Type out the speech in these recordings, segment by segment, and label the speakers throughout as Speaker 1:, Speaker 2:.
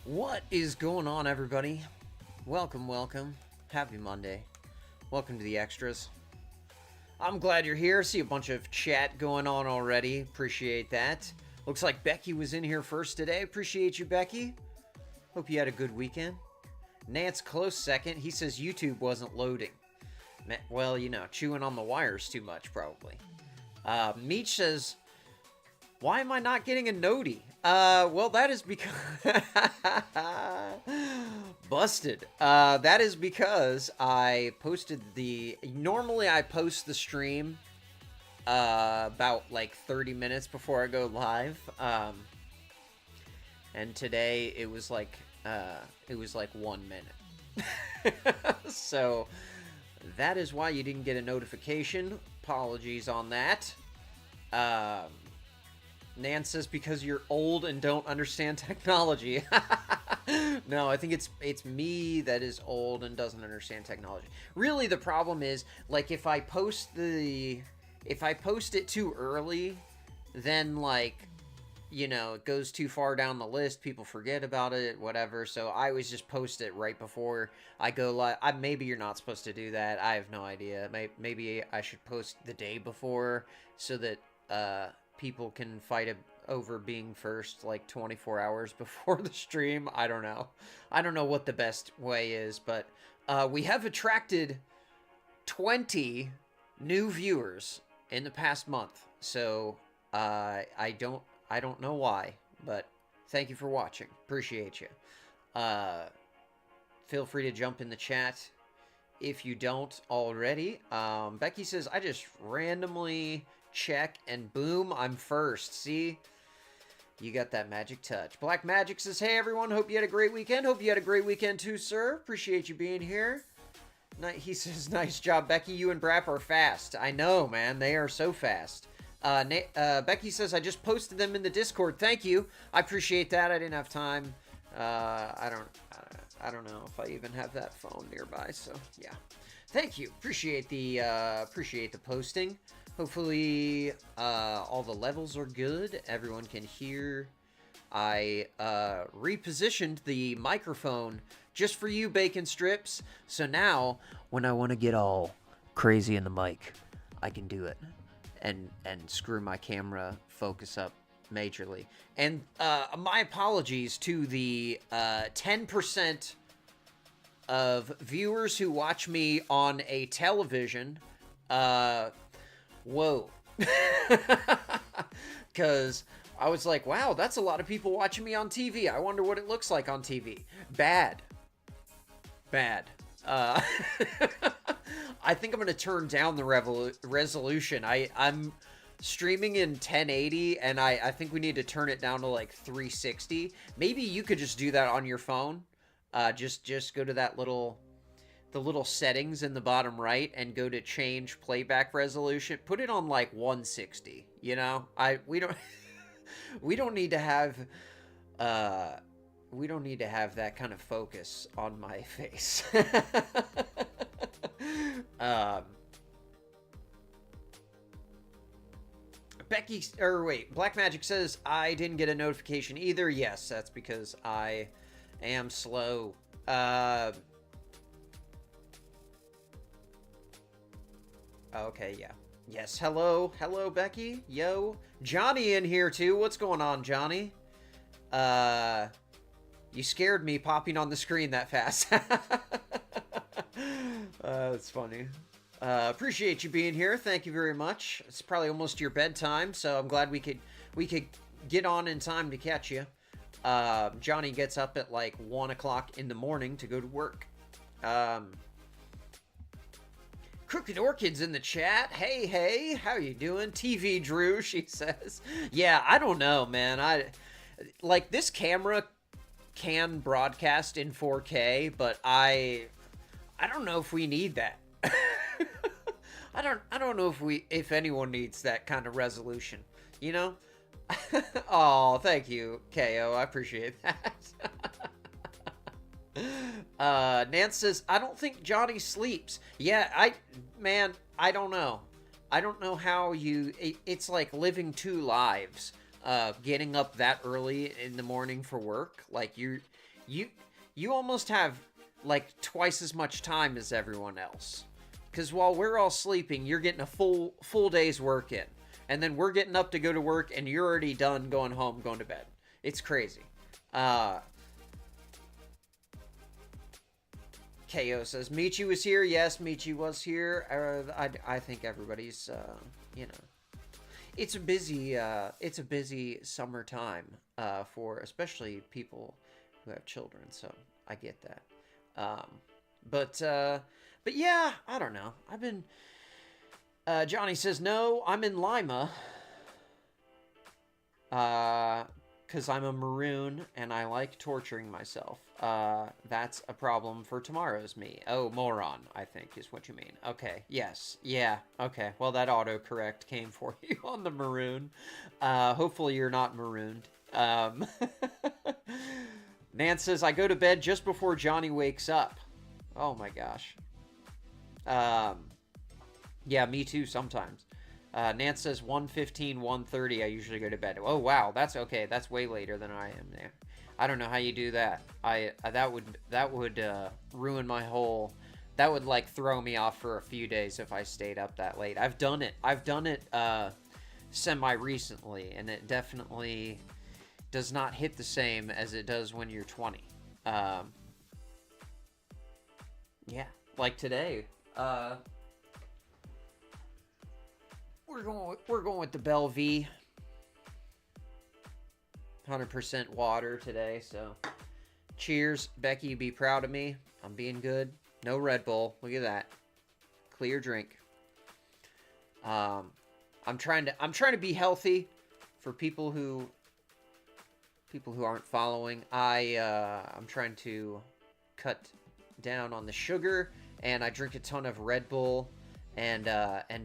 Speaker 1: What is going on, everybody? Welcome, welcome. Happy Monday. Welcome to the extras. I'm glad you're here. See a bunch of chat going on already. Appreciate that. Looks like Becky was in here first today. Appreciate you, Becky. Hope you had a good weekend. Nance close second. He says YouTube wasn't loading. Well, you know, chewing on the wires too much, probably. Meech says, why am I not getting a noti? Well, that is because... Busted. That is because I posted the... Normally, I post the stream about, like, 30 minutes before I go live. And today, it was like 1 minute. So, that is why you didn't get a notification. Apologies on that. Nan says because you're old and don't understand technology. No, I think it's me that is old and doesn't understand technology. Really, the problem is, like, if I post it too early, then, like, you know, it goes too far down the list, people forget about it, whatever. So I always just post it right before I go live. Maybe you're not supposed to do that. I have no idea. Maybe I should post the day before so that people can fight over being first, like, 24 hours before the stream. I don't know. I don't know what the best way is, but we have attracted 20 new viewers in the past month. So I don't know why, but thank you for watching. Appreciate you. Feel free to jump in the chat if you don't already. Becky says, I just randomly check and boom, I'm first. See? You got that magic touch. Black Magic says, hey everyone, hope you had a great weekend. Hope you had a great weekend too, sir. Appreciate you being here. He says, nice job, Becky. You and Brap are fast. I know, man. They are so fast. Becky says, I just posted them in the Discord. Thank you. I appreciate that. I didn't have time. I don't know if I even have that phone nearby. So yeah, thank you. Appreciate the posting. Hopefully, all the levels are good. Everyone can hear. I repositioned the microphone just for you, Bacon Strips. So now, when I want to get all crazy in the mic, I can do it. And screw my camera focus up majorly. And my apologies to the 10% of viewers who watch me on a television. Whoa. Because I was like, wow, that's a lot of people watching me on TV. I wonder what it looks like on TV. Bad. I think I'm going to turn down the resolution. I'm streaming in 1080, and I think we need to turn it down to, like, 360. Maybe you could just do that on your phone. Just go to that the little settings in the bottom right and go to change playback resolution. Put it on, like, 160, you know? We don't need to have that kind of focus on my face. Black Magic says, I didn't get a notification either. Yes, that's because I am slow. Okay, yeah. Yes, hello, Becky. Yo. Johnny in here, too. What's going on, Johnny? You scared me popping on the screen that fast. That's funny. Appreciate you being here. Thank you very much. It's probably almost your bedtime, so I'm glad we could get on in time to catch you. Johnny gets up at like 1 o'clock in the morning to go to work. Crooked Orchid's in the chat. Hey, how you doing? TV Drew, she says. Yeah, I don't know, man. Like, this camera can broadcast in 4K, but I don't know if we need that. I don't know if anyone needs that kind of resolution, you know? Oh, thank you, KO. I appreciate that. Nance says, I don't think Johnny sleeps. Yeah, I don't know. I don't know how it's like living two lives. Getting up that early in the morning for work. Like, you you almost have like twice as much time as everyone else. Because while we're all sleeping, you're getting a full day's work in, and then we're getting up to go to work, and you're already done going home, going to bed. It's crazy. KO says Michi was here. Yes, Michi was here. I think everybody's you know, it's a busy summertime for especially people who have children. So I get that. But yeah, I don't know. I've been. Johnny says no. I'm in Lima. Because I'm a maroon and I like torturing myself. That's a problem for tomorrow's me. Oh, moron, I think is what you mean. Okay, yes, yeah, okay. Well, that autocorrect came for you on the maroon. Hopefully you're not marooned. Nan says, I go to bed just before Johnny wakes up. Oh my gosh. Yeah, me too sometimes. Nance says 1:15, 1:30. I usually go to bed. Oh wow, that's okay. That's way later than I am there. I don't know how you do that. That would ruin my whole. That would like throw me off for a few days if I stayed up that late. I've done it semi recently, and it definitely does not hit the same as it does when you're 20. Yeah, like today. We're going with the Belle V. 100% water today, so cheers, Becky. Be proud of me. I'm being good. No Red Bull. Look at that. Clear drink. I'm trying to be healthy for people who aren't following. I'm trying to cut down on the sugar, and I drink a ton of Red Bull. And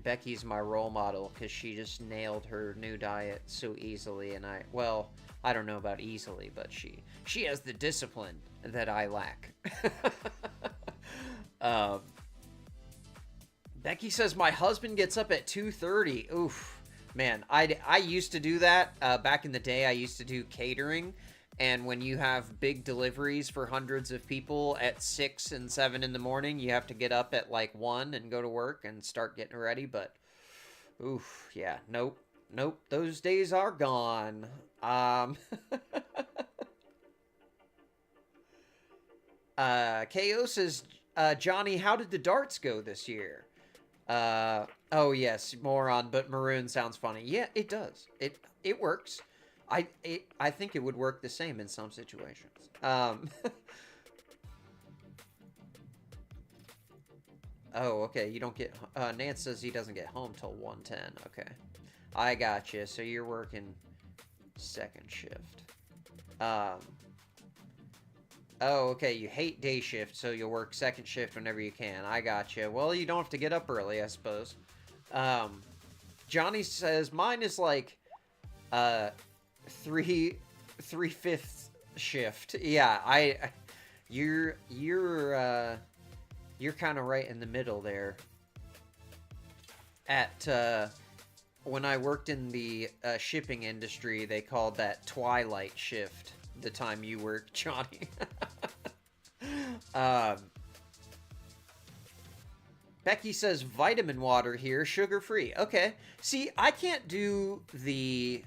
Speaker 1: Becky's my role model because she just nailed her new diet so easily. And I don't know about easily, but she has the discipline that I lack. Becky says my husband gets up at 2:30. Oof, man, I used to do that back in the day. I used to do catering. And when you have big deliveries for hundreds of people at 6 and 7 in the morning, you have to get up at like 1 and go to work and start getting ready. But, oof, yeah, nope, those days are gone. KO says, Johnny, how did the darts go this year? Oh yes, moron, but maroon sounds funny. Yeah, it does. It works. I think it would work the same in some situations. Oh, okay. You don't get... Nance says he doesn't get home till 1:10. Okay. I got you. So you're working second shift. Oh, okay. You hate day shift, so you'll work second shift whenever you can. I got you. Well, you don't have to get up early, I suppose. Johnny says mine is like... 3/5 shift. Yeah, you're kind of right in the middle there. At when I worked in the shipping industry, they called that twilight shift. The time you work, Johnny. Becky says vitamin water here, sugar free. Okay. See, I can't do the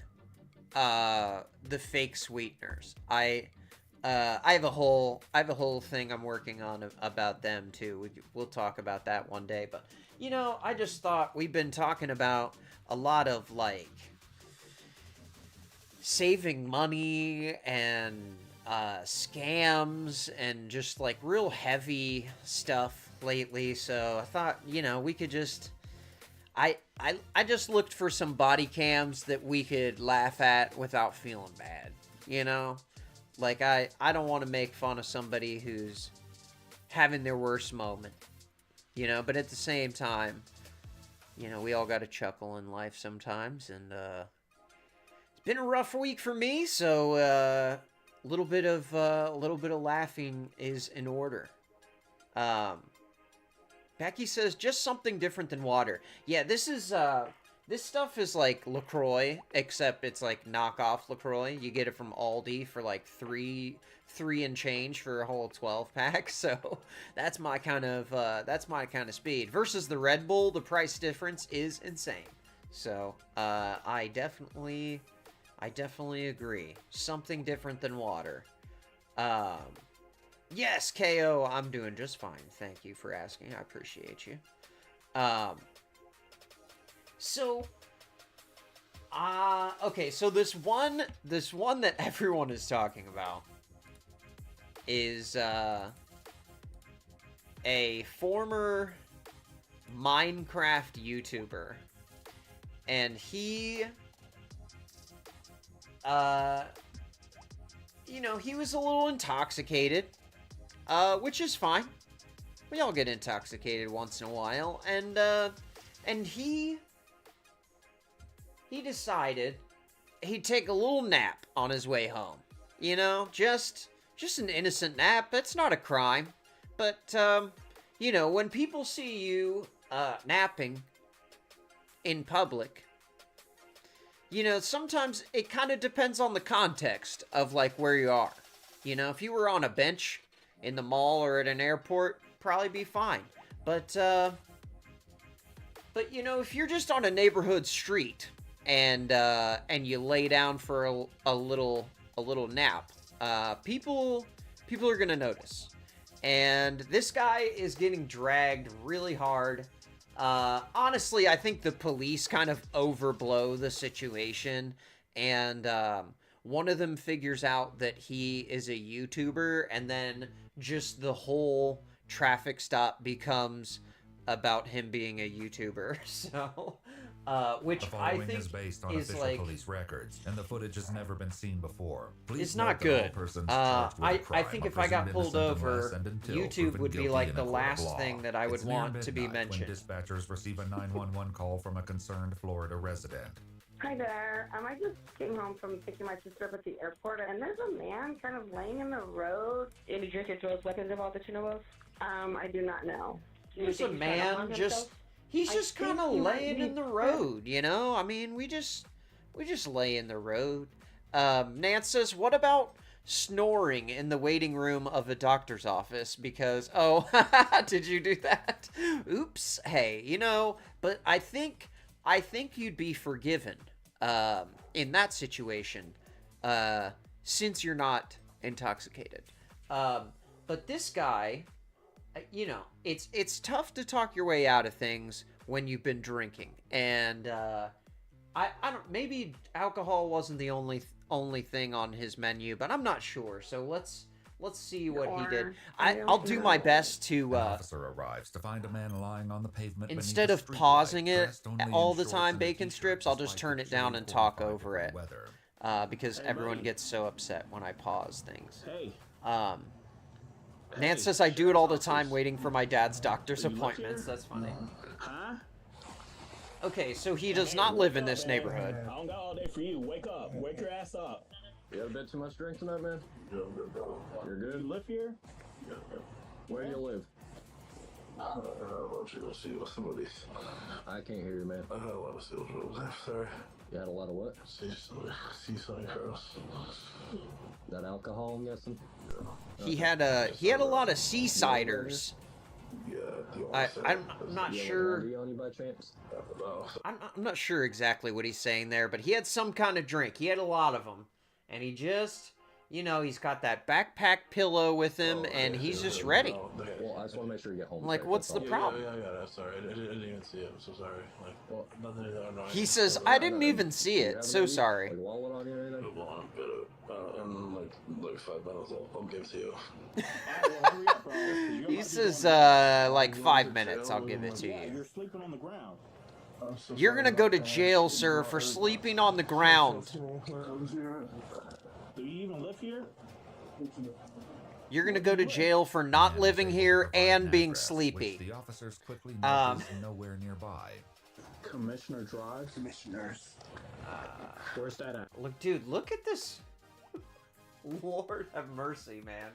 Speaker 1: fake sweeteners. I have a whole thing I'm working on about them too. We'll talk about that one day. But you know, I just thought we've been talking about a lot of like saving money and scams and just like real heavy stuff lately. So I thought, you know, we could just. I just looked for some body cams that we could laugh at without feeling bad, you know? Like, I don't want to make fun of somebody who's having their worst moment, you know? But at the same time, you know, we all got to chuckle in life sometimes, and it's been a rough week for me, so a little bit of laughing is in order. Becky says, just something different than water. Yeah, this is This stuff is like LaCroix, except it's like knockoff LaCroix. You get it from Aldi for like three and change for a whole 12 pack. So that's my kind of speed. Versus the Red Bull, the price difference is insane. So I definitely agree. Something different than water. Yes, KO, I'm doing just fine. Thank you for asking. I appreciate you. Okay, so this one that everyone is talking about is a former Minecraft YouTuber, and he he was a little intoxicated, which is fine. We all get intoxicated once in a while, and he decided he'd take a little nap on his way home. You know, just an innocent nap. That's not a crime. But, when people see you napping in public, sometimes it kind of depends on the context of, like, where you are. You know, if you were on a bench in the mall or at an airport, probably be fine. But if you're just on a neighborhood street and you lay down for a little nap, people are gonna notice. And this guy is getting dragged really hard. Honestly, I think the police kind of overblow the situation, and one of them figures out that he is a YouTuber, and then just the whole traffic stop becomes about him being a YouTuber. So, which I think
Speaker 2: is based on
Speaker 1: is
Speaker 2: official
Speaker 1: like
Speaker 2: police records, and the footage has never been seen before. Please
Speaker 1: it's not good. I think if I got pulled over, YouTube would be like the last thing that I would want to be mentioned.
Speaker 2: When dispatchers receive a 911 call from a concerned Florida resident.
Speaker 3: Hi there. I just came home from picking my sister up at the airport, and there's a man kind of laying in the road. Any drink or drugs, weapons involved that you know of? I do not know.
Speaker 1: There's a man he's just kind of laying in the road, you know? I mean, we just lay in the road. Nance says, what about snoring in the waiting room of a doctor's office? Because, did you do that? Oops. Hey, but I think you'd be forgiven in that situation, since you're not intoxicated. But this guy, it's tough to talk your way out of things when you've been drinking, and I don't. Maybe alcohol wasn't the only thing on his menu, but I'm not sure. So let's see what he did. I'll do my best to.
Speaker 2: An officer arrives to find a man lying on the pavement.
Speaker 1: Instead of pausing it all the time, bacon strips, I'll just turn it down and talk over it, because everyone gets so upset when I pause things.
Speaker 4: Hey.
Speaker 1: Nance says I do it all the time waiting for my dad's doctor's appointments. That's funny.
Speaker 4: Huh?
Speaker 1: Okay, so he does not live in this neighborhood.
Speaker 4: I don't got all day for you. Wake up. Wake your ass up.
Speaker 5: You had a bit too much drink tonight, man?
Speaker 4: Yeah, I'm good, bro.
Speaker 5: You're good?
Speaker 4: You live here?
Speaker 5: Yeah. Where do you live?
Speaker 4: I want you to see what some of these.
Speaker 5: I can't hear you, man.
Speaker 4: I had a lot of sales rules. I'm sorry.
Speaker 5: You had a lot of what?
Speaker 4: See some girls.
Speaker 5: That alcohol, I'm guessing?
Speaker 4: Yeah.
Speaker 1: He had a lot of seasiders.
Speaker 4: Yeah.
Speaker 1: I'm not sure.
Speaker 5: On you by chance?
Speaker 1: I'm not sure exactly what he's saying there, but he had some kind of drink. He had a lot of them, and he just, he's got that backpack pillow with him, and he's just ready.
Speaker 5: Well, I just want to make sure you get home.
Speaker 1: Like, what's the problem?
Speaker 4: Yeah, that's sorry. I didn't even see it. I'm so sorry. Like, well, nothing is annoying.
Speaker 1: He says, I didn't even see it. So sorry.
Speaker 5: Like, wallet on you or anything?
Speaker 4: Well, I'm good. I'm like 5 minutes. I'll give it to you.
Speaker 1: He says, like 5 minutes. I'll give it to you.
Speaker 4: You're sleeping on the ground.
Speaker 1: You're gonna go to jail, sir, for sleeping on the ground.
Speaker 4: Do you even live here?
Speaker 1: You're gonna go to jail for not living here and being sleepy.
Speaker 2: The officers quickly notice nowhere nearby.
Speaker 4: Commissioner Drive? Commissioners. Where's that at?
Speaker 1: Look, dude, look at this. Lord have mercy, man.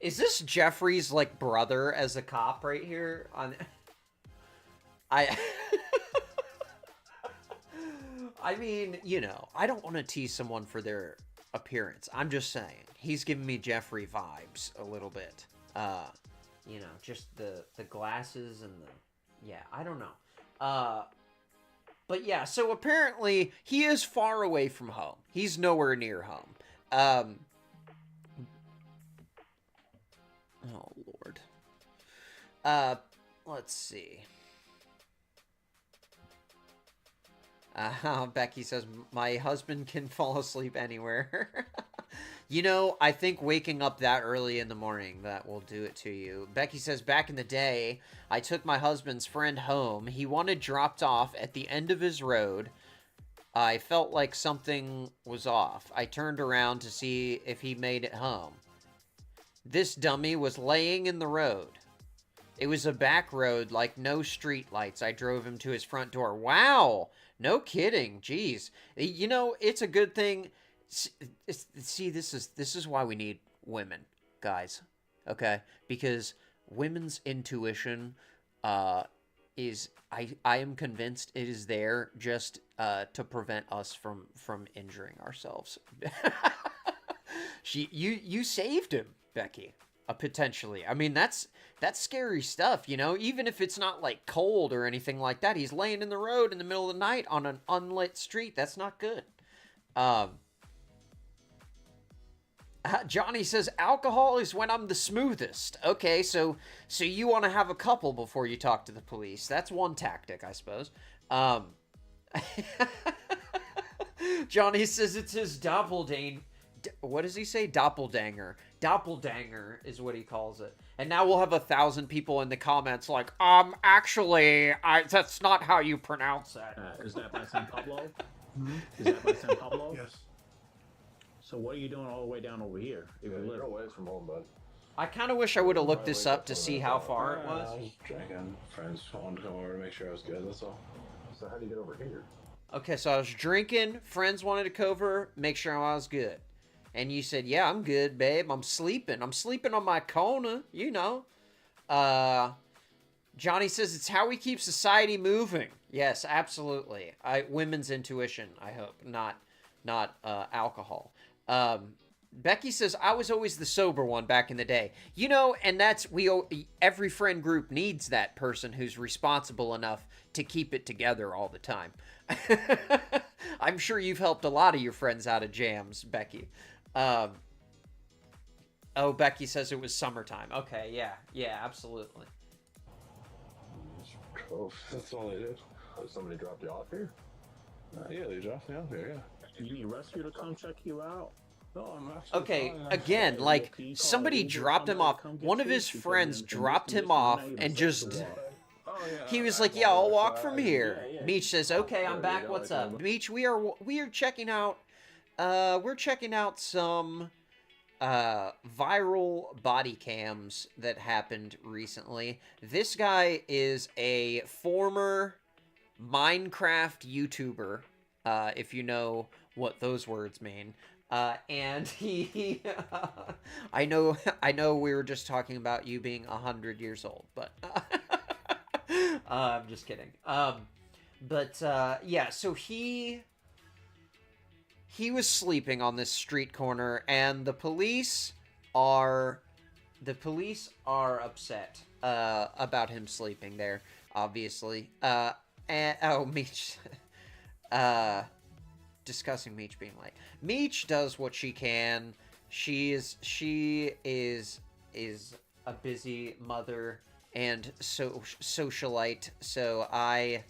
Speaker 1: Is this Jeffrey's, like, brother as a cop right here? I mean, you know, I don't want to tease someone for their appearance. I'm just saying. He's giving me Jeffrey vibes a little bit. You know, just the glasses and the... Yeah, I don't know. But yeah, so apparently he is far away from home. He's nowhere near home. Oh, Lord. Let's see. Becky says, my husband can fall asleep anywhere. You know, I think waking up that early in the morning, that will do it to you. Becky says, back in the day, I took my husband's friend home. He wanted dropped off at the end of his road. I felt like something was off. I turned around to see if he made it home. This dummy was laying in the road. It was a back road, like no street lights. I drove him to his front door. Wow! No kidding. Jeez. You know, it's a good thing... See, this is why we need women, guys. Okay? Because women's intuition is... I am convinced it is there just to prevent us from injuring ourselves. You saved him, Becky. Potentially. I mean, that's scary stuff, you know? Even if it's not, like, cold or anything like that. He's laying in the road in the middle of the night on an unlit street. That's not good. Johnny says, alcohol is when I'm the smoothest. Okay, so you want to have a couple before you talk to the police. That's one tactic, I suppose. Johnny says it's his doppelganger. What does he say? Doppelganger. Doppelganger is what he calls it. And now we'll have 1,000 people in the comments like, actually, that's not how you pronounce it.
Speaker 6: Is that by San Pablo? Is that by San Pablo?
Speaker 7: Yes.
Speaker 6: So what are you doing all the way down over here? If you live?
Speaker 5: You're a ways from home, bud.
Speaker 1: I kind of wish I would have looked this up to see how far it
Speaker 4: I
Speaker 1: was.
Speaker 4: was drinking. Friends wanted to come over to make sure I was good, that's all.
Speaker 5: So how do you get over here?
Speaker 1: Okay, so I was drinking. Friends wanted to come over, make sure I was good. And you said, yeah, I'm good, babe. I'm sleeping. I'm sleeping on my Kona, you know. Johnny says it's how we keep society moving. Yes, absolutely. Women's intuition, I hope, not alcohol. Becky says, I was always the sober one back in the day. You know, and every friend group needs that person who's responsible enough to keep it together all the time. I'm sure you've helped a lot of your friends out of jams, Becky. Oh, Becky says it was summertime. Okay, yeah, absolutely.
Speaker 4: That's all they did.
Speaker 5: Somebody dropped you off here?
Speaker 4: Yeah, they dropped me off here, yeah.
Speaker 6: You need rescue to come check you out?
Speaker 4: No, I'm actually
Speaker 1: Okay,
Speaker 4: fine.
Speaker 1: again, like, somebody dropped him off. One of his friends dropped him off and just... He was like, yeah, I'll walk from here. Meech says, okay, I'm back, what's up? Meech, we are checking out... we're checking out some viral body cams that happened recently. This guy is a former Minecraft YouTuber, if you know what those words mean. And he I know we were just talking about you being 100 years old, but I'm just kidding. Yeah, so he was sleeping on this street corner, and the police are upset about him sleeping there, obviously. Meech, discussing Meech being late. Meech does what she can. She is a busy mother and socialite, so I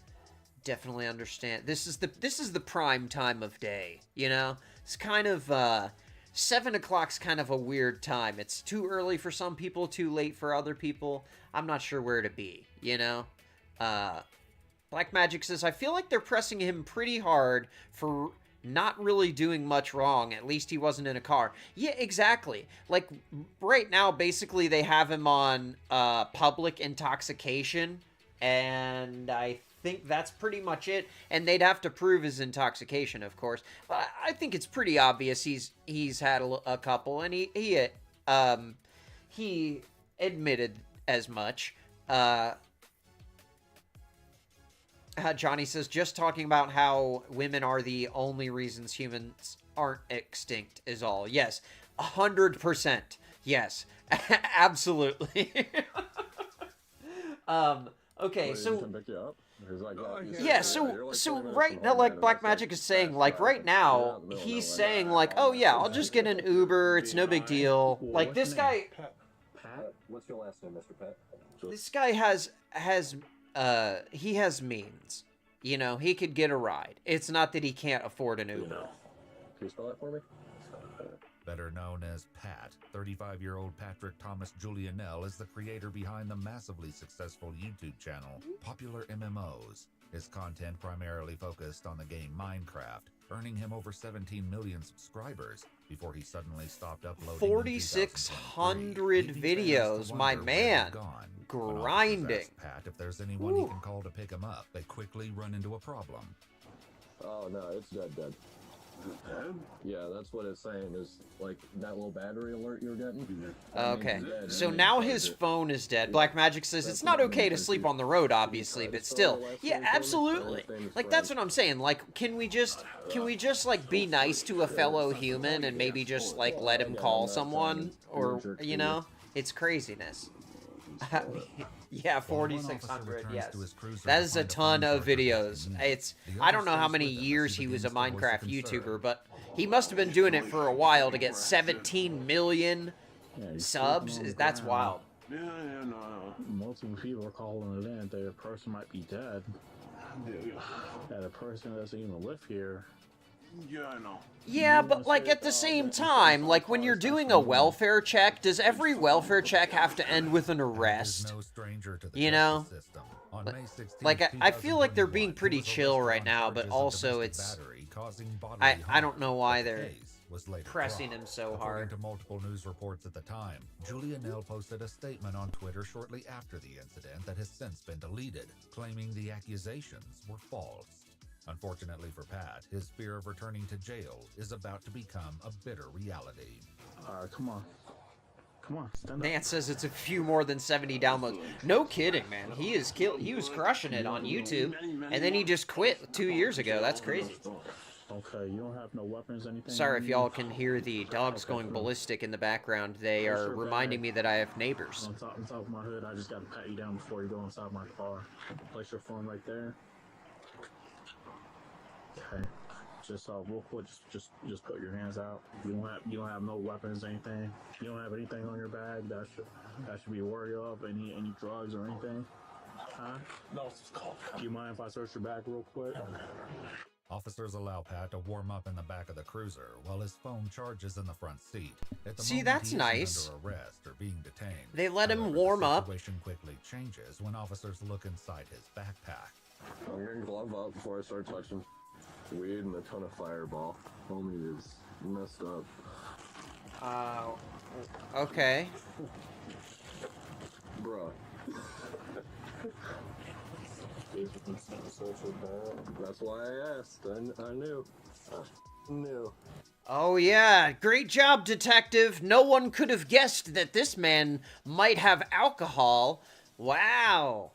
Speaker 1: definitely understand. This is the prime time of day, you know? It's kind of 7 o'clock's kind of a weird time. It's too early for some people, too late for other people. I'm not sure where to be, you know? Black Magic says, I feel like they're pressing him pretty hard for not really doing much wrong. At least he wasn't in a car. Yeah, exactly. Like, right now, basically, they have him on public intoxication, and I think that's pretty much it. And they'd have to prove his intoxication, of course. But I think it's pretty obvious he's had a couple, and he admitted as much. Johnny says, just talking about how women are the only reasons humans aren't extinct is all. Yes, 100%. Yes, absolutely. Okay, so
Speaker 5: Pick you up?
Speaker 1: yeah, so right now, like Black Magic is saying, like right now, he's saying like, oh yeah, I'll just get an Uber, it's no big deal. Like this guy,
Speaker 5: What's your last name, Mr. Pet?
Speaker 1: this guy he has means. You know, he could get a ride. It's not that he can't afford an Uber.
Speaker 5: Can you spell that for me?
Speaker 2: Better known as Pat, 35-year-old Patrick Thomas Julianelle is the creator behind the massively successful YouTube channel, Popular MMOs. His content primarily focused on the game Minecraft, earning him over 17 million subscribers before he suddenly stopped uploading.
Speaker 1: 4,600 videos, my man. Grinding.
Speaker 2: Pat, if there's anyone he can call to pick him up, they quickly run into a problem.
Speaker 5: Oh no, it's dead. Yeah, that's what it's saying, is like that little battery alert you're getting.
Speaker 1: Okay, so now his phone is dead. Black Magic says it's not okay to sleep on the road, obviously, but still. Yeah, absolutely. Like, that's what I'm saying. Like, can we just like be nice to a fellow human and maybe just like let him call someone? Or, you know, it's craziness. Yeah, 4,600, yes. That is a ton of videos. I don't know how many years he was a Minecraft YouTuber, but he must have been doing it for a while to get 17 million subs. That's wild.
Speaker 6: Yeah, no. Multiple people are calling it in. That a person might be dead. That a person doesn't even live here. Yeah, I know.
Speaker 1: Yeah, but like at the same time, like when you're doing a welfare check, does every welfare check have to end with an arrest? You know? Like I feel like they're being pretty chill right now, but also it's I don't know why they're pressing him so hard.
Speaker 2: According to multiple news reports at the time, Julianelle posted a statement on Twitter shortly after the incident that has since been deleted, claiming the accusations were false. Unfortunately for Pat, his fear of returning to jail is about to become a bitter reality.
Speaker 6: Come on, stand up.
Speaker 1: Nance says it's a few more than 70 downloads. No kidding, man. He was crushing it on YouTube, and then he just quit 2 years ago. That's crazy.
Speaker 6: Okay, you don't have no weapons, anything?
Speaker 1: Sorry if y'all can hear the dogs going ballistic in the background. They are reminding me that I have neighbors.
Speaker 6: On top of my hood, I just gotta pat you down before you go inside my car. Place your phone right there. Okay, just real quick, just put your hands out. You don't have no weapons, anything. You don't have anything on your bag that should be worried of. Any drugs or anything? Huh?
Speaker 4: No, it's called.
Speaker 6: Do you mind if I search your bag real quick?
Speaker 2: Officers allow Pat to warm up in the back of the cruiser while his phone charges in the front seat.
Speaker 1: See, that's nice.
Speaker 2: Under arrest or being detained.
Speaker 1: They let him warm up.
Speaker 2: The situation quickly changes when officers look inside his backpack.
Speaker 5: I'm gonna glove up before I start touching. Weed and a ton of Fireball. Homie is messed up.
Speaker 1: Okay.
Speaker 5: Bruh. That's why I asked. I knew. Knew.
Speaker 1: Oh yeah, great job, detective. No one could have guessed that this man might have alcohol. Wow.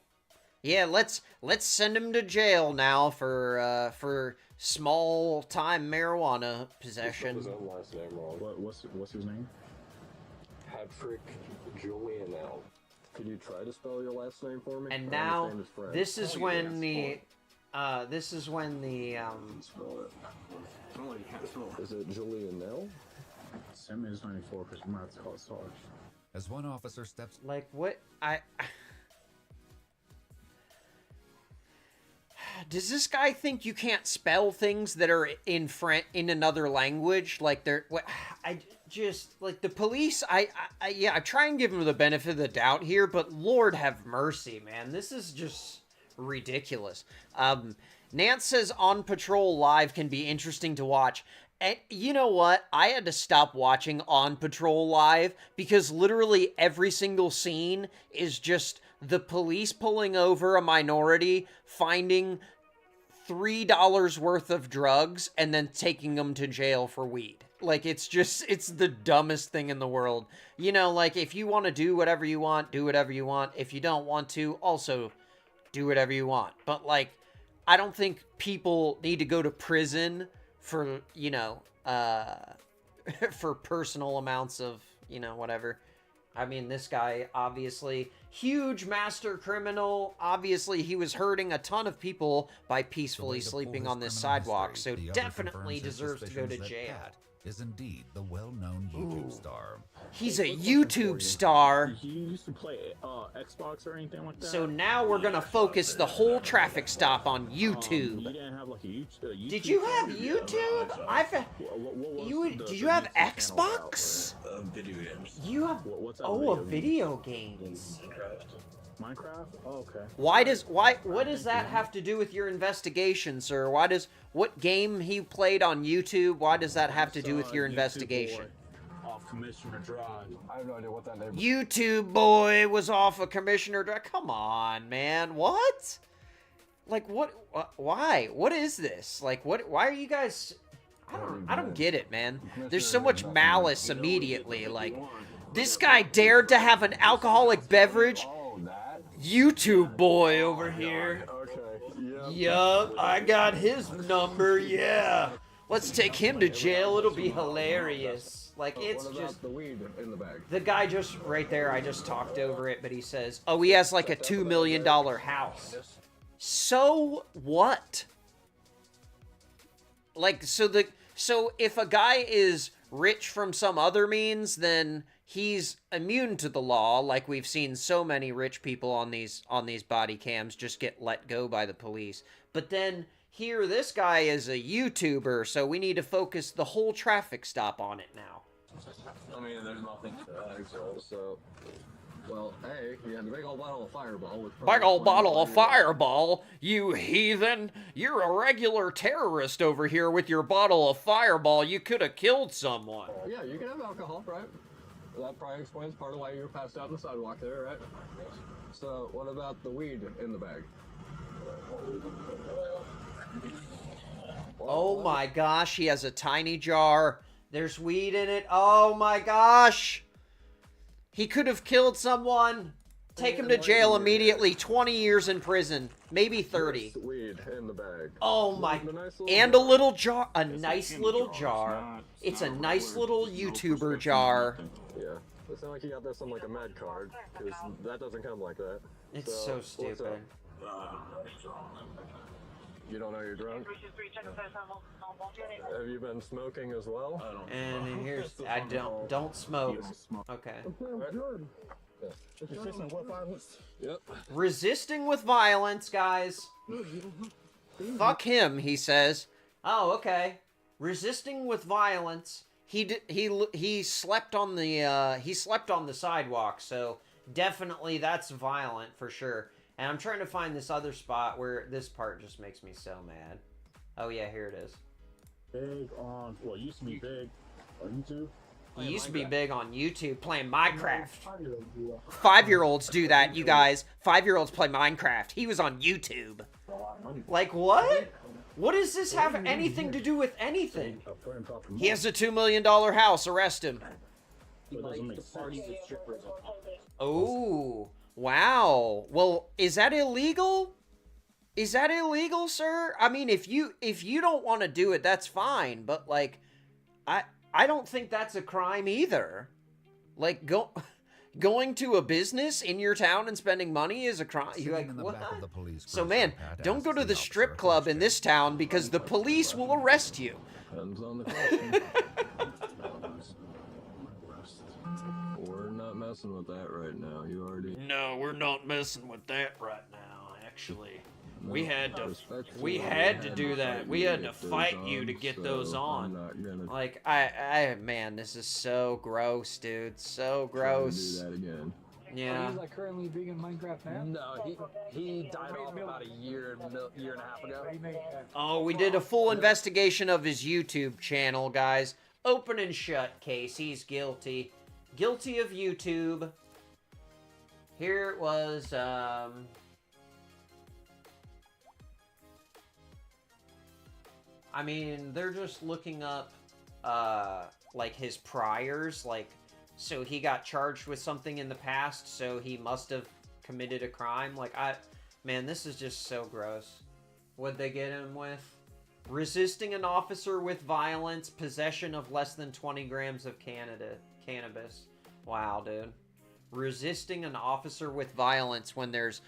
Speaker 1: Yeah, let's send him to jail now for small time marijuana possession.
Speaker 5: His own last name wrong.
Speaker 6: What's his name?
Speaker 5: Patrick Julianelle. Could you try to spell your last name for me?
Speaker 1: And now this is when the
Speaker 5: Spell it. Is it Julianelle?
Speaker 6: Simmons 94 because you might have to call it Sarge.
Speaker 2: As one officer steps...
Speaker 1: Like, what? Does this guy think you can't spell things that are in another language? Like, like, the police, I try and give him the benefit of the doubt here, but Lord have mercy, man. This is just ridiculous. Nance says On Patrol Live can be interesting to watch. And you know what? I had to stop watching On Patrol Live because literally every single scene is just the police pulling over a minority, finding $3 worth of drugs, and then taking them to jail for weed. Like, it's the dumbest thing in the world. You know, like, if you want to do whatever you want, do whatever you want. If you don't want to, also do whatever you want. But, like, I don't think people need to go to prison for, you know, for personal amounts of, you know, whatever. I mean, this guy, obviously, huge master criminal. Obviously, he was hurting a ton of people by peacefully sleeping on this sidewalk, so definitely deserves to go to jail.
Speaker 2: Pat is indeed the well-known YouTube star.
Speaker 1: He's a YouTube star.
Speaker 6: You used to play Xbox or anything like that?
Speaker 1: So now we're gonna focus the whole traffic stop on YouTube.
Speaker 6: You didn't have like a YouTube.
Speaker 1: Did you have YouTube? Did you have Xbox?
Speaker 4: Video games.
Speaker 1: You have video games.
Speaker 6: Minecraft? Oh, okay.
Speaker 1: What does that have to do with your investigation, sir? What game he played on YouTube? Why does that have to do with your investigation?
Speaker 6: Off Commissioner Drive.
Speaker 5: I have no idea what that name is.
Speaker 1: YouTube boy was off of Commissioner Drive. Come on, man. What? Like what? Why? What is this? Like what? Why are you guys? I don't get it, man. There's so much malice immediately. Like this guy dared to have an alcoholic beverage.
Speaker 5: Oh, that?
Speaker 1: YouTube boy over here.
Speaker 5: Okay.
Speaker 1: Yup, I got his number, yeah. Let's take him to jail, it'll be hilarious. Like, it's
Speaker 5: What about
Speaker 1: just...
Speaker 5: the weed in the bag?
Speaker 1: The guy just, right there, I just talked over it, but he says, oh, he has like a $2 million house. So what? Like, so if a guy is rich from some other means, then he's immune to the law, like we've seen so many rich people on these body cams just get let go by the police. But then here this guy is a YouTuber, so we need to focus the whole traffic stop on it now.
Speaker 4: I mean, there's nothing to that.
Speaker 5: So, well, hey, you had the big old bottle of Fireball.
Speaker 1: Big old bottle of Fireball, you heathen! You're a regular terrorist over here with your bottle of Fireball. You could have killed someone.
Speaker 5: Yeah, you can have alcohol, right? That probably explains part of why you were passed out on the sidewalk there, right? So, what about the weed in the bag?
Speaker 1: Oh my gosh, he has a tiny jar. There's weed in it. Oh my gosh! He could have killed someone. Take him to jail immediately. 20 years in prison. Maybe 30.
Speaker 5: Weed in the bag.
Speaker 1: Oh my... And a little jar. A nice little jar. It's a nice little YouTuber jar.
Speaker 5: Yeah. It sounds like you got this on like a med card, because that doesn't come like that.
Speaker 1: It's so
Speaker 5: what's
Speaker 1: stupid.
Speaker 5: up? You don't know you're drunk? Have you been smoking as well?
Speaker 1: And here's... I don't smoke. Okay.
Speaker 5: Yep.
Speaker 1: Resisting with violence, guys. Fuck him, he says. Oh, okay. Resisting with violence. He slept on the sidewalk, so definitely that's violent for sure. And I'm trying to find this other spot where this part just makes me so mad. Oh yeah, here it is.
Speaker 6: Big on, well, used to be big on YouTube.
Speaker 1: He used to be big on YouTube playing Minecraft. 5-year-olds do that, you guys. 5-year-olds play Minecraft. He was on YouTube. Like, what? What does this have anything to do with anything? He has a $2 million house. Arrest him. Oh, wow. Well, is that illegal? Is that illegal, sir? I mean, if you don't want to do it, that's fine. But, like, I don't think that's a crime either. Like, going to a business in your town and spending money is a crime. You're like, what? So, man, don't go to the strip club in this town because the police will arrest you.
Speaker 5: Depends on the question. We're not messing with that right now. You already...
Speaker 1: No, we're not messing with that right now, actually.
Speaker 5: No,
Speaker 1: we had to do that. We had to fight you to get those on. Like, man, this is so gross, dude. So gross.
Speaker 5: Do that again.
Speaker 1: Yeah.
Speaker 7: He's like currently big in Minecraft now?
Speaker 8: No, he died off about a year and a half ago.
Speaker 1: Oh, we did a full investigation of his YouTube channel, guys. Open and shut case. He's guilty. Guilty of YouTube. Here it was, I mean, they're just looking up, like, his priors, like, so he got charged with something in the past, so he must have committed a crime. Like, man, this is just so gross. What'd they get him with? Resisting an officer with violence, possession of less than 20 grams of cannabis. Wow, dude. Resisting an officer with violence when there's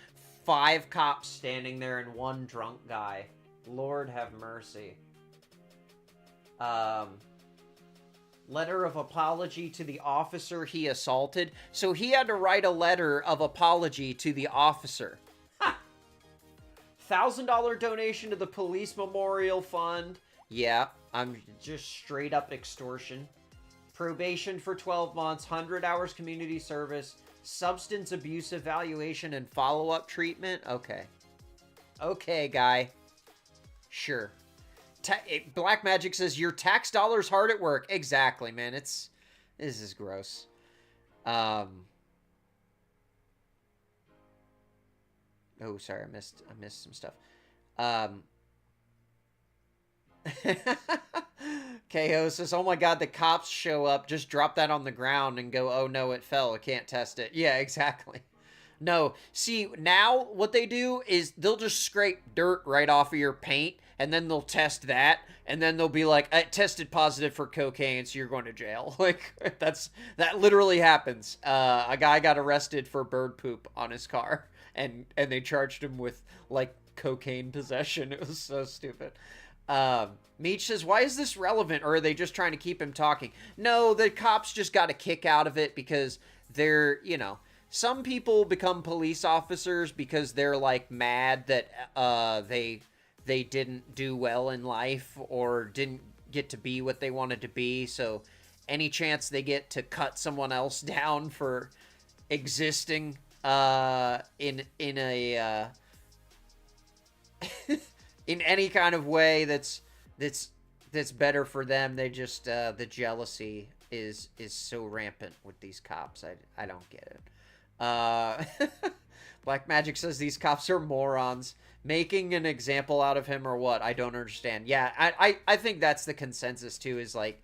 Speaker 1: 5 cops standing there and 1 drunk guy. Lord have mercy. Letter of apology to the officer he assaulted. So he had to write a letter of apology to the officer. Ha! $1,000 donation to the police memorial fund. Yeah, I'm just straight up extortion. Probation for 12 months, 100 hours community service, substance abuse evaluation and follow-up treatment. Okay. Okay, guy. Sure. Black Magic says, your tax dollars hard at work. Exactly, man. This is gross. Oh, sorry. I missed some stuff. KO says, oh my god, the cops show up. Just drop that on the ground and go, oh no, it fell. I can't test it. Yeah, exactly. No, see, now what they do is they'll just scrape dirt right off of your paint, and then they'll test that, and then they'll be like, it tested positive for cocaine, so you're going to jail. Like, that literally happens. A guy got arrested for bird poop on his car, and they charged him with, like, cocaine possession. It was so stupid. Meech says, why is this relevant, or are they just trying to keep him talking? No, the cops just got a kick out of it because they're, you know... Some people become police officers because they're, like, mad that they didn't do well in life or didn't get to be what they wanted to be. So any chance they get to cut someone else down for existing in a in any kind of way that's better for them, they just the jealousy is so rampant with these cops. I don't get it. Black Magic says these cops are morons. Making an example out of him or what? I don't understand. Yeah, I think that's the consensus too, is like,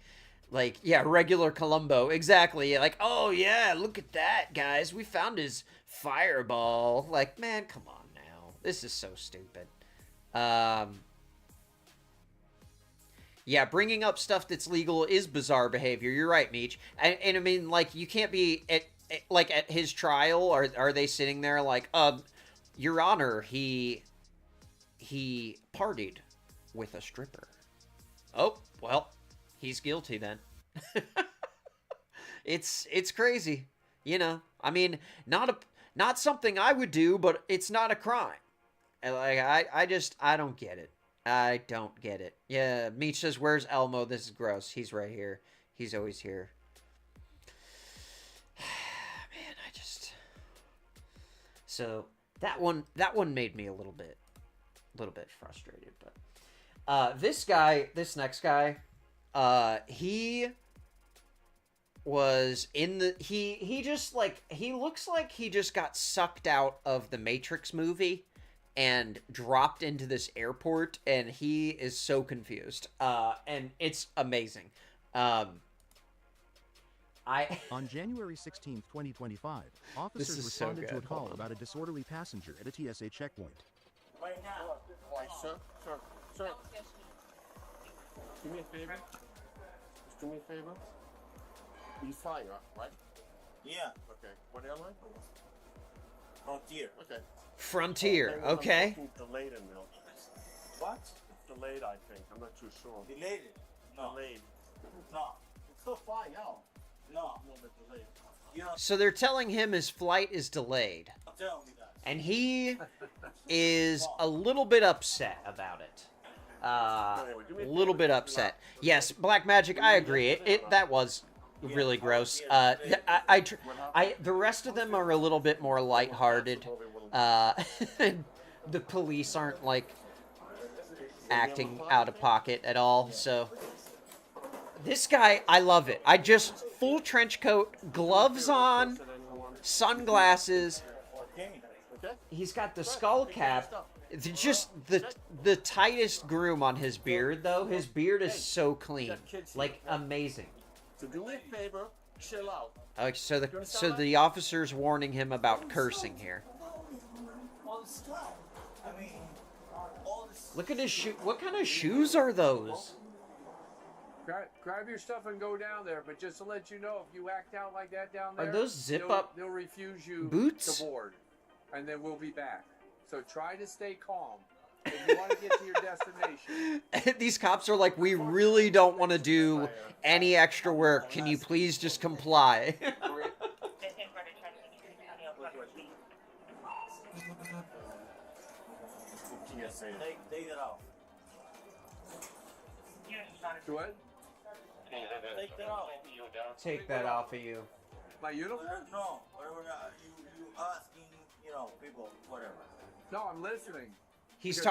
Speaker 1: yeah, regular Columbo. Exactly. Like, oh yeah, look at that, guys. We found his fireball. Like, man, come on now. This is so stupid. Yeah, bringing up stuff that's legal is bizarre behavior. You're right, Meech. And I mean, like, you can't be at his trial, or are they sitting there like, Your Honor, he partied with a stripper. Oh, well, he's guilty then. It's crazy, you know. I mean, not something I would do, but it's not a crime. Like, I don't get it. I don't get it. Yeah, Meech says, where's Elmo? This is gross. He's right here. He's always here. So that one made me a little bit frustrated. But this next guy, he was in the he just like, he looks like he just got sucked out of the Matrix movie and dropped into this airport, and he is so confused. And it's amazing.
Speaker 9: On January 16, 2025, officers responded to a call about a disorderly passenger at a TSA checkpoint.
Speaker 10: Right now. Sir. Do me a favor. Just do me a favor. You fly, right? Yeah. Okay. What airline? Frontier. Okay.
Speaker 1: Frontier. Okay.
Speaker 10: Delayed in there. What? Delayed, I think. I'm not too sure. Delayed? No. Delayed. No. It's still flying out. No, delayed.
Speaker 1: So they're telling him his flight is delayed.
Speaker 10: Tell me that.
Speaker 1: And he is a little bit upset about it. A little bit upset. Yes, Black Magic, I agree. That was really gross. The rest of them are a little bit more lighthearted. The police aren't, like, acting out of pocket at all, so... This guy, I love it. I just, full trench coat, gloves on, sunglasses. He's got the skull cap. Just the tightest groom on his beard, though. His beard is so clean. Like, amazing.
Speaker 10: So do me a favor, chill out.
Speaker 1: So the officer's warning him about cursing here.
Speaker 10: All the stuff. I mean, all the
Speaker 1: Look at his shoe. What kind of shoes are those?
Speaker 11: Grab your stuff and go down there. But just to let you know, if you act out like that down there,
Speaker 1: Are those zip-up
Speaker 11: they'll refuse you
Speaker 1: boots?
Speaker 11: to board, and then we'll be back. So try to stay calm. If you want to get to your destination.
Speaker 1: These cops are like, we really don't want to do any extra work. Can you please just comply?
Speaker 10: Take it off.
Speaker 11: What?
Speaker 10: Take that off.
Speaker 1: Take that off of you.
Speaker 11: My uniform?
Speaker 10: No, whatever. You asking, people, whatever.
Speaker 11: No, I'm listening.
Speaker 1: He's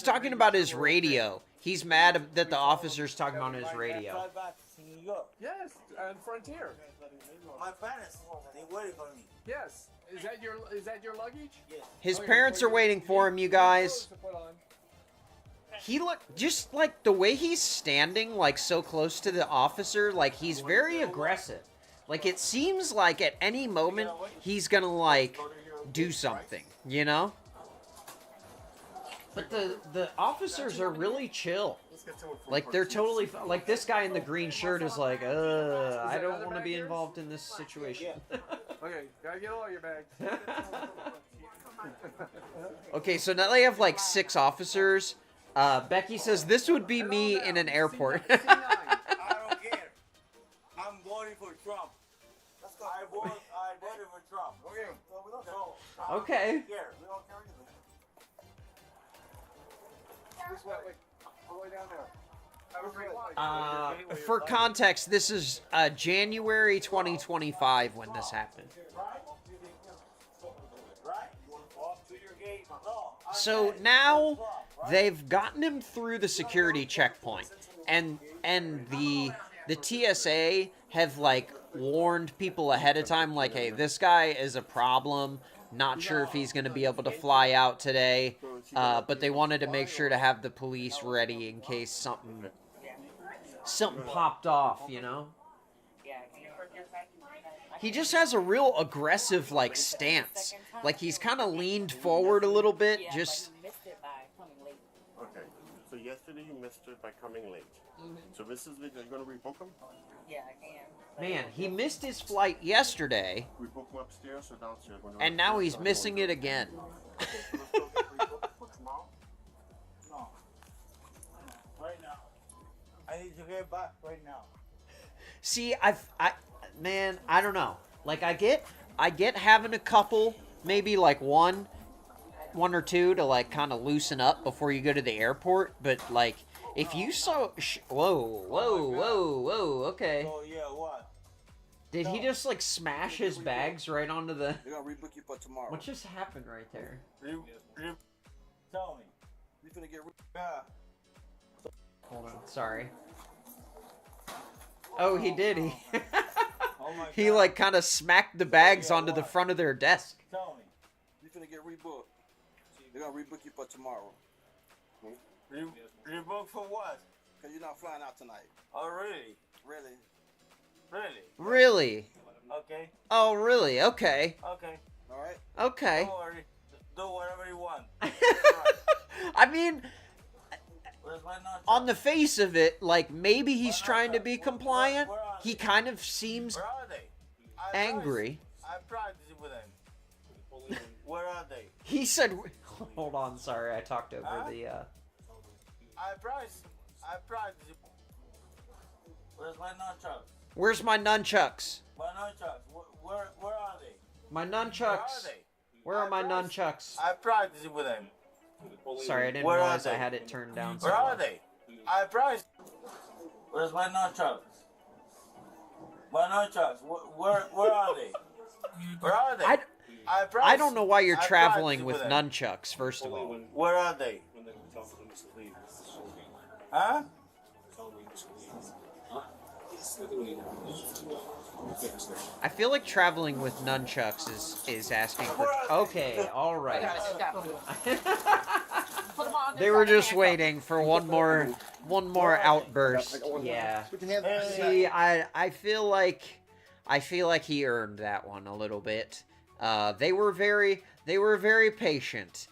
Speaker 1: talking about his radio. He's mad that the officer's talking on his radio.
Speaker 10: Fly back to New York.
Speaker 11: Yes, and Frontier.
Speaker 10: My parents, they waiting for me.
Speaker 11: Yes. Is that your luggage?
Speaker 10: Yes.
Speaker 1: His parents are waiting for him, you guys. He just like the way he's standing, like so close to the officer, like he's very aggressive. Like it seems like at any moment he's gonna like do something, you know? But the officers are really chill. Like they're totally like this guy in the green shirt is like, I don't want to be involved in this situation.
Speaker 11: Okay, gotta get all your bags.
Speaker 1: Okay, so now they have like 6 officers. Becky says this would be me in an airport.
Speaker 10: I don't care. I'm voting for Trump. I voted for Trump. Okay. Well, we don't know.
Speaker 1: Okay.
Speaker 10: Here, we don't care anything.
Speaker 11: This way, wait. All the way down there.
Speaker 1: For context, this is January 2025 when this happened. So now they've gotten him through the security checkpoint, and the TSA have like warned people ahead of time, like, hey, this guy is a problem. Not sure if he's going to be able to fly out today, but they wanted to make sure to have the police ready in case something popped off, you know? He just has a real aggressive, like, stance. Like, he's kind of leaned forward a little bit, just...
Speaker 10: Okay, so yesterday you missed it by coming late. So this is the, you're going to rebook him?
Speaker 12: Yeah, I can.
Speaker 1: Man, he missed his flight yesterday,
Speaker 10: We book him upstairs or downstairs?
Speaker 1: and now he's missing it again.
Speaker 10: No. Right now. I need to get back right now.
Speaker 1: See, man, I don't know. Like, I get having a couple, maybe like one or two to like kind of loosen up before you go to the airport. But like, if you saw, whoa, okay.
Speaker 10: Oh yeah, what?
Speaker 1: Did he just like smash his bags right onto the?
Speaker 10: They're gonna rebook you for tomorrow.
Speaker 1: What just happened right there?
Speaker 10: Tell me. You finna get yeah.
Speaker 1: Hold on, sorry. Oh, he did. He
Speaker 10: Oh my
Speaker 1: he
Speaker 10: God.
Speaker 1: like kind of smacked the bags onto the front of their desk.
Speaker 10: Tell me. You finna get rebooked. They're gonna rebook you for tomorrow. Rebook for what? Cause you're not flying out tonight. Oh really? Really? Really?
Speaker 1: Really?
Speaker 10: Okay.
Speaker 1: Oh, really? Okay.
Speaker 10: Okay. All right.
Speaker 1: Okay.
Speaker 10: Don't worry. Do whatever you want.
Speaker 1: I mean,
Speaker 10: Where's my nut?
Speaker 1: on the face of it, like, maybe he's trying to be compliant. He kind of seems
Speaker 10: Where are they?
Speaker 1: angry.
Speaker 10: I practiced with them. Where are they?
Speaker 1: He said, hold on, sorry, I talked over the,
Speaker 10: I practiced. Where's my nunchucks?
Speaker 1: Where's my nunchucks?
Speaker 10: My nunchucks. Where are they?
Speaker 1: My
Speaker 10: Where are
Speaker 1: nunchucks.
Speaker 10: they?
Speaker 1: Where are my nunchucks?
Speaker 10: I practiced with them.
Speaker 1: Sorry, I didn't
Speaker 10: Where are
Speaker 1: realize I
Speaker 10: they?
Speaker 1: had it turned down.
Speaker 10: Where
Speaker 1: so
Speaker 10: are
Speaker 1: low.
Speaker 10: they? I practiced. Where's my nunchucks? My nunchucks. Where are they? Where are they?
Speaker 1: I don't know why you're
Speaker 10: I
Speaker 1: traveling
Speaker 10: practiced
Speaker 1: with
Speaker 10: them.
Speaker 1: nunchucks, first of all.
Speaker 10: Where are they? Huh?
Speaker 1: I feel like traveling with nunchucks is asking for... Okay, alright. They were just waiting for one more outburst. Yeah. See, I feel like he earned that one a little bit. They were very patient.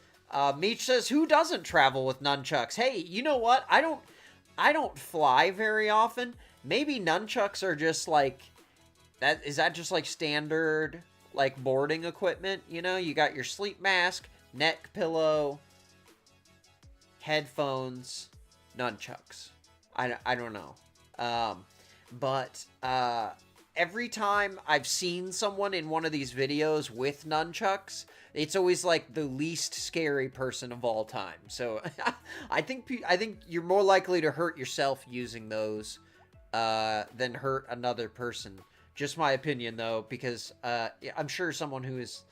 Speaker 1: Meech says, who doesn't travel with nunchucks? Hey, you know what? I don't fly very often. Maybe nunchucks are just like, is that just like standard, like boarding equipment? You know, you got your sleep mask, neck pillow, headphones, nunchucks. I don't know. But every time I've seen someone in one of these videos with nunchucks, it's always like the least scary person of all time. So I think you're more likely to hurt yourself using those than hurt another person. Just my opinion, though, because I'm sure someone who is,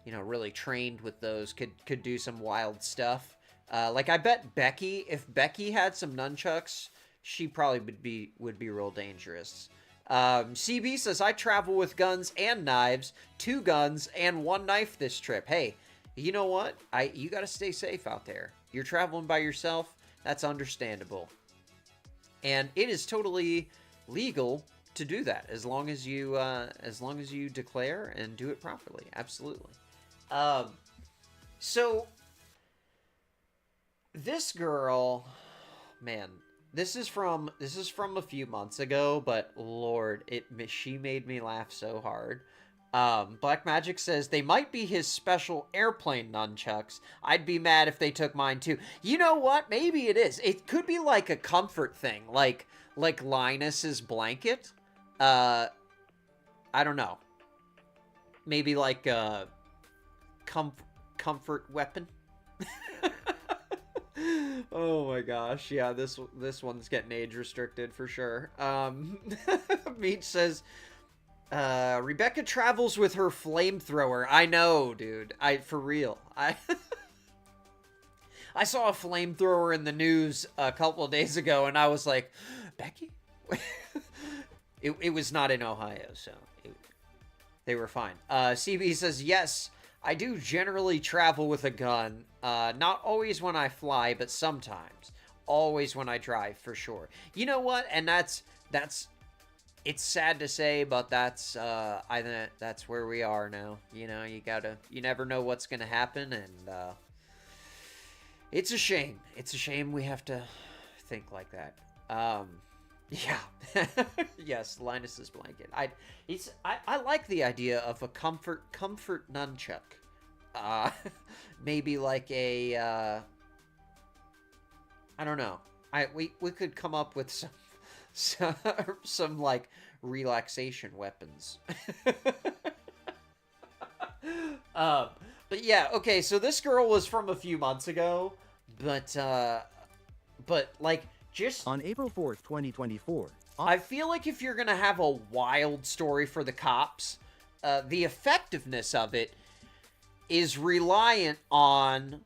Speaker 1: you know, really trained with those could do some wild stuff. Like I bet Becky, if Becky had some nunchucks, she probably would be real dangerous. CB says, I travel with guns and knives, 2 guns and 1 knife this trip. Hey, you know what? You got to stay safe out there. You're traveling by yourself. That's understandable. And it is totally legal to do that as long as you declare and do it properly. Absolutely. So this girl, man, this is from a few months ago, but Lord, she made me laugh so hard. Black Magic says, they might be his special airplane nunchucks. I'd be mad if they took mine too. You know what? Maybe it is. It could be like a comfort thing, like Linus's blanket. I don't know. Maybe like a comfort weapon. Oh my gosh, yeah, this one's getting age restricted for sure. Meech says, Rebecca travels with her flamethrower. I know, dude. For real. I saw a flamethrower in the news a couple of days ago, and I was like, Becky? It was not in Ohio, so they were fine. CB says, yes, I do generally travel with a gun. Not always when I fly, but sometimes. Always when I drive, for sure. You know what? And that's it's sad to say, but that's where we are now. You know, you never know what's gonna happen, and it's a shame. It's a shame we have to think like that. Yeah. Yes, Linus's blanket. I like the idea of a comfort nunchuck. Maybe like a I don't know. We could come up with some like relaxation weapons. But yeah, okay, so this girl was from a few months ago, but like just
Speaker 9: on April 4th, 2024.
Speaker 1: I feel like if you're gonna have a wild story for the cops, the effectiveness of it is reliant on,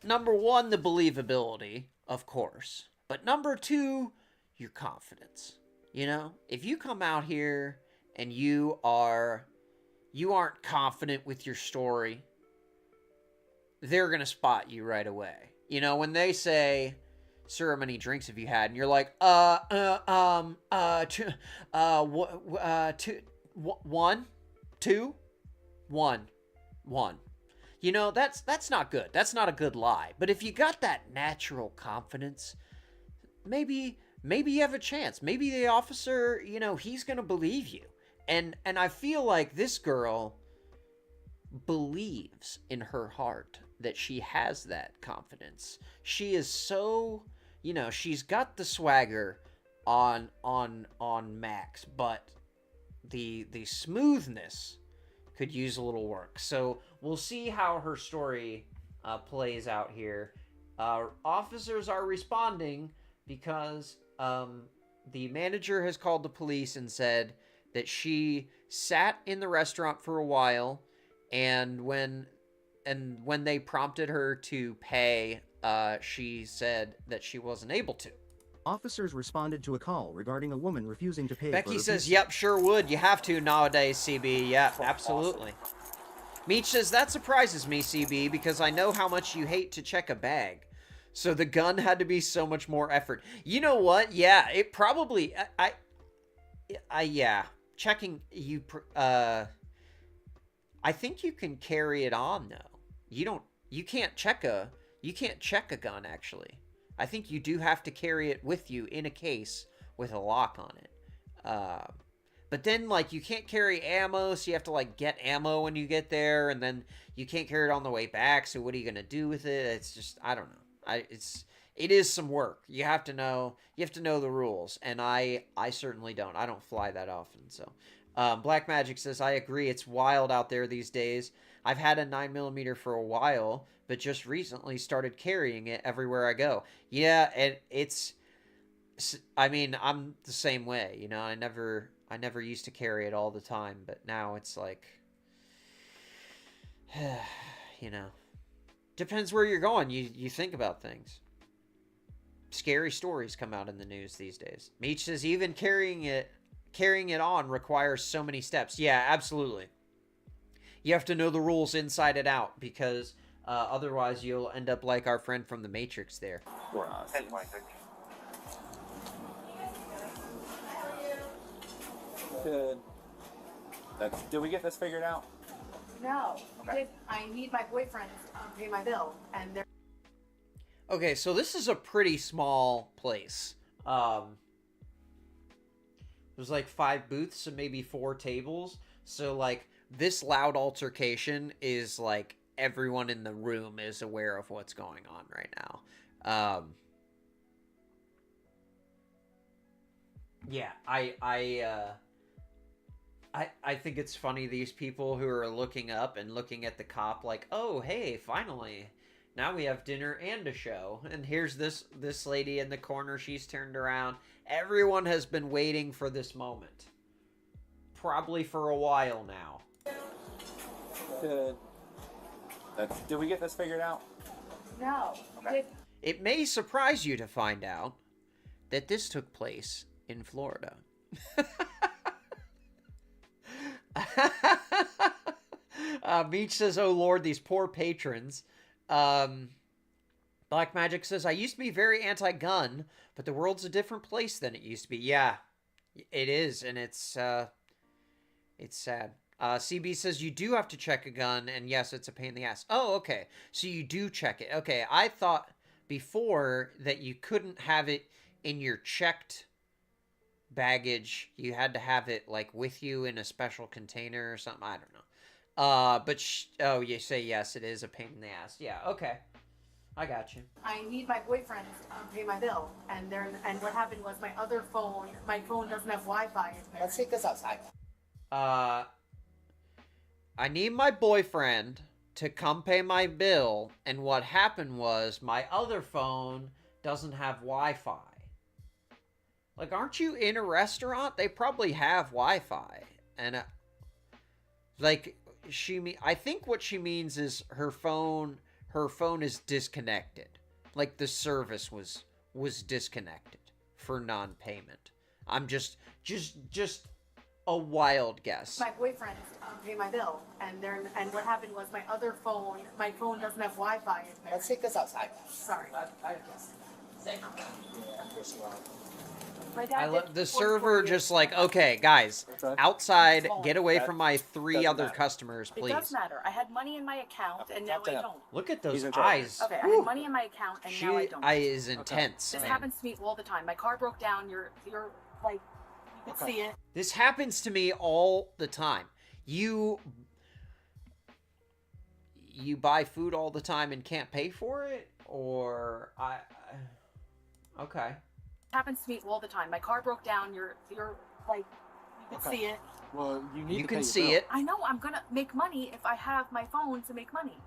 Speaker 1: number one, the believability, of course, but number two, your confidence. You know, if you come out here and you aren't confident with your story, they're gonna spot you right away. You know, when they say, sir, how many drinks have you had? And you're like, one. You know, that's not good. That's not a good lie. But if you got that natural confidence, maybe you have a chance. Maybe the officer, you know, he's gonna believe you. And I feel like this girl believes in her heart that she has that confidence. She is so, you know, she's got the swagger on max, but the smoothness could use a little work. So we'll see how her story plays out here. Officers are responding because the manager has called the police and said that she sat in the restaurant for a while, and when they prompted her to pay, she said that she wasn't able to.
Speaker 9: Officers responded to a call regarding a woman refusing to pay.
Speaker 1: Becky says, yep, sure would. You have to nowadays, CB. Yeah, absolutely. Meech says, that surprises me, CB, because I know how much you hate to check a bag. So the gun had to be so much more effort. You know what? Yeah, it probably... yeah. Checking... I think you can carry it on, though. You don't... you can't check a gun, actually. I think you do have to carry it with you in a case with a lock on it. But then, like, you can't carry ammo, so you have to, like, get ammo when you get there, and then you can't carry it on the way back, so what are you going to do with it? It's just, I don't know. It is some work. You have to know the rules, and I certainly don't. I don't fly that often, so. Black Magic says, I agree, it's wild out there these days. I've had a 9mm for a while, but just recently started carrying it everywhere I go. Yeah, and I mean, I'm the same way, you know, I never used to carry it all the time, but now it's like, you know, depends where you're going. You think about things. Scary stories come out in the news these days. Meech says, even carrying it on requires so many steps. Yeah, absolutely. You have to know the rules inside and out, because otherwise you'll end up like our friend from the Matrix there.
Speaker 8: Good. Did we get this figured out?
Speaker 12: No. Okay. I need my boyfriend to pay my bill, and they're...
Speaker 1: Okay, so this is a pretty small place. There's like 5 booths and maybe 4 tables. So like this loud altercation is like everyone in the room is aware of what's going on right now. Yeah, I think it's funny, these people who are looking up and looking at the cop like, oh, hey, finally, now we have dinner and a show. And here's this lady in the corner, she's turned around. Everyone has been waiting for this moment. Probably for a while now.
Speaker 8: Good. Did we get this figured out?
Speaker 12: No.
Speaker 8: Okay.
Speaker 1: It may surprise you to find out that this took place in Florida. Beach says, oh lord, these poor patrons. Black Magic says, I used to be very anti-gun, but the world's a different place than it used to be. Yeah, it is, and it's sad. CB says, you do have to check a gun, and yes, it's a pain in the ass. Oh, okay, so you do check it. Okay, I thought before that you couldn't have it in your checked baggage. You had to have it, like, with you in a special container or something. I don't know. But oh, you say yes, it is a pain in the ass. Yeah, okay. I got you.
Speaker 12: I need my boyfriend to pay my bill, and what happened was my phone doesn't have Wi-Fi.
Speaker 8: Let's take this outside.
Speaker 1: I need my boyfriend to come pay my bill, and what happened was my other phone doesn't have Wi-Fi. Like, aren't you in a restaurant? They probably have Wi-Fi. And, like, I think what she means is her phone is disconnected. Like, the service was disconnected for non-payment. I'm just a wild guess.
Speaker 12: My boyfriend pay my bill, and what happened was my phone doesn't have Wi-Fi.
Speaker 8: Let's take this outside.
Speaker 12: Sorry.
Speaker 1: The server just like, okay, guys, outside, get away from my 3 other customers, please.
Speaker 12: It does matter. I had money in my account, and now I don't.
Speaker 1: Look at those eyes.
Speaker 12: Okay, I had money in my account, and now I don't.
Speaker 1: She is intense.
Speaker 12: This happens to me all the time. My car broke down. You're like, you can see it.
Speaker 1: This happens to me all the time. You buy food all the time and can't pay for it, or okay.
Speaker 12: Happens to me all the time. My car broke down. You're like, you can see it.
Speaker 8: Well,
Speaker 1: you can see it.
Speaker 12: I know. I'm gonna make money if I have my phone to make money.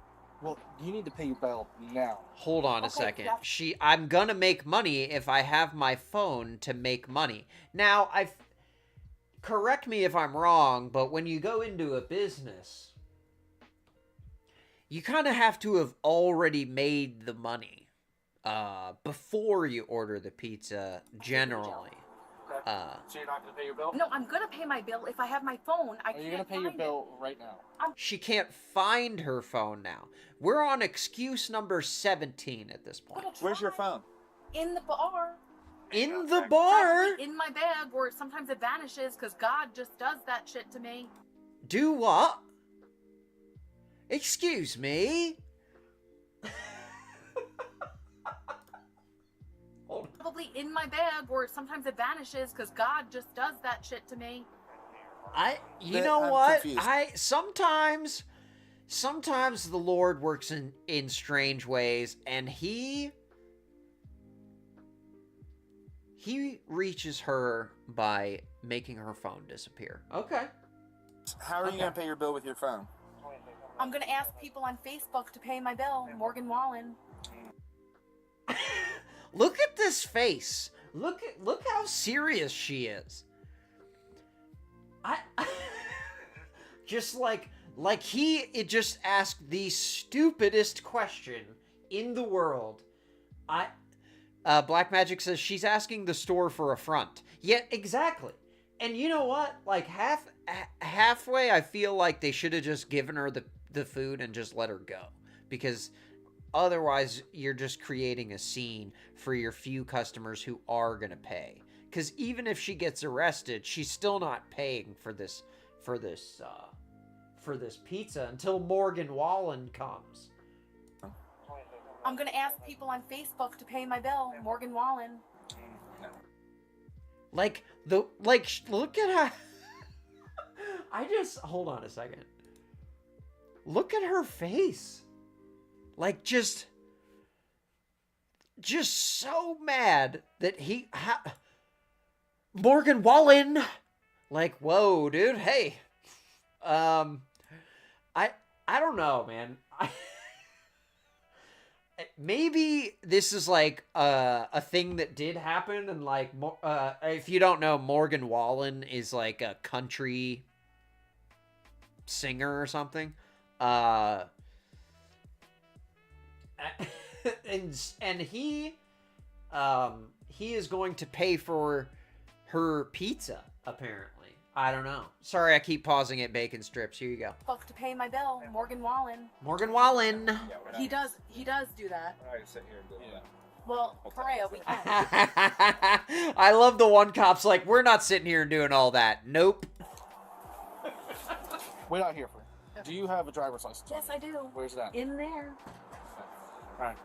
Speaker 8: Well, you need to pay your bill now.
Speaker 1: Hold on a second. I'm gonna make money if I have my phone to make money. Now, correct me if I'm wrong, but when you go into a business, you kind of have to have already made the money before you order the pizza, generally.
Speaker 8: So you're not going to pay your bill?
Speaker 12: No, I'm going to pay my bill if I have my phone.
Speaker 8: Are you going to pay your bill right now?
Speaker 1: She can't find her phone now. We're on excuse number 17 at this point.
Speaker 8: Where's your phone?
Speaker 12: In the bar.
Speaker 1: In the bar?
Speaker 12: In my bag, or sometimes it vanishes because God just does that shit to me.
Speaker 1: Do what? Excuse me?
Speaker 12: in my bag, or sometimes it vanishes because God just does that shit to me.
Speaker 1: You know what? Sometimes the Lord works in strange ways, and he reaches her by making her phone disappear. Okay.
Speaker 8: How are you going to pay your bill with your phone?
Speaker 12: I'm going to ask people on Facebook to pay my bill. Morgan Wallen.
Speaker 1: Look at this face. Look how serious she is. Just like it just asked the stupidest question in the world. Black Magic says she's asking the store for a front. Yeah, exactly. And you know what? Like halfway, I feel like they should have just given her the food and just let her go, because otherwise you're just creating a scene for your few customers who are gonna pay. Because even if she gets arrested, she's still not paying for this pizza until Morgan Wallen comes.
Speaker 12: I'm going to ask people on Facebook to pay my bill. Morgan Wallen.
Speaker 1: Look at her. Hold on a second. Look at her face. Like, just so mad that Morgan Wallen. Like, whoa, dude. Hey. I don't know, man. Maybe this is like a thing that did happen, and like if you don't know, Morgan Wallen is like a country singer or something. And he is going to pay for her pizza, apparently. I don't know. Sorry, I keep pausing at bacon strips. Here you go.
Speaker 12: Fuck to pay my bill. Morgan Wallen.
Speaker 1: Morgan Wallen.
Speaker 12: He does do that.
Speaker 10: We're not gonna sit here and do that.
Speaker 12: Well, Perea, we can.
Speaker 1: I love the one cop's like, we're not sitting here and doing all that. Nope.
Speaker 10: We're not here for it. Do you have a driver's license?
Speaker 12: Yes, I do.
Speaker 10: Where's that?
Speaker 12: In there.
Speaker 10: Alright.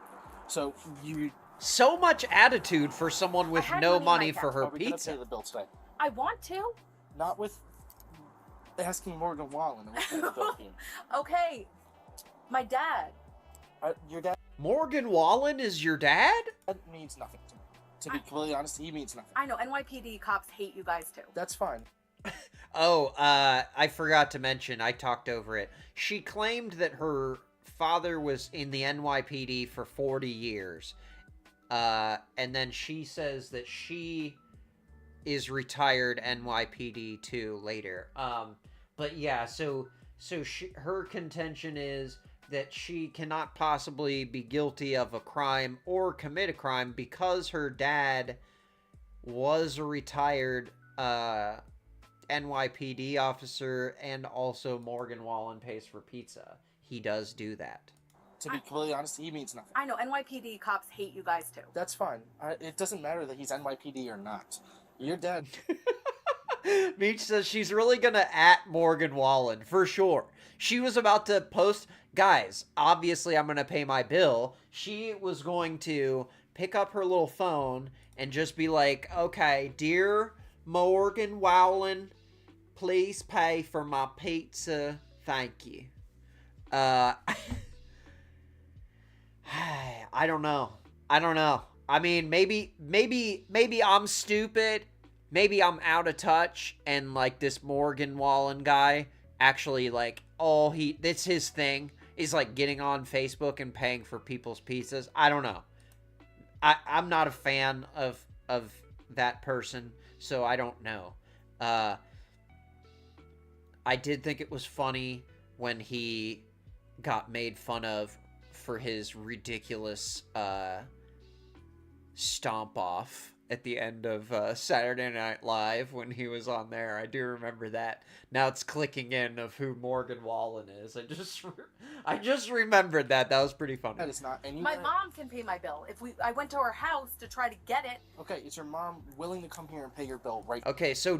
Speaker 10: So you...
Speaker 1: So much attitude for someone with no money for her pizza.
Speaker 10: Are we gonna pay the bill today?
Speaker 12: I want to.
Speaker 10: Not with asking Morgan Wallen.
Speaker 12: Okay. My dad.
Speaker 10: Your dad?
Speaker 1: Morgan Wallen is your dad?
Speaker 10: That means nothing to me. To be completely honest, he means nothing.
Speaker 12: I know. NYPD cops hate you guys too.
Speaker 10: That's fine.
Speaker 1: Oh, I forgot to mention, I talked over it. She claimed that her father was in the NYPD for 40 years. And then she says that she is retired NYPD too later. But yeah, so her contention is that she cannot possibly be guilty of a crime or commit a crime because her dad was a retired NYPD officer, and also Morgan Wallen pays for pizza. He does do that.
Speaker 10: To be completely honest, he means nothing.
Speaker 12: I know. NYPD cops hate you guys too.
Speaker 10: That's fine. It doesn't matter that he's NYPD or not. Your dad...
Speaker 1: Meech says she's really gonna at Morgan Wallen, for sure. She was about to post... Guys, obviously I'm gonna pay my bill. She was going to pick up her little phone and just be like, okay, dear Morgan Wallen, please pay for my pizza. Thank you. I don't know. I mean, maybe I'm stupid. Maybe I'm out of touch, and like this Morgan Wallen guy actually like that's his thing is like getting on Facebook and paying for people's pizzas. I don't know. I'm not a fan of that person, so I don't know. I did think it was funny when he got made fun of for his ridiculous stomp off at the end of Saturday Night Live when he was on there. I do remember that. Now it's clicking in of who Morgan Wallen is. I just remembered that. That was pretty funny.
Speaker 10: That is not...
Speaker 12: My mom can pay my bill. I went to her house to try to get it.
Speaker 10: Okay, is your mom willing to come here and pay your bill right now?
Speaker 1: Okay, so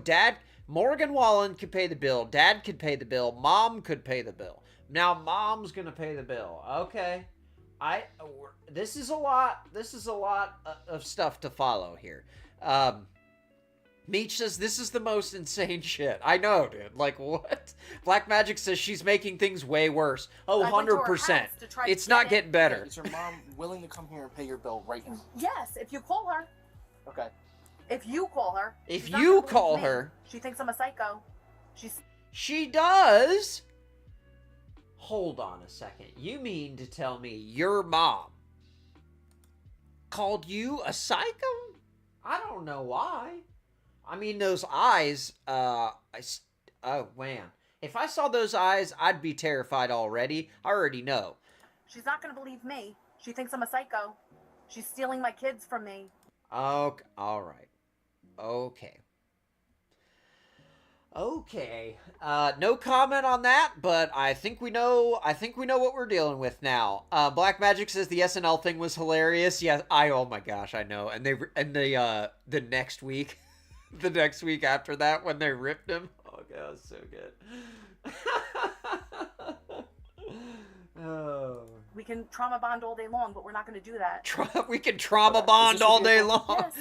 Speaker 1: Morgan Wallen could pay the bill. Dad could pay the bill. Mom could pay the bill. Now mom's gonna pay the bill. Okay. This is a lot of stuff to follow here. Meech says, this is the most insane shit. I know, dude. Like, what? Black Magic says she's making things way worse. Oh, 100%. It's not getting better.
Speaker 8: Is your mom willing to come here and pay your bill right now?
Speaker 12: Yes, if you call her.
Speaker 8: Okay.
Speaker 12: If you call her.
Speaker 1: If you call her.
Speaker 12: She thinks I'm a psycho.
Speaker 1: She does? Hold on a second. You mean to tell me your mom called you a psycho? I don't know why. I mean, those eyes, oh, man. If I saw those eyes, I'd be terrified already. I already know.
Speaker 12: She's not going to believe me. She thinks I'm a psycho. She's stealing my kids from me.
Speaker 1: Okay, all right. Okay. Okay. No comment on that, but I think we know what we're dealing with now. Black Magic says the SNL thing was hilarious. Yes, oh my gosh, I know. And the next week, the next week after that when they ripped him. Oh god, so good. Oh.
Speaker 12: We can trauma bond all day long, but we're not going to do that.
Speaker 1: We can trauma bond all day long.
Speaker 12: Yes.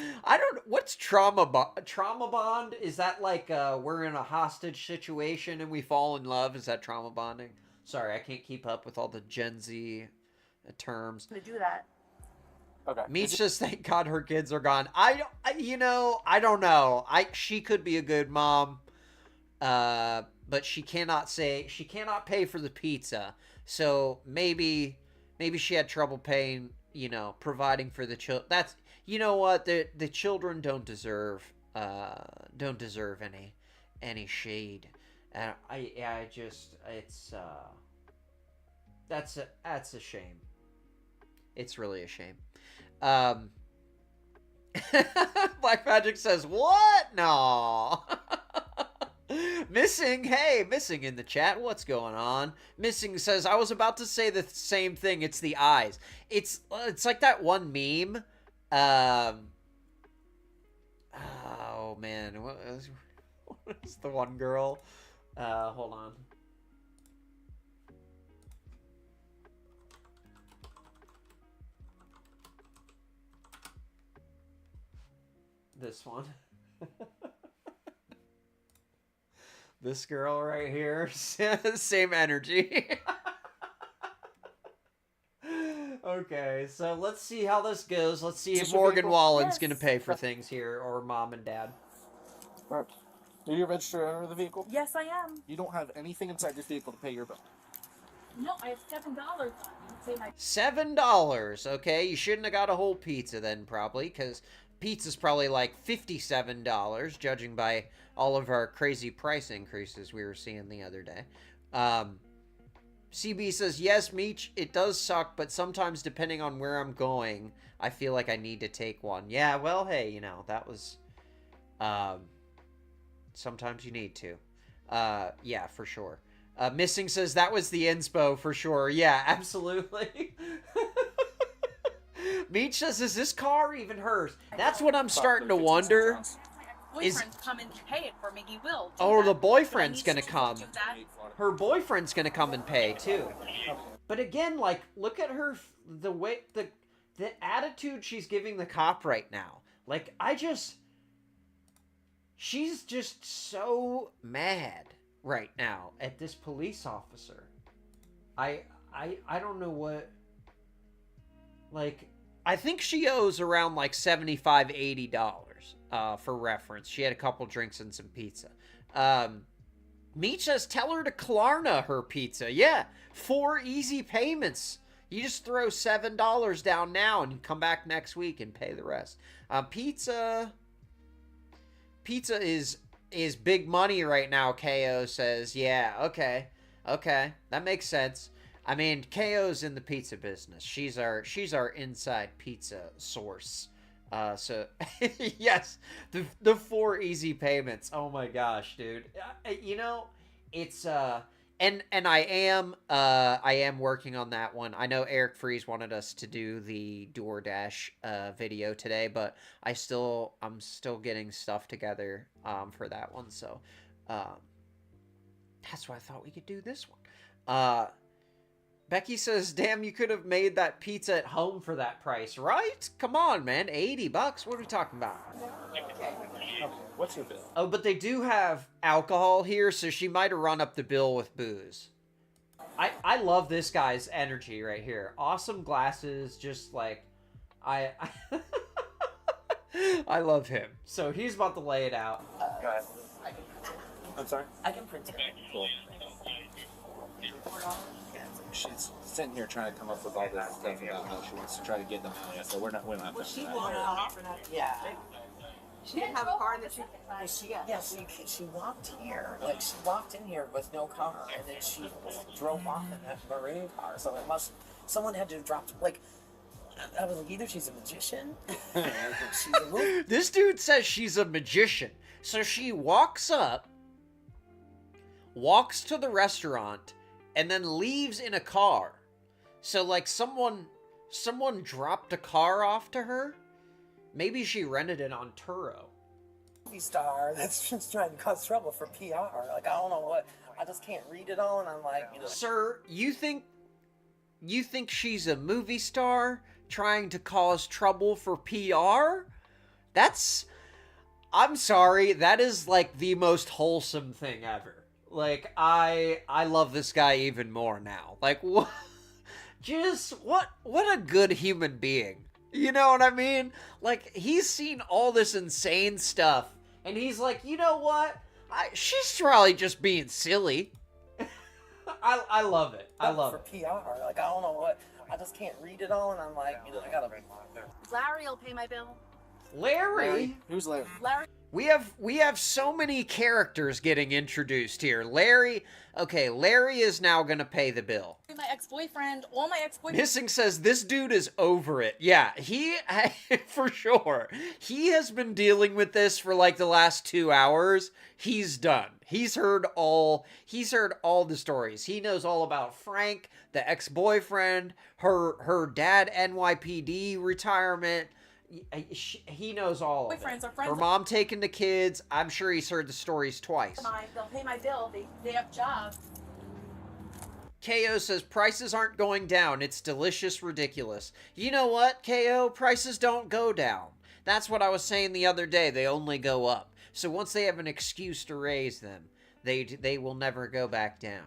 Speaker 1: What's trauma bond? Trauma bond? Is that like we're in a hostage situation and we fall in love? Is that trauma bonding? Sorry, I can't keep up with all the Gen Z terms.
Speaker 12: To do that.
Speaker 1: Okay. Meech says, thank God her kids are gone. I don't know. She could be a good mom, but she cannot pay for the pizza. So maybe she had trouble paying, providing for the children. That's, you know what, the children don't deserve any shade. That's a shame. It's really a shame. Black Magic says, what? No. Missing in the chat. What's going on? Missing says, I was about to say the same thing. It's the eyes. It's like that one meme. Oh man, what is the one girl? Hold on. This one. This girl right here, same energy. Okay, so let's see how this goes. Let's see if Morgan Wallen's going to pay for things here, or mom and dad.
Speaker 8: Right. Are you registered owner of the vehicle?
Speaker 12: Yes, I am.
Speaker 8: You don't have anything inside this vehicle to pay your bill.
Speaker 12: No, I have $7.
Speaker 1: $7, okay? You shouldn't have got a whole pizza then, probably, because pizza's probably like $57, judging by all of our crazy price increases we were seeing the other day. CB says, yes, Meech, it does suck, but sometimes depending on where I'm going, I feel like I need to take one. Yeah, well, hey, that was... sometimes you need to. Yeah, for sure. Missing says, that was the inspo, for sure. Yeah, absolutely. Meech says, is this car even hers? That's what I'm starting to wonder.
Speaker 12: Boyfriend come and pay it for me. He will.
Speaker 1: Oh, the boyfriend's gonna come. Her boyfriend's gonna come and pay too. But again, like, look at her, the way, the attitude she's giving the cop right now. Like, she's just so mad right now at this police officer. I don't know what, like, I think she owes around like $75, $80. For reference. She had a couple drinks and some pizza. Meech says, tell her to Klarna her pizza. Yeah, 4 easy payments. You just throw $7 down now and you come back next week and pay the rest. Pizza is big money right now, KO says. Yeah, okay. That makes sense. I mean, KO's in the pizza business. She's our inside pizza source. So yes, the 4 easy payments. Oh my gosh, dude. It's and I am working on that one. I know Eric Freeze wanted us to do the DoorDash video today, but I'm still getting stuff together for that one. So that's why I thought we could do this one. Becky says, damn, you could have made that pizza at home for that price, right? Come on, man. $80? What are we talking about?
Speaker 8: Okay, what's your bill?
Speaker 1: Oh, but they do have alcohol here, so she might have run up the bill with booze. I love this guy's energy right here. Awesome glasses, just like... I love him. So he's about to lay it out.
Speaker 8: Go ahead. I'm sorry?
Speaker 13: I can print it.
Speaker 8: Cool. She's sitting here trying to come up with all this stuff about how she wants to try to get them out. So we're not
Speaker 13: Well, she
Speaker 8: that.
Speaker 13: wanted off. Yeah.
Speaker 12: She didn't have a car that she could
Speaker 13: She walked here. Like, she walked in here with no car, and then she drove off in that maroon car. So someone had to drop, like, I was like, either she's a magician, she's a movie.
Speaker 1: This dude says she's a magician. So she walks up, walks to the restaurant, and then leaves in a car. So, like, someone dropped a car off to her? Maybe she rented it on Turo.
Speaker 13: Movie star that's just trying to cause trouble for PR. Like, I don't know what, I just can't read it all, and I'm like, you know.
Speaker 1: Sir, you think she's a movie star trying to cause trouble for PR? I'm sorry, that is like the most wholesome thing ever. Like, I love this guy even more now. Like, what a good human being. You know what I mean? Like, he's seen all this insane stuff, and he's like, you know what? She's probably just being silly. I love it. I love it.
Speaker 13: For PR, like, I don't know what, I just can't read it all, and I'm like, you know, I gotta.
Speaker 12: Larry will pay my bill.
Speaker 1: Larry?
Speaker 8: Who's Larry?
Speaker 12: Larry.
Speaker 1: We have so many characters getting introduced here. Larry is now gonna pay the bill.
Speaker 12: My ex-boyfriend, all my ex-boyfriends.
Speaker 1: Missing says this dude is over it. Yeah, he, for sure. He has been dealing with this for like the last 2 hours. He's done. He's heard all the stories. He knows all about Frank, the ex-boyfriend, her dad NYPD retirement. He knows all of it. Her mom taking the kids. I'm sure he's heard the stories twice.
Speaker 12: They'll pay my bill. They have jobs.
Speaker 1: KO says prices aren't going down. It's delicious ridiculous. You know what, KO? Prices don't go down. That's what I was saying the other day. They only go up. So once they have an excuse to raise them, they will never go back down.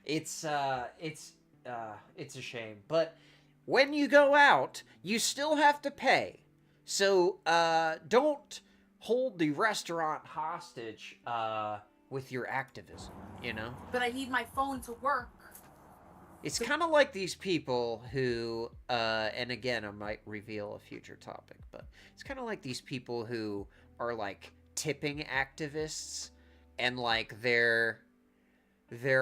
Speaker 1: It's a shame, but when you go out, you still have to pay. So don't hold the restaurant hostage with your activism, you know?
Speaker 12: But I need my phone to work.
Speaker 1: It's kind of like these people who, and again, I might reveal a future topic, but it's kind of like these people who are like tipping activists, and like their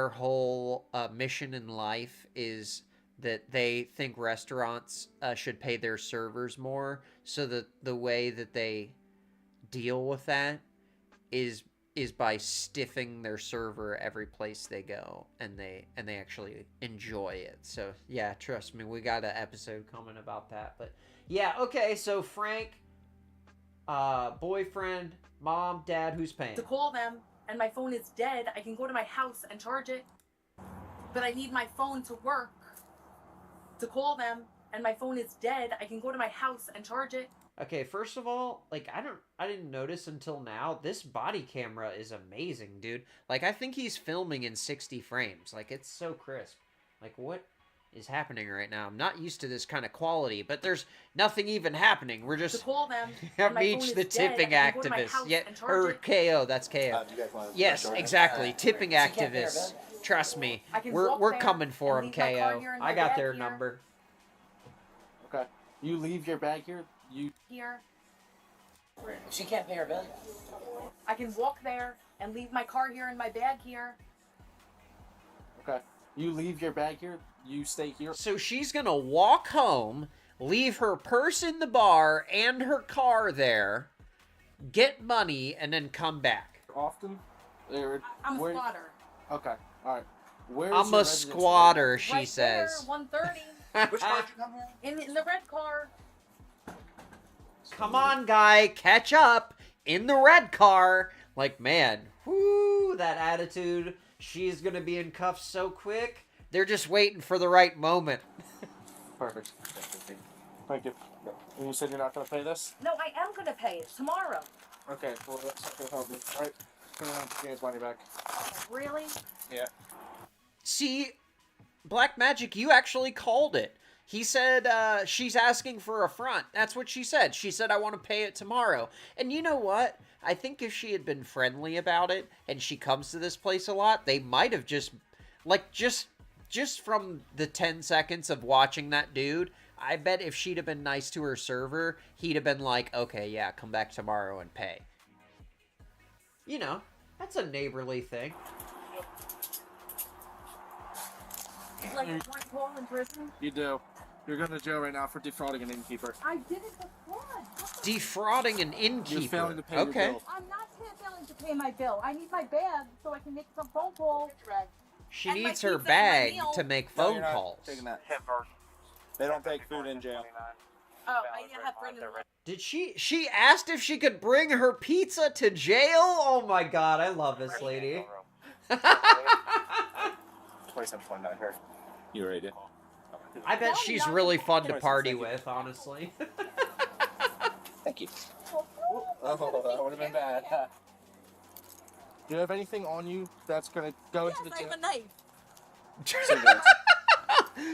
Speaker 1: whole mission in life is that they think restaurants should pay their servers more, so that the way that they deal with that is by stiffing their server every place they go, and they actually enjoy it. So yeah, trust me, we got an episode coming about that. But yeah, okay, so Frank, boyfriend, mom, dad, who's paying?
Speaker 12: To call them, and my phone is dead. I can go to my house and charge it, but I need my phone to work. To call them, and my phone is dead. I can go to my house and charge it.
Speaker 1: Okay, first of all, like, I didn't notice until now, this body camera is amazing, dude. Like, I think he's filming in 60 frames. Like, it's so crisp. Like, what is happening right now? I'm not used to this kind of quality, but there's nothing even happening. We're just...
Speaker 12: To call them,
Speaker 1: Meet the tipping activist. Yeah, or KO, that's KO. Yes, exactly. Tipping activists. Trust me. We're coming for him, KO. I got their number.
Speaker 8: Okay. You leave your bag here?
Speaker 12: Here.
Speaker 13: She can't pay her bill.
Speaker 12: I can walk there and leave my car here and my bag here.
Speaker 8: Okay. You leave your bag here? You stay here?
Speaker 1: So she's gonna walk home, leave her purse in the bar and her car there, get money, and then come back.
Speaker 8: Often?
Speaker 12: I'm a squatter.
Speaker 8: Okay. Alright.
Speaker 1: I'm a squatter, she
Speaker 12: right
Speaker 1: says.
Speaker 12: There, 130.
Speaker 10: Which car did you come here?
Speaker 12: In the red car.
Speaker 1: Come on, guy, catch up in the red car. Like, man, whoo, that attitude She's gonna be in cuffs so quick. They're just waiting for the right moment.
Speaker 8: Perfect. Thank you. And you said you're not going to pay this?
Speaker 12: No, I am gonna pay it tomorrow.
Speaker 8: Okay, well, that's not going to help me. All right, I'm going to get his money back.
Speaker 12: Really?
Speaker 8: Yeah.
Speaker 1: See, Black Magic, you actually called it. He said she's asking for a front. That's what she said. She said, I want to pay it tomorrow. And you know what? I think if she had been friendly about it and she comes to this place a lot, they might have just, like, just from the 10 seconds of watching that dude, I bet if she'd have been nice to her server, he'd have been like, okay, yeah, come back tomorrow and pay. You know, that's a neighborly thing.
Speaker 12: Like one call in prison?
Speaker 8: You do. You're going to jail right now for defrauding an innkeeper.
Speaker 12: I did it before.
Speaker 1: Defrauding an innkeeper.
Speaker 8: You're failing to pay your bill.
Speaker 12: I'm not failing to pay my bill. I need my bag so I can make some phone calls.
Speaker 1: She
Speaker 12: And my
Speaker 1: needs her
Speaker 12: pizza and my
Speaker 1: bag
Speaker 12: meal.
Speaker 1: to make
Speaker 10: No,
Speaker 1: phone
Speaker 10: you're not
Speaker 1: calls.
Speaker 10: taking that. They don't take food in jail.
Speaker 12: Oh, I have Brendan.
Speaker 1: Did she asked if she could bring her pizza to jail? Oh my god, I love this lady.
Speaker 8: 27.9 here.
Speaker 10: You ready to?
Speaker 1: I bet she's really fun to party with, honestly.
Speaker 8: Thank you. Oh, that would have been bad. Do you have anything on you that's going to go into the
Speaker 12: Yes, I
Speaker 8: jail?
Speaker 12: have a knife.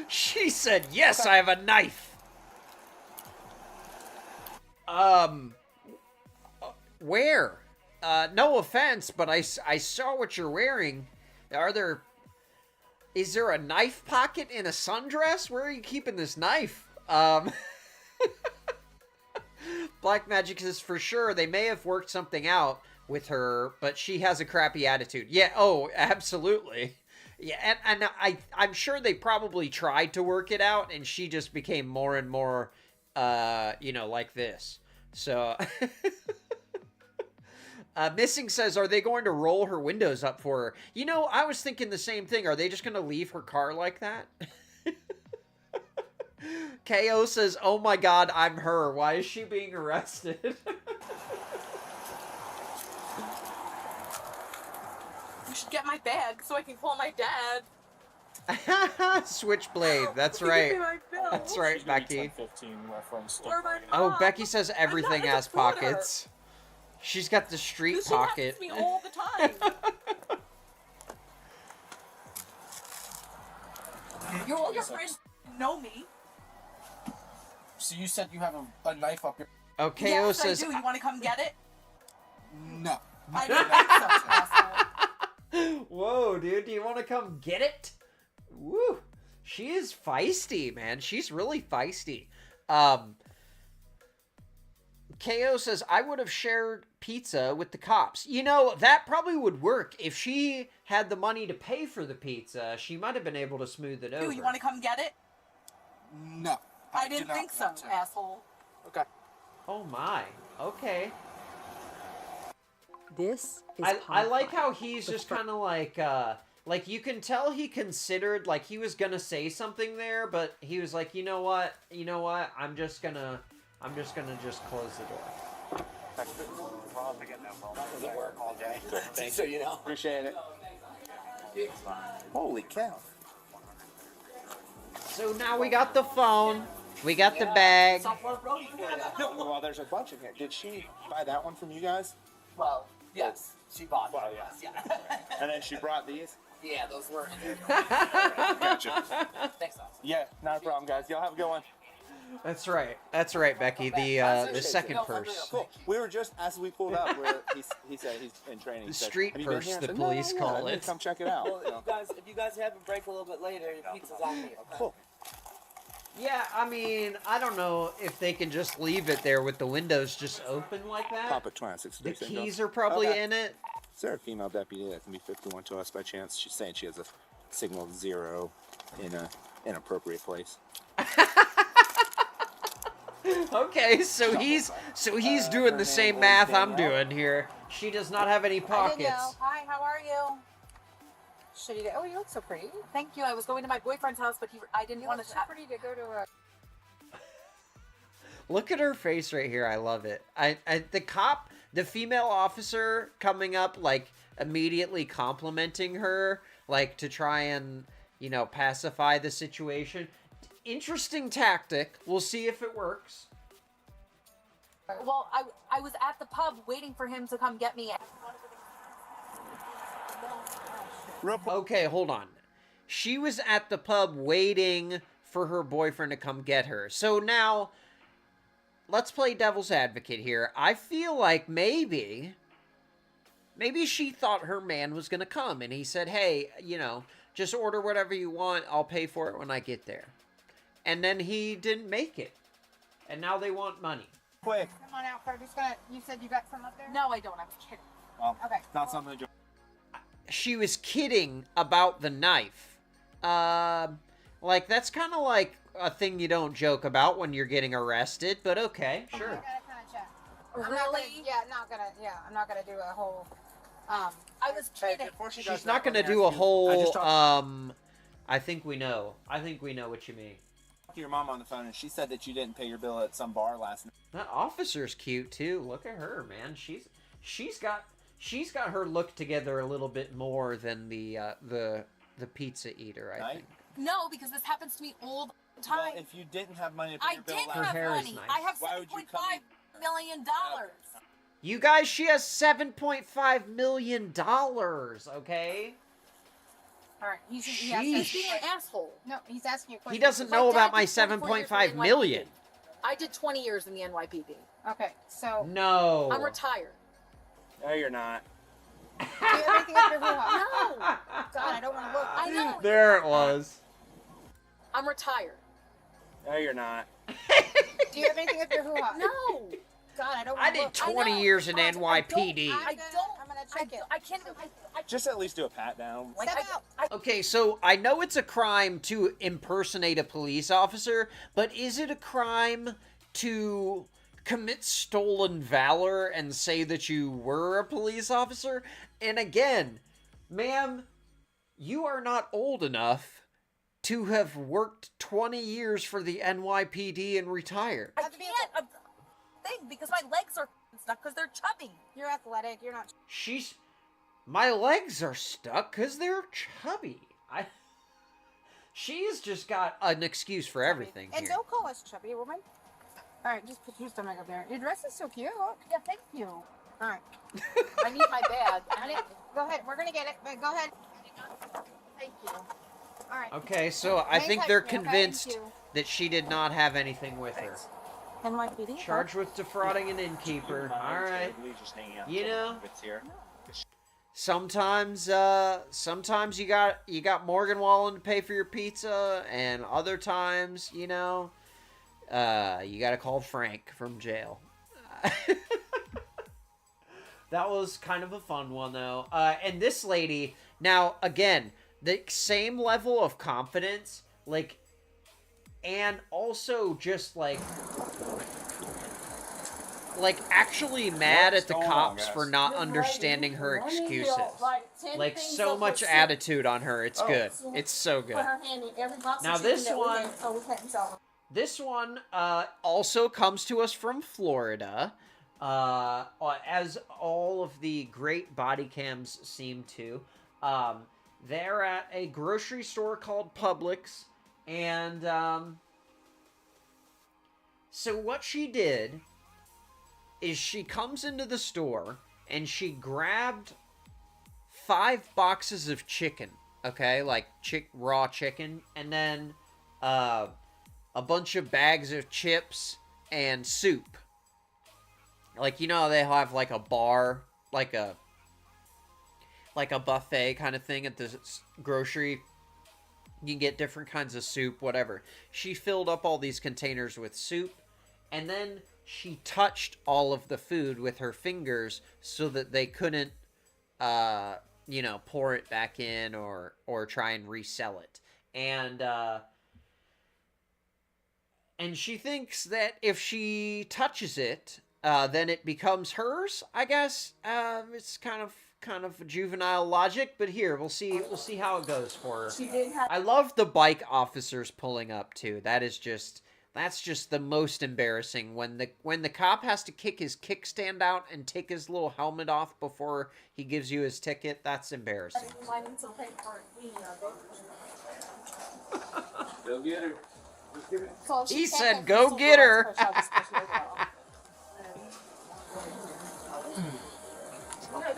Speaker 1: She said, yes, I have a knife. Where? No offense, but I saw what you're wearing. Is there a knife pocket in a sundress? Where are you keeping this knife? Black Magic says, for sure, they may have worked something out with her, but she has a crappy attitude. Yeah, oh, absolutely. Yeah, and I'm sure they probably tried to work it out, and she just became more and more, like this. So, Missing says, are they going to roll her windows up for her? You know, I was thinking the same thing. Are they just going to leave her car like that? KO says, oh my god, I'm her. Why is she being arrested?
Speaker 12: You should get my bag so I can call my dad.
Speaker 1: Switchblade, that's right.
Speaker 12: Give me my bill.
Speaker 1: That's right, Becky.
Speaker 8: 15 from
Speaker 12: Or my
Speaker 1: Oh,
Speaker 12: mom.
Speaker 1: Becky says everything
Speaker 12: I'm not
Speaker 1: has
Speaker 12: a supporter.
Speaker 1: pockets. She's got the street
Speaker 12: This
Speaker 1: pocket.
Speaker 12: happens to me all the time. All your friends know me.
Speaker 8: So you said you have a knife up your...
Speaker 1: Oh, KO
Speaker 12: Yes,
Speaker 1: says...
Speaker 12: I do. You want to come get it?
Speaker 8: No.
Speaker 12: I didn't think so, asshole.
Speaker 1: Whoa, dude, do you want to come get it? Woo. She is feisty, man. She's really feisty. KO says, I would have shared pizza with the cops. You know, that probably would work. If she had the money to pay for the pizza, she might have been able to smooth it over.
Speaker 12: You want to come get it?
Speaker 8: No.
Speaker 12: I didn't think so, asshole.
Speaker 8: Okay.
Speaker 1: Oh my. Okay.
Speaker 14: This is
Speaker 1: I like how he's just kind of like you can tell he considered, like, he was gonna say something there, but he was like, you know what, I'm just gonna just close the door.
Speaker 10: Doesn't work all day.
Speaker 8: Thank
Speaker 10: So you know.
Speaker 8: Appreciate it.
Speaker 10: Holy cow.
Speaker 1: So now we got the phone, we got the bag.
Speaker 10: No, well, there's a bunch in here. Did she buy that one from you guys?
Speaker 13: Well, yes, she bought
Speaker 10: Well,
Speaker 13: it.
Speaker 10: yeah.
Speaker 13: Yeah.
Speaker 10: And then she brought these?
Speaker 13: Yeah, those were in there.
Speaker 10: Gotcha.
Speaker 13: Thanks, Austin.
Speaker 10: Yeah, not a problem, guys. Y'all have a good one.
Speaker 1: That's right, Becky, the second purse.
Speaker 10: Cool. We were just, as we pulled up, where he said he's in training.
Speaker 1: The
Speaker 10: He said,
Speaker 1: street
Speaker 10: "Have you been
Speaker 1: purse,
Speaker 10: here?" I
Speaker 1: the
Speaker 10: said,
Speaker 1: police
Speaker 10: "No,
Speaker 1: call
Speaker 10: I didn't
Speaker 1: it.
Speaker 10: Come check it out.
Speaker 13: Well,
Speaker 10: you know.
Speaker 13: if you guys have a break a little bit later, your pizza's on me. Okay?
Speaker 10: Cool.
Speaker 1: Yeah, I mean, I don't know if they can just leave it there with the windows just open like that.
Speaker 10: Papa 26.
Speaker 1: The keys are probably in it.
Speaker 10: Is there a female deputy that can be 51 to us by chance? She's saying she has a signal 0 in a inappropriate place.
Speaker 1: Okay, so he's doing the same math I'm doing here. She does not have any pockets.
Speaker 12: Hi, how are you? Shitty day. Oh, you look so pretty. Thank you. I was going to my boyfriend's house, but I didn't want to. So pretty to go to a.
Speaker 1: Look at her face right here. I love it. The female officer coming up, like immediately complimenting her, like, to try and, you know, pacify the situation. Interesting tactic. We'll see if it works.
Speaker 14: Well, I was at the pub waiting for him to come get me.
Speaker 1: Okay, hold on. She was at the pub waiting for her boyfriend to come get her. So now, let's play devil's advocate here. I feel like maybe she thought her man was going to come, and he said, hey, you know, just order whatever you want. I'll pay for it when I get there. And then he didn't make it. And now they want money.
Speaker 15: Quick. Come on out, we're just gonna, you said you got some up there?
Speaker 14: No, I don't. I was kidding.
Speaker 15: Well, okay.
Speaker 10: Not something to do.
Speaker 1: She was kidding about the knife. Like, that's kind of like a thing you don't joke about when you're getting arrested, but okay, sure.
Speaker 15: I gotta kind of check.
Speaker 14: Really?
Speaker 15: I'm not gonna do a whole,
Speaker 14: I was kidding.
Speaker 1: She's not gonna do a whole, I think we know. I think we know what you mean.
Speaker 10: To your mom on the phone, and she said that you didn't pay your bill at some bar last night.
Speaker 1: That officer's cute too. Look at her, man. She's got her look together a little bit more than the pizza eater, I think.
Speaker 14: No, because this happens to me all the time.
Speaker 10: Well, if you didn't have money to pay your bill last night,
Speaker 1: Her hair is nice.
Speaker 14: I have $7.5 million.
Speaker 1: You guys, she has $7.5 million, okay?
Speaker 15: all right, he's
Speaker 1: Sheesh.
Speaker 14: Being an asshole.
Speaker 15: No, he's asking you a question.
Speaker 1: He doesn't know about my 7.5 million.
Speaker 14: I did 20 years in the NYPD.
Speaker 15: Okay, so...
Speaker 1: No.
Speaker 14: I'm retired.
Speaker 10: No, you're not.
Speaker 15: Do you have anything up your hoo-ha?
Speaker 14: No.
Speaker 15: God, I don't want to look.
Speaker 14: I know.
Speaker 1: There it was.
Speaker 14: I'm retired.
Speaker 10: No, you're not.
Speaker 15: Do you have anything up your hoo-ha?
Speaker 14: No.
Speaker 15: God, I don't
Speaker 1: I
Speaker 15: want to
Speaker 1: did
Speaker 15: look.
Speaker 1: 20 years in NYPD.
Speaker 14: I don't.
Speaker 15: I'm gonna check it.
Speaker 14: I can't.
Speaker 10: Just at least do a pat down.
Speaker 15: Step out.
Speaker 1: Okay, so I know it's a crime to impersonate a police officer, but is it a crime to commit stolen valor and say that you were a police officer? And again, ma'am, you are not old enough to have worked 20 years for the NYPD and retired.
Speaker 14: I can't. Because my legs are stuck because they're chubby.
Speaker 15: You're athletic. You're not.
Speaker 1: My legs are stuck because they're chubby. She's just got an excuse for everything
Speaker 15: And
Speaker 1: here.
Speaker 15: don't call us chubby, woman. All right, just put your stomach up there. Your dress is so cute.
Speaker 14: Yeah, thank you.
Speaker 15: All right.
Speaker 14: I need my bag.
Speaker 15: Go ahead. We're gonna get it. But go ahead.
Speaker 14: Thank you.
Speaker 15: All right.
Speaker 1: Okay, so I think they're convinced that she did not have anything with her.
Speaker 15: NYPD.
Speaker 1: Charged with defrauding an innkeeper. All right. You know, sometimes you got Morgan Wallen to pay for your pizza, and other times, you know, you got to call Frank from jail. That was kind of a fun one, though. And this lady, now again, the same level of confidence, like. And also just, like actually mad at the cops for not understanding her excuses. Like, so much attitude on her. It's good. It's so good. Now, this one also comes to us from Florida, as all of the great body cams seem to. They're at a grocery store called Publix. And, so what she did is she comes into the store and she grabbed 5 boxes of chicken, okay? Like raw chicken, and then, a bunch of bags of chips and soup. Like, you know how they have, like, a bar, like a buffet kind of thing at the grocery. You can get different kinds of soup, whatever. She filled up all these containers with soup, and then she touched all of the food with her fingers so that they couldn't, you know, pour it back in or try and resell it. And she thinks that if she touches it, then it becomes hers, I guess. It's kind of juvenile logic, but here we'll see how it goes for her. I love the bike officers pulling up too. That's That's just the most embarrassing when the cop has to kick his kickstand out and take his little helmet off before he gives you his ticket. That's embarrassing.
Speaker 11: Go get her.
Speaker 1: He said, "Go get her."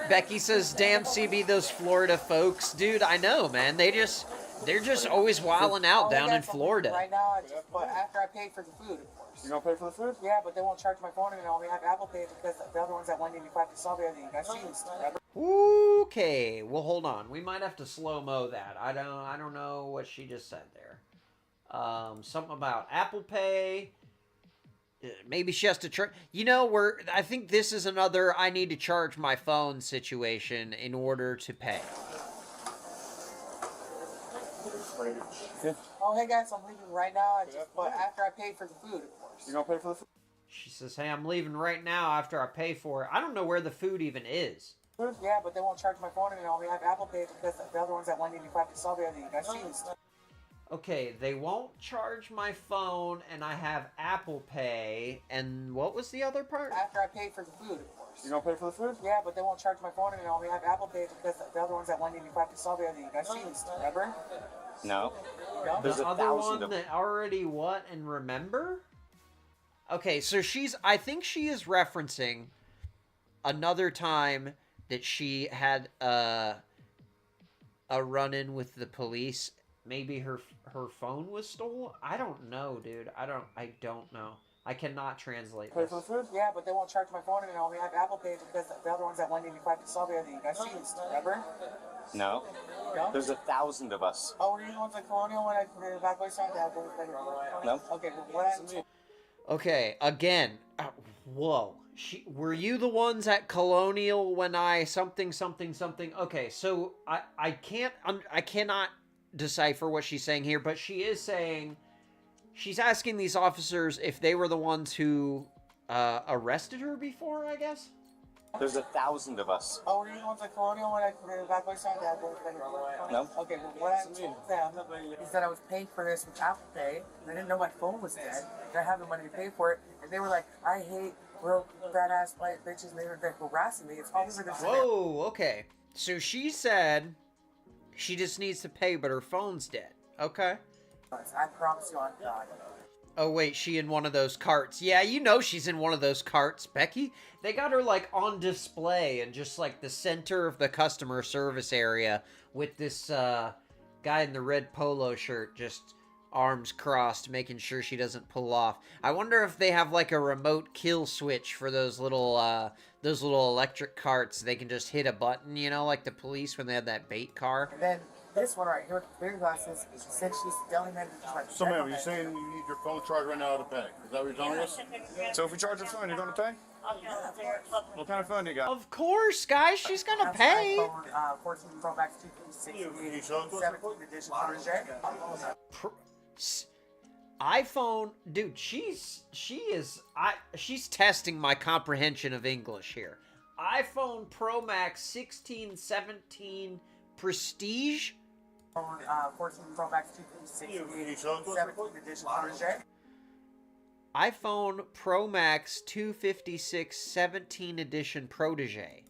Speaker 1: Becky says, "Damn, CB, those Florida folks, dude. I know, man. They're just always wilding out down in Florida."
Speaker 13: Right now, but after I pay for the food, of course.
Speaker 8: You gonna pay for the food?
Speaker 13: Yeah, but they won't charge my phone and I only have Apple Pay because the other one's at 185 to solve everything. You guys used.
Speaker 1: Okay, well, hold on. We might have to slow-mo that. I don't know what she just said there. Something about Apple Pay. Maybe she has to charge. You know, I think this is another I need to charge my phone situation in order to pay.
Speaker 13: Oh, hey guys, I'm leaving right now. But after I pay for the food, of course.
Speaker 8: You gonna pay for the food?
Speaker 1: She says, "Hey, I'm leaving right now after I pay for it." I don't know where the food even is.
Speaker 13: Yeah, but they won't charge my phone and I only have Apple Pay because the other one's at 185 to solve everything. You guys used.
Speaker 1: Okay, they won't charge my phone, and I have Apple Pay, and what was the other part?
Speaker 13: After I pay for the food, of course.
Speaker 8: You gonna pay for the food?
Speaker 13: Yeah, but they won't charge my phone and I only have Apple Pay because the other one's at 185 to solve everything. You guys used. Remember?
Speaker 16: No.
Speaker 1: The other one that already what and remember? Okay, so I think she is referencing another time that she had a run-in with the police. Maybe her phone was stolen? I don't know, dude. I don't know. I cannot translate
Speaker 13: Pay
Speaker 1: this.
Speaker 13: for the food? Yeah, but they won't charge my phone and I only have Apple Pay because the other one's at 185 to solve everything. You guys used. Remember?
Speaker 16: No.
Speaker 13: No?
Speaker 16: There's 1,000 of us.
Speaker 13: Oh, were you the ones at Colonial when I the bad boy song?
Speaker 16: No.
Speaker 13: Okay, well, what happened?
Speaker 1: Okay, again. Whoa. Were you the ones at Colonial when I something? Okay, so I cannot decipher what she's saying here, but she is saying she's asking these officers if they were the ones who arrested her before, I guess.
Speaker 16: There's 1,000 of us.
Speaker 13: Oh, were you the ones at Colonial when I the bad boy song?
Speaker 16: No.
Speaker 13: Okay, well, what happened to them is that I was paying for this with Apple Pay, and I didn't know my phone was dead, and I had the money to pay for it, and they were like, "I hate real badass white bitches," and they were like harassing me. It's all over this.
Speaker 1: Whoa, okay. So she said she just needs to pay, but her phone's dead. Okay.
Speaker 13: I promise you on God.
Speaker 1: Oh, wait, she in one of those carts. Yeah, you know she's in one of those carts, Becky. They got her, like, on display in just, like, the center of the customer service area with this guy in the red polo shirt just arms crossed, making sure she doesn't pull off. I wonder if they have, like, a remote kill switch for those little electric carts. They can just hit a button, you know, like the police when they had that bait car.
Speaker 13: And then this one right here with the big glasses, she said she's telling them to
Speaker 10: So, ma'am, you're saying you need your phone charged right now to pay. Is that what you're telling us? So if we charge your phone, you're going to pay? What kind of phone do you got?
Speaker 1: Of course, guys, she's gonna pay.
Speaker 13: iPhone 14 Pro Max 256 17 edition
Speaker 1: iPhone, dude, she's testing my comprehension of English here. iPhone Pro Max 16, 17 Prestige.
Speaker 13: 14 Pro Max 256 17 edition
Speaker 1: iPhone Pro Max 256 17 edition Protege.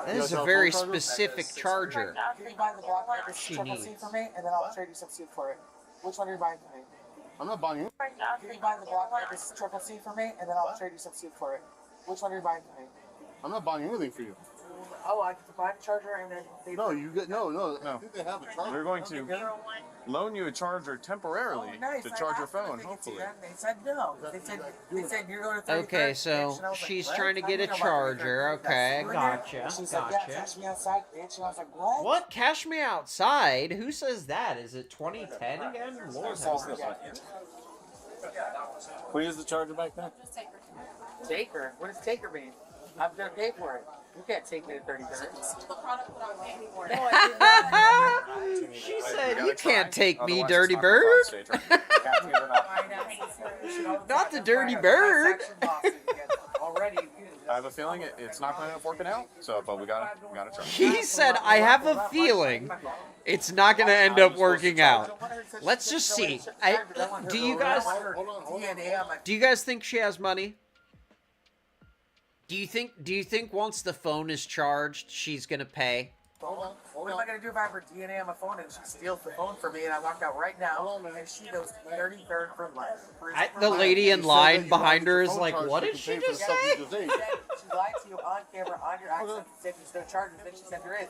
Speaker 1: That is a very specific charger.
Speaker 13: Can you buy the block this
Speaker 1: She
Speaker 13: triple
Speaker 1: needs.
Speaker 13: C for me, and then I'll trade you some seed for it. Which one are you buying for me?
Speaker 10: I'm not buying it.
Speaker 13: Can you buy the block this triple C for me, and then I'll trade you some seed for it. Which one are you buying for me?
Speaker 10: I'm not buying anything for you.
Speaker 13: Oh, I get to buy the charger and then they...
Speaker 10: No, you get no. I think they have a charger.
Speaker 17: We're going to loan you a charger temporarily to charge your phone, hopefully.
Speaker 13: They said no. They said you're going to 33rd.
Speaker 1: Okay, so she's trying to get a charger. Okay, gotcha.
Speaker 13: She said, yeah, cash me outside, bitch. And I was like, what?
Speaker 1: What? Cash me outside? Who says that? Is it 2010 again? Lord help us.
Speaker 17: Who is the charger back there?
Speaker 13: Taker? What does taker mean? I'm going to pay for it. You can't take me to 33rd. No, I did not.
Speaker 1: She said, you can't take me, Dirty Bird. Not the Dirty Bird.
Speaker 13: Already.
Speaker 17: I have a feeling it's not going to end up working out. So, but we gotta try.
Speaker 1: He said, I have a feeling it's not going to end up working out. Let's just see. Do you guys think she has money? Do you think once the phone is charged, she's going to pay?
Speaker 13: What am I gonna do if I have her DNA on my phone and she steals the phone from me and I walk out right now and she goes 33rd from life?
Speaker 1: The lady in line behind her is like, what did she just say?
Speaker 13: She lied to you on camera, on your accent, said there's no charges, then she said there is.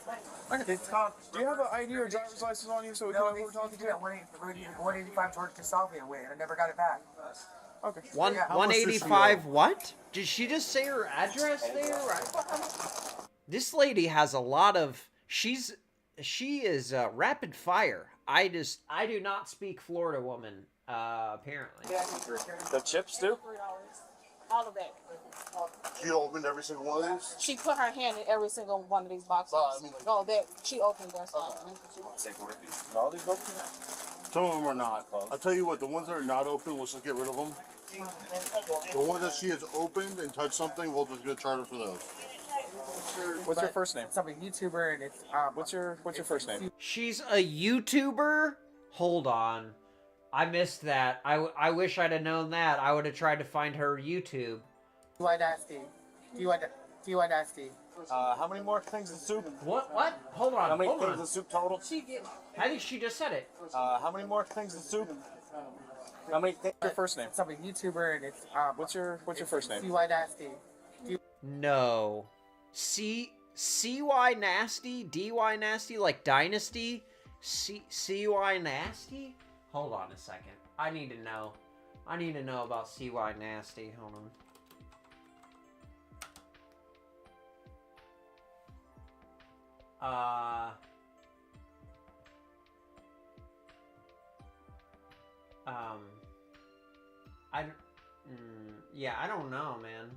Speaker 13: It's called.
Speaker 17: Do you have an ID or driver's license on you so we can know who we're talking to?
Speaker 13: 185 charge to solve me away and I never got it back.
Speaker 17: Okay.
Speaker 1: 185 what? Did she just say her address there? This lady has a lot of... She is rapid fire. I do not speak Florida woman, apparently.
Speaker 17: The chips too?
Speaker 15: All of that.
Speaker 10: She opened every single one of these?
Speaker 15: She put her hand in every single one of these boxes. All that. She opened them.
Speaker 10: All these open? Some of them are not. I'll tell you what, the ones that are not open, let's just get rid of them. The ones that she has opened and touched something, we'll just get charged for those.
Speaker 17: What's your first name?
Speaker 13: I'm a YouTuber and it's
Speaker 17: what's your first name?
Speaker 1: She's a YouTuber? Hold on. I missed that. I wish I'd have known that. I would have tried to find her YouTube.
Speaker 13: DY Nasty. DY Nasty.
Speaker 16: How many more things in soup?
Speaker 1: What? Hold on.
Speaker 16: How many
Speaker 1: hold
Speaker 16: things
Speaker 1: on.
Speaker 16: in soup total?
Speaker 1: I think she just said it.
Speaker 16: How many more things in soup? How many things?
Speaker 17: Your first name?
Speaker 13: I'm a YouTuber and it's
Speaker 17: what's your first name?
Speaker 13: DY Nasty.
Speaker 1: No. CY Nasty? DY Nasty? Like Dynasty? CY Nasty? Hold on a second. I need to know. I need to know about CY Nasty. Hold on. Yeah, I don't know, man.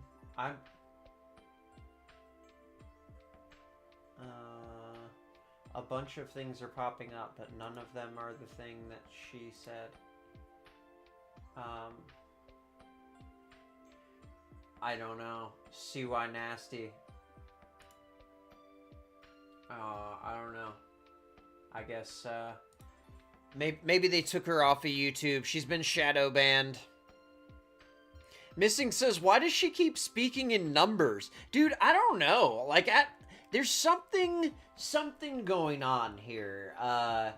Speaker 1: A bunch of things are popping up, but none of them are the thing that she said. I don't know. CY Nasty. I don't know. I guess, maybe they took her off of YouTube. She's been shadow banned. Missing says, why does she keep speaking in numbers? Dude, I don't know. Like, there's something going on here. I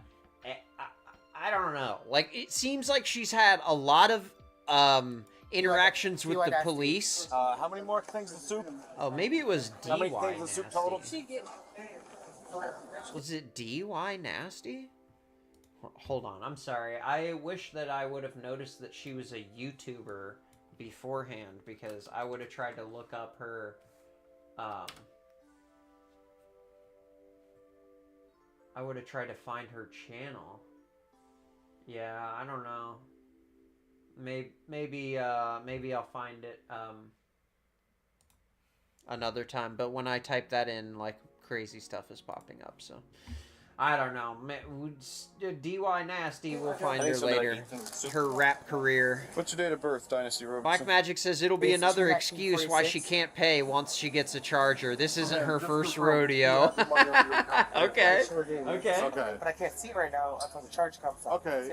Speaker 1: don't know. Like, it seems like she's had a lot of interactions with the police.
Speaker 16: How many more things in soup?
Speaker 1: Oh, maybe it was DY
Speaker 16: How many things in soup total?
Speaker 1: Was it DY Nasty? Hold on, I'm sorry. I wish that I would have noticed that she was a YouTuber beforehand, because I would have tried to look up her, I would have tried to find her channel. Yeah, I don't know. Maybe I'll find it, another time, but when I type that in, like, crazy stuff is popping up, so I don't know. DY Nasty, we'll find her later. Her rap career.
Speaker 17: What's your date of birth, Dynasty Robinson?
Speaker 1: Black Magic says it'll be another excuse why she can't pay once she gets a charger. This isn't her first rodeo. Okay. Okay.
Speaker 13: But I can't see right now until the charge comes up.
Speaker 10: Okay.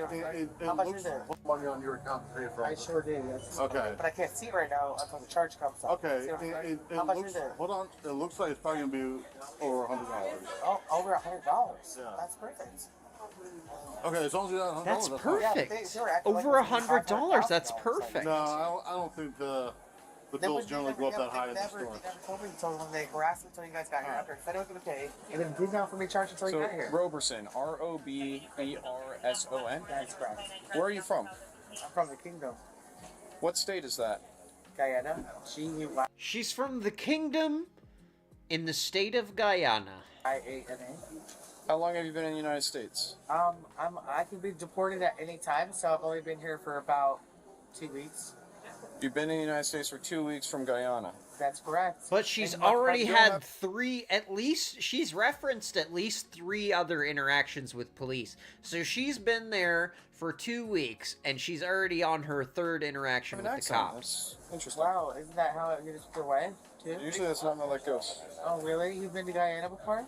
Speaker 13: How much is it?
Speaker 10: Money on your account to pay for.
Speaker 13: I sure did, yes.
Speaker 10: Okay.
Speaker 13: But I can't see right now until the charge comes up.
Speaker 10: Okay.
Speaker 13: How much is it?
Speaker 10: Hold on. It looks like it's probably gonna be over $100.
Speaker 13: Oh, over $100. Yeah. That's perfect.
Speaker 10: Okay, as long as you got $100.
Speaker 1: That's
Speaker 10: fine.
Speaker 1: perfect. Over $100. That's perfect.
Speaker 10: No, I don't think the bills generally go up that high in the store.
Speaker 13: They never told me until when they harassed me until you guys got here after. Said I was going to pay, and then did not for me charge until you got here.
Speaker 17: Roberson, Roberson.
Speaker 13: That's correct.
Speaker 17: Where are you from?
Speaker 13: I'm from the Kingdom.
Speaker 17: What state is that?
Speaker 13: Guyana.
Speaker 1: She's from the Kingdom in the state of Guyana.
Speaker 13: IANA.
Speaker 17: How long have you been in the United States?
Speaker 13: I can be deported at any time, so I've only been here for about 2 weeks.
Speaker 17: You've been in the United States for 2 weeks from Guyana.
Speaker 13: That's correct.
Speaker 1: But she's
Speaker 13: And
Speaker 1: already
Speaker 13: you'll
Speaker 1: had
Speaker 13: have-
Speaker 1: she's referenced at least 3 other interactions with police. So she's been there for 2 weeks, and she's already on her 3rd interaction with the cops.
Speaker 17: Interesting.
Speaker 13: Wow, isn't that how it gets your way, too?
Speaker 17: Usually that's not how that goes.
Speaker 13: Oh, really? You've been to Guyana before?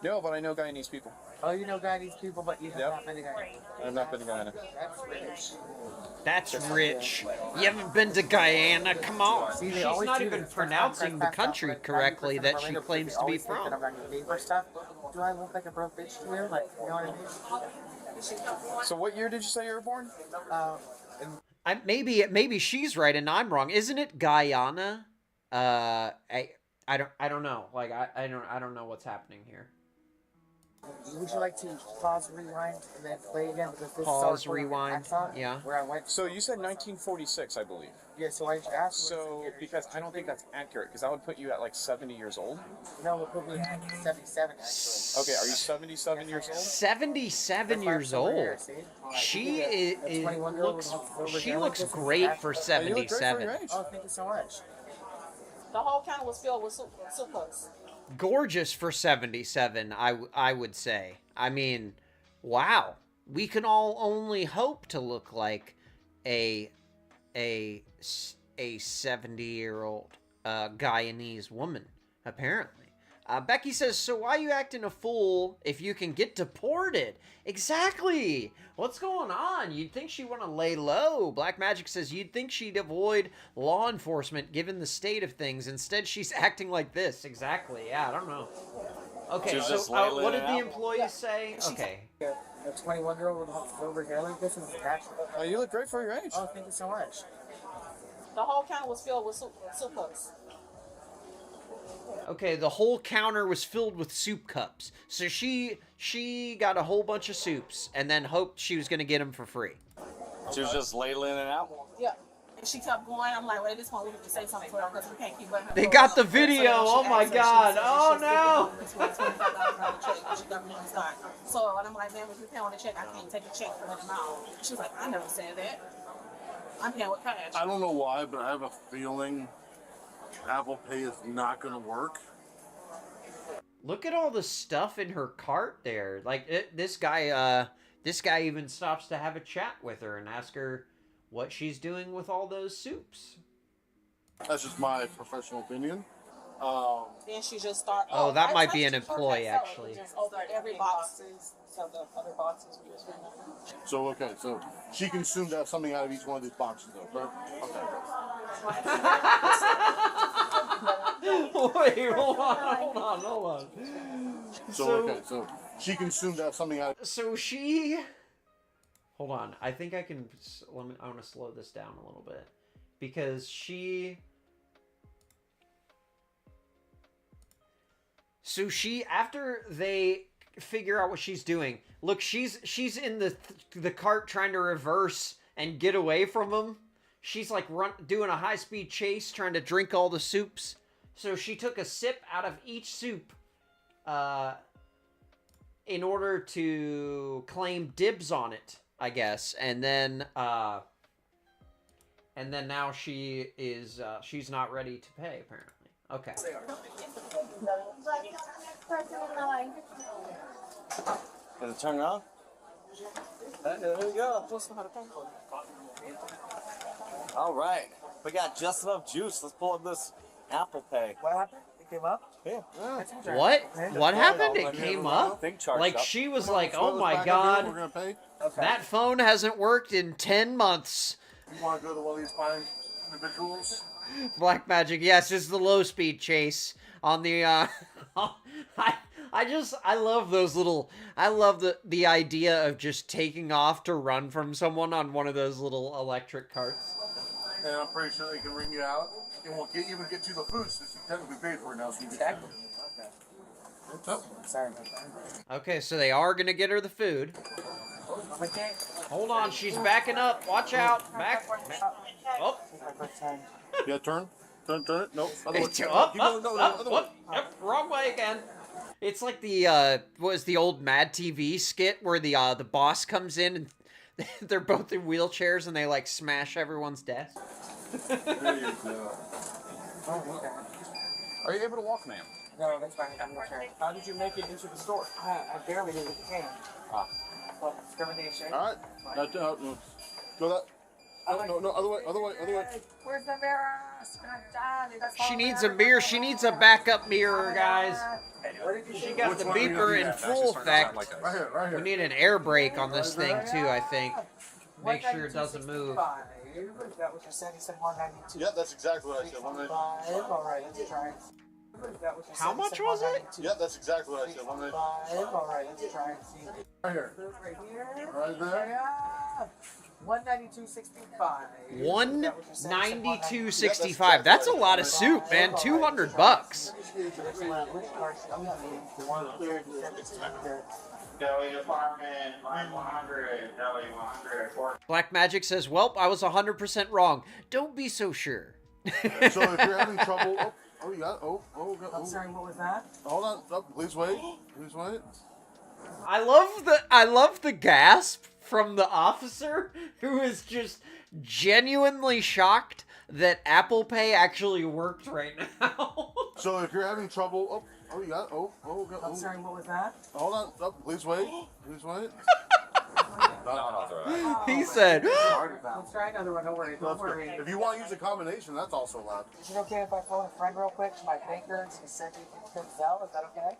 Speaker 17: No, but I know Guyanese people.
Speaker 13: Oh, you know Guyanese people, but you have not been to Guyana.
Speaker 17: I've not been to Guyana.
Speaker 13: That's rich.
Speaker 1: That's rich. You haven't been to Guyana? Come on.
Speaker 13: See, they
Speaker 1: She's
Speaker 13: always
Speaker 1: not
Speaker 13: do
Speaker 1: even
Speaker 13: this.
Speaker 1: pronouncing the
Speaker 13: That's
Speaker 1: country
Speaker 13: like
Speaker 1: correctly
Speaker 13: 90%
Speaker 1: that
Speaker 13: of
Speaker 1: she
Speaker 13: our
Speaker 1: claims
Speaker 13: neighbors
Speaker 1: to be
Speaker 13: always think
Speaker 1: from.
Speaker 13: that I'm on your neighbor stuff. Do I look like a broke bitch to you? Like, you know what I mean?
Speaker 17: So what year did you say you were born?
Speaker 1: Maybe she's right and I'm wrong. Isn't it Guyana? I don't know. Like I don't know what's happening here.
Speaker 13: Would you like to pause, rewind, and then play again? Because this
Speaker 1: Pause,
Speaker 13: is our
Speaker 1: rewind,
Speaker 13: accent,
Speaker 1: yeah.
Speaker 13: Where I went.
Speaker 17: So you said 1946, I believe.
Speaker 13: Yeah, so I asked.
Speaker 17: So, because I don't think that's accurate, because that would put you at like 70 years old.
Speaker 13: No, it put me at 77, actually.
Speaker 17: Okay, are you 77 years old?
Speaker 1: 77 years old. She looks great for 77.
Speaker 13: Oh, thank you so much.
Speaker 12: The whole counter was filled with soup cups.
Speaker 1: Gorgeous for 77, I would say. I mean, wow. We can all only hope to look like a 70-year-old Guyanese woman, apparently. Becky says, so why you acting a fool if you can get deported? Exactly! What's going on? You'd think she'd want to lay low. Black Magic says, you'd think she'd avoid law enforcement given the state of things. Instead, she's acting like this. Exactly. Yeah, I don't know. Okay, so what did the employees say? Okay.
Speaker 13: A 21-year-old with silver hair like this is natural.
Speaker 17: Oh, you look great for your age.
Speaker 13: Oh, thank you so much.
Speaker 12: The whole counter was filled with soup cups.
Speaker 1: Okay, the whole counter was filled with soup cups. So she got a whole bunch of soups and then hoped she was going to get them for free.
Speaker 16: She was just ladling it out?
Speaker 12: Yeah. And she kept going. I'm like, wait, this one we have to say something to her because we can't keep letting her
Speaker 1: They
Speaker 12: go.
Speaker 1: got the video.
Speaker 12: So
Speaker 1: Oh my
Speaker 12: she
Speaker 1: God.
Speaker 12: said
Speaker 1: Oh
Speaker 12: she's
Speaker 1: no.
Speaker 12: So and I'm like, man, if you pay on the check, I can't take a check for an amount. She was like, I never said that. I'm paying with cash.
Speaker 10: I don't know why, but I have a feeling Apple Pay is not going to work.
Speaker 1: Look at all the stuff in her cart there. Like this guy even stops to have a chat with her and ask her what she's doing with all those soups.
Speaker 10: That's just my professional opinion.
Speaker 12: Then she just started.
Speaker 1: Oh, that might be an employee, actually.
Speaker 12: Just open every box. So the other boxes we just
Speaker 10: So, okay, so she consumed something out of each one of these boxes, though, right? Okay.
Speaker 1: Wait, hold on.
Speaker 10: So she consumed something out of...
Speaker 1: So she... Hold on, I think I can... I want to slow this down a little bit. Because she... So she, after they figure out what she's doing, look, she's in the cart trying to reverse and get away from them. She's like doing a high-speed chase, trying to drink all the soups. So she took a sip out of each soup in order to claim dibs on it, I guess. And then now she is she's not ready to pay, apparently. Okay.
Speaker 16: Can it turn it on? There we go. All right. We got just enough juice. Let's pull up this Apple Pay.
Speaker 13: What happened? It came up?
Speaker 16: Yeah.
Speaker 1: What? What happened? It came up? Like, she was like, oh my God,
Speaker 10: We're going to pay?
Speaker 1: that phone hasn't worked in 10 months.
Speaker 10: You want to go to one of these fine individuals?
Speaker 1: Black Magic, yes, it's the low-speed chase on the, I love those little, I love the idea of just taking off to run from someone on one of those little electric carts.
Speaker 10: And I'm pretty sure they can ring you out. And won't even get you the food since you technically paid for it now. So you
Speaker 13: Exactly.
Speaker 10: Oh.
Speaker 13: Sorry.
Speaker 1: Okay, so they are going to get her the food. Hold on, she's backing up. Watch out. Back. Oh.
Speaker 10: Yeah, turn it. Nope. Other way.
Speaker 1: Yep, wrong way again. It's like the what was the old Mad TV skit where the boss comes in and They're both in wheelchairs and they like smash everyone's desk.
Speaker 17: There you go.
Speaker 8: Oh, okay.
Speaker 17: Are you able to walk, ma'am?
Speaker 13: No, that's fine. I'm not sure.
Speaker 8: How did you make it into the store?
Speaker 13: I barely did the game.
Speaker 17: Ah.
Speaker 13: Well, discrimination.
Speaker 10: All right. No. Go that. No, other way.
Speaker 13: Where's the mirror?
Speaker 1: She needs a mirror. She needs a backup mirror, guys. She got the beeper in full effect.
Speaker 10: Right here.
Speaker 1: We need an air brake on this thing too, I think. Make sure it doesn't move.
Speaker 13: Is that what you said? You said 192.
Speaker 10: Yeah, that's exactly what I said. 192.
Speaker 13: All right, let's try it.
Speaker 1: How much was it?
Speaker 10: Yeah, that's exactly what I said. 192.
Speaker 13: All right, let's try it. See.
Speaker 10: Right here.
Speaker 13: Right here.
Speaker 10: Right there.
Speaker 13: 192.65.
Speaker 1: 192.65. That's a lot of soup, man. $200. Black Magic says, "Welp, I was 100% wrong. Don't be so sure."
Speaker 10: So if you're having trouble, you got.
Speaker 13: I'm sorry. What was that?
Speaker 10: Hold on. Please wait.
Speaker 1: I love the gasp from the officer who is just genuinely shocked that Apple Pay actually worked right now.
Speaker 10: So if you're having trouble, you got.
Speaker 13: I'm sorry. What was that?
Speaker 10: Hold on. Please wait.
Speaker 17: No.
Speaker 1: He said,
Speaker 13: Let's try another one. Don't worry.
Speaker 10: If you want to use a combination, that's also allowed.
Speaker 13: Is it okay if I phone a friend real quick? My banker, he said he can sell. Is that okay?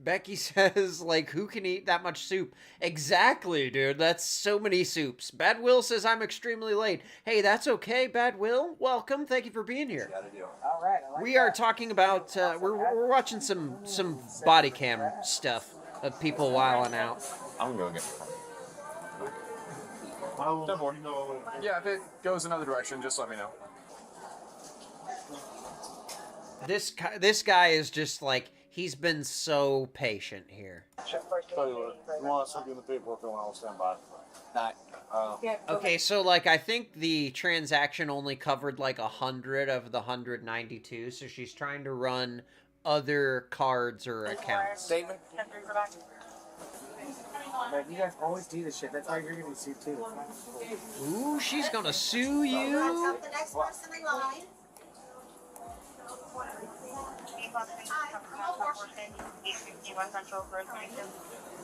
Speaker 1: Becky says, like, who can eat that much soup? Exactly, dude. That's so many soups. Bad Will says, I'm extremely late. Hey, that's okay, Bad Will. Welcome. Thank you for being here.
Speaker 13: All right.
Speaker 1: We are talking about, we're watching some body cam stuff of people wilding out.
Speaker 17: I'm gonna go get
Speaker 10: Don't worry.
Speaker 17: Yeah, if it goes another direction, just let me know.
Speaker 1: This guy is just like, he's been so patient here.
Speaker 10: Tell you what, you want to send in the paperwork and I'll stand by.
Speaker 1: Okay, so like I think the transaction only covered like 100 of the 192, so she's trying to run other cards or accounts.
Speaker 13: Statement. Man, you guys always do this shit. That's why you're gonna be sued too.
Speaker 1: Ooh, she's gonna sue you.
Speaker 18: The next person in line.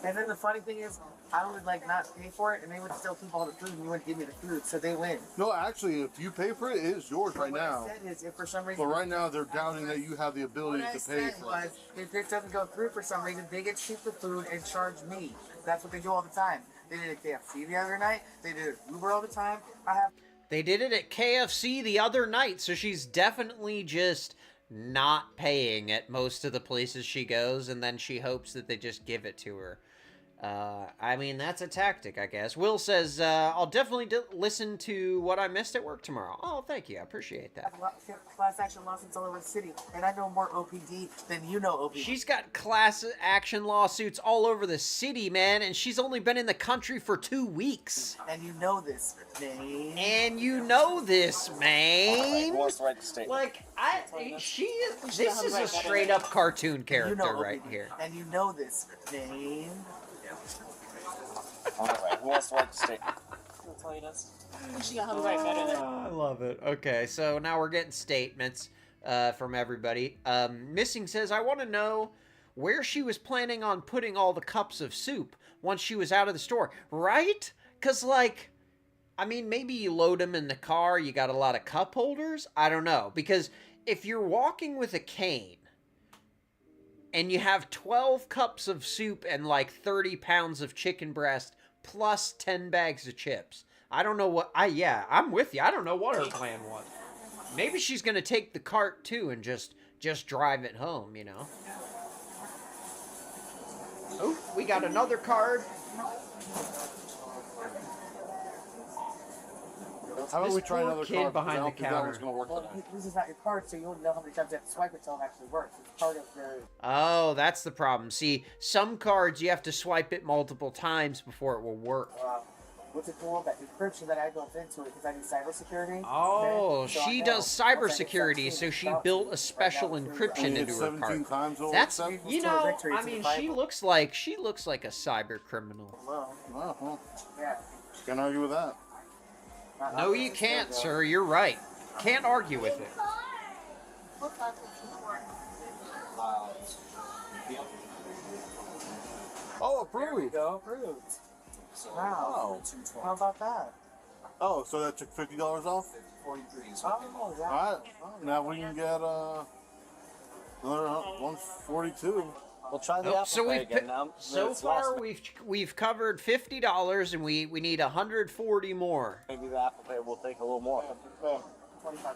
Speaker 13: And then the funny thing is, I would like not pay for it, and they would still keep all the food, and you wouldn't give me the food, so they win.
Speaker 10: No, actually, if you pay for it, it is yours right now.
Speaker 13: What I said is, if for some reason,
Speaker 10: But right now, they're doubting that you have the ability to pay for it.
Speaker 13: If it doesn't go through for some reason, they get cheap the food and charge me. That's what they do all the time. They did it at KFC the other night. They did it at Uber all the time.
Speaker 1: They did it at KFC the other night, so she's definitely just not paying at most of the places she goes, and then she hopes that they just give it to her. I mean, that's a tactic, I guess. Will says, I'll definitely listen to what I missed at work tomorrow. Oh, thank you. I appreciate that.
Speaker 13: Class action lawsuits all over the city, and I know more OPD than you know OPD.
Speaker 1: She's got class action lawsuits all over the city, man, and she's only been in the country for 2 weeks.
Speaker 13: And you know this, man.
Speaker 16: Who wants to write the statement?
Speaker 1: Like, this is a straight up cartoon character right here.
Speaker 13: And you know this, man.
Speaker 16: Alright, who wants to write the statement?
Speaker 13: I'll tell you this.
Speaker 1: I love it. Okay, so now we're getting statements from everybody. Missing says, I want to know where she was planning on putting all the cups of soup once she was out of the store. Right? Because, like, I mean, maybe you load them in the car, you got a lot of cup holders? I don't know. Because if you're walking with a cane, and you have 12 cups of soup and like 30 pounds of chicken breast plus 10 bags of chips. I don't know what... I'm with you. I don't know what her plan was. Maybe she's going to take the cart too and just drive it home, you know? Oh, we got another card.
Speaker 10: How about we try another
Speaker 1: kid
Speaker 10: card?
Speaker 1: behind the
Speaker 10: That
Speaker 1: counter.
Speaker 10: one's gonna work today.
Speaker 13: This is not your card, so you won't know how many times you have to swipe it until it actually works. It's part of the...
Speaker 1: Oh, that's the problem. See, some cards you have to swipe it multiple times before it will work.
Speaker 13: What's it called? That encryption that I built into it because I do cybersecurity.
Speaker 1: Oh, she does cybersecurity, so she built a special encryption into her card. That's, you know, I mean, she looks like a cyber criminal.
Speaker 13: Yeah.
Speaker 10: Can't argue with that.
Speaker 1: No, you can't, sir. You're right. Can't argue with it.
Speaker 8: Oh, approved.
Speaker 13: There we go, approved. Wow. How about that?
Speaker 10: Oh, so that took $50 off?
Speaker 13: Oh, yeah.
Speaker 10: Alright, now we can get another 142.
Speaker 16: We'll try the
Speaker 1: Nope,
Speaker 16: Apple
Speaker 1: so
Speaker 16: Pay
Speaker 1: we've
Speaker 16: again now.
Speaker 1: so
Speaker 16: It's last
Speaker 1: far we've covered $50 and we need 140 more.
Speaker 16: Maybe the Apple Pay will take a little more.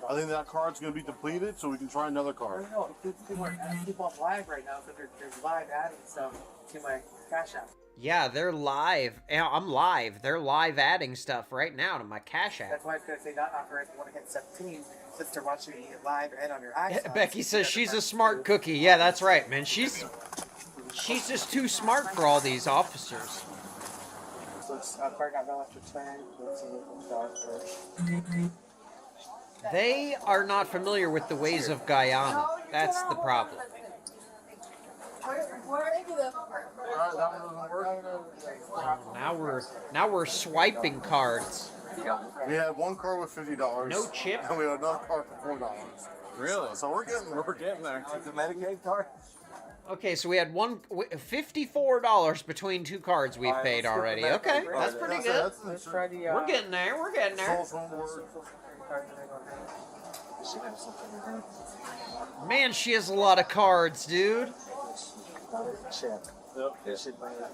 Speaker 10: I think that card's going to be depleted, so we can try another
Speaker 13: I
Speaker 10: card.
Speaker 13: don't know. People are live right now, so there's live adding stuff to my Cash App.
Speaker 1: Yeah, they're live. Yeah, I'm live. They're live adding stuff right now to my Cash App.
Speaker 13: That's why I was going to say not offer if you want to hit 17, since they're watching you live and on your iPhone.
Speaker 1: Becky says she's a smart cookie. Yeah, that's right, man. She's just too smart for all these officers.
Speaker 13: So it's card got no extra twin. Let's see what we got.
Speaker 1: They are not familiar with the ways of Guyana. That's the problem. Now we're swiping cards.
Speaker 10: We had one card with $50.
Speaker 1: No chip.
Speaker 10: And we had another card for $4.
Speaker 17: Really?
Speaker 10: So we're getting
Speaker 17: there.
Speaker 16: The Medicaid card?
Speaker 1: Okay, so we had $54 between two cards we've paid already. Okay, that's pretty good.
Speaker 13: Let's try the.
Speaker 1: We're getting there. We're getting there. Man, she has a lot of cards, dude.